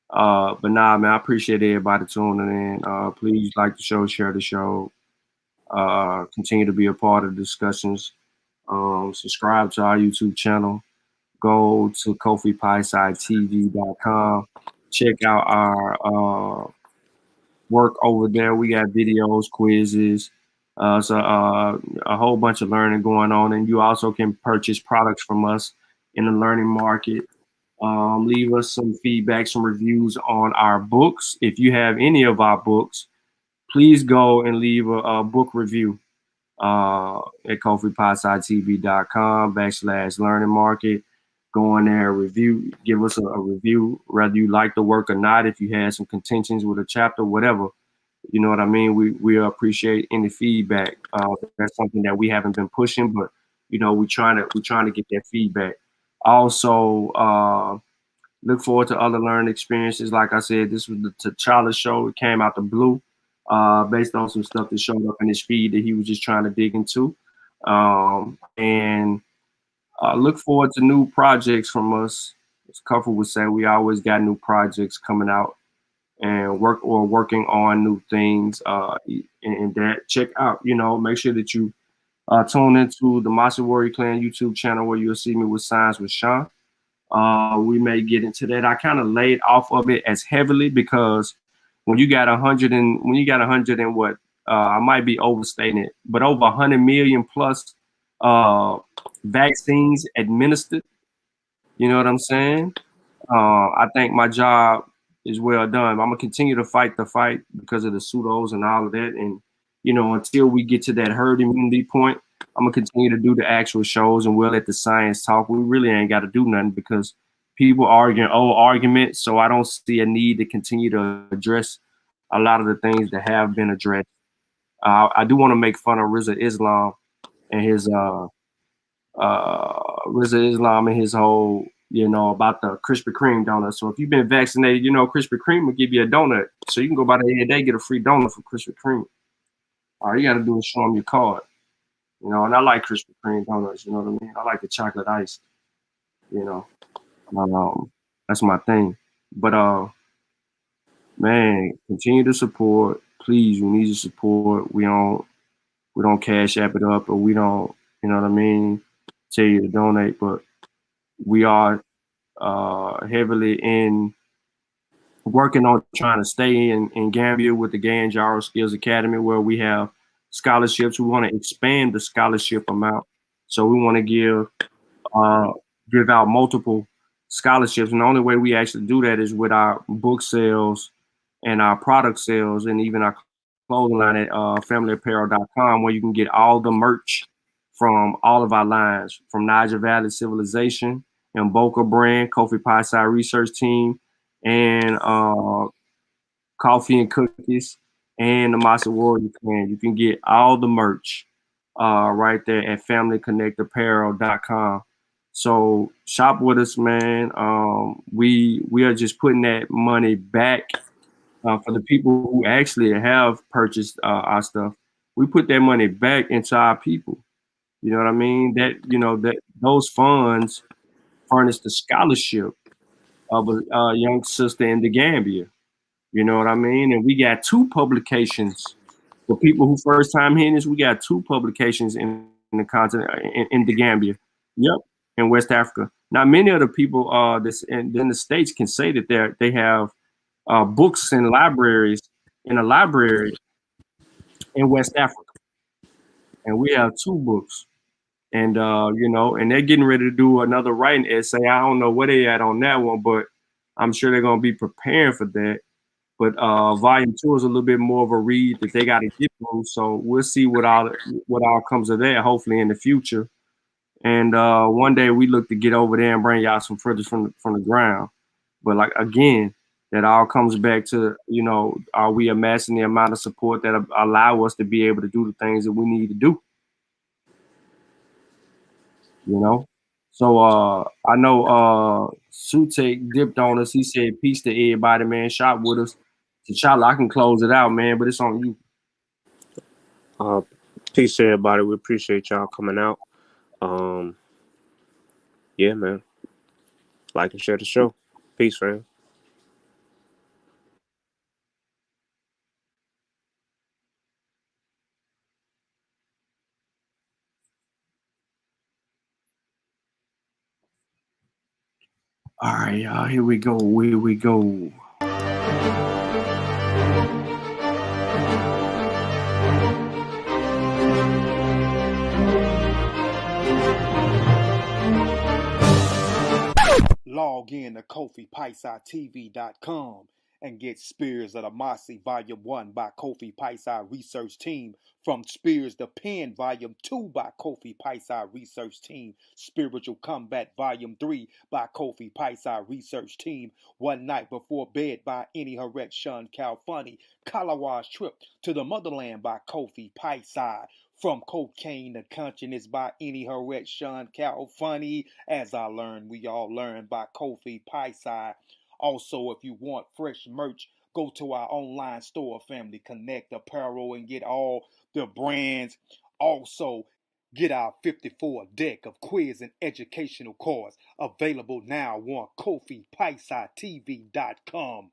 But nah, man, I appreciate everybody tuning in. Please like the show, share the show. Continue to be a part of the discussions. Subscribe to our YouTube channel. Go to KofiPieSideTV.com. Check out our work over there. We got videos, quizzes, a whole bunch of learning going on. And you also can purchase products from us in the learning market. Leave us some feedback, some reviews on our books. If you have any of our books, please go and leave a book review at KofiPieSideTV.com /learning market. go in there, review, give us a review, whether you like the work or not. If you had some contentions with a chapter, whatever, you know what I mean. We appreciate any feedback. That's something that we haven't been pushing, but you know, we're trying to get that feedback. Also, look forward to other learning experiences. Like I said, this was the T'Challa show. It came out the blue, based on some stuff that showed up in his feed that he was just trying to dig into. And look forward to new projects from us. As Cuffle would say, we always got new projects coming out and working on new things. And that check out, you know, make sure that you tune into the Mossy Warrior Clan YouTube channel where you'll see me with Signs with Sean. We may get into that. I kind of laid off of it as heavily because when you got 100 and what, I might be overstating it, but over 100 million plus vaccines administered. You know what I'm saying? I think my job is well done. I'm gonna continue to fight the fight because of the pseudos and all of that. And you know, until we get to that herd immunity point, I'm gonna continue to do the actual shows and we'll let the science talk. We really ain't got to do nothing because people arguing old arguments. So I don't see a need to continue to address a lot of the things that have been addressed. I do want to make fun of Rizza Islam and his whole, you know, about the Krispy Kreme donut. So if you've been vaccinated, you know Krispy Kreme will give you a donut. So you can go by the end day, get a free donut from Krispy Kreme. All you got to do is show them your card. You know, and I like Krispy Kreme donuts, you know what I mean? I like the chocolate ice, you know. That's my thing. But man, continue to support. Please, we need your support. We don't cash app it up, or we don't, you know what I mean, tell you to donate, but we are heavily in working on trying to stay in Gambia with the Gay and Gyro Skills Academy, where we have scholarships. We want to expand the scholarship amount. So we want to give out multiple scholarships. And the only way we actually do that is with our book sales and our product sales and even our clothing line at familyapparel.com, where you can get all the merch from all of our lines, from Niger Valley Civilization and Boca Brand, Kofi Pie Side Research Team, and Coffee and Cookies, and the Mossy Warrior Clan. You can get all the merch right there at familyconnectapparel.com. So shop with us, man. We are just putting that money back for the people who actually have purchased our stuff. We put that money back into our people. You know what I mean? That, you know, that those funds furnish the scholarship of a young sister in the Gambia. You know what I mean? And we got 2 publications for people who first time hearing this. We got 2 publications in the continent, in the Gambia. Yep, in West Africa. Now, many of the people that's in the States can say that they have books in libraries, in a library in West Africa. And we have 2 books. And, you know, and they're getting ready to do another writing essay. I don't know where they at on that one, but I'm sure they're going to be preparing for that. But volume 2 is a little bit more of a read that they got to get through. So we'll see what all comes of that, hopefully in the future. And one day we look to get over there and bring y'all some footage from the ground. But like, again, that all comes back to, you know, are we amassing the amount of support that allow us to be able to do the things that we need to do? You know? So I know Sutek dipped on us. He said peace to everybody, man. Shop with us. T'Challa, I can close it out, man, but it's on you. Peace to everybody. We appreciate y'all coming out. Yeah, man. Like and share the show. Peace, fam. All right, y'all. Here we go. Here we go. Log in to KofiPaisaTV.com and get Spears of the Mossy Volume 1 by Kofi Paisai Research Team, from Spears the Pen Volume 2 by Kofi Paisai Research Team, Spiritual Combat Volume 3 by Kofi Paisai Research Team, One Night Before Bed by Any Harek Shun Calfunny, Kalawa's Trip to the Motherland by Kofi Paisai, From Cocaine to Consciousness by Any Harek Shun Calfunny, As I Learned, We All Learn by Kofi Paisai. Also, if you want fresh merch, go to our online store, Family Connect Apparel, and get all the brands. Also, get our 54 deck of quiz and educational cards available now on KofiPaisaitv.com.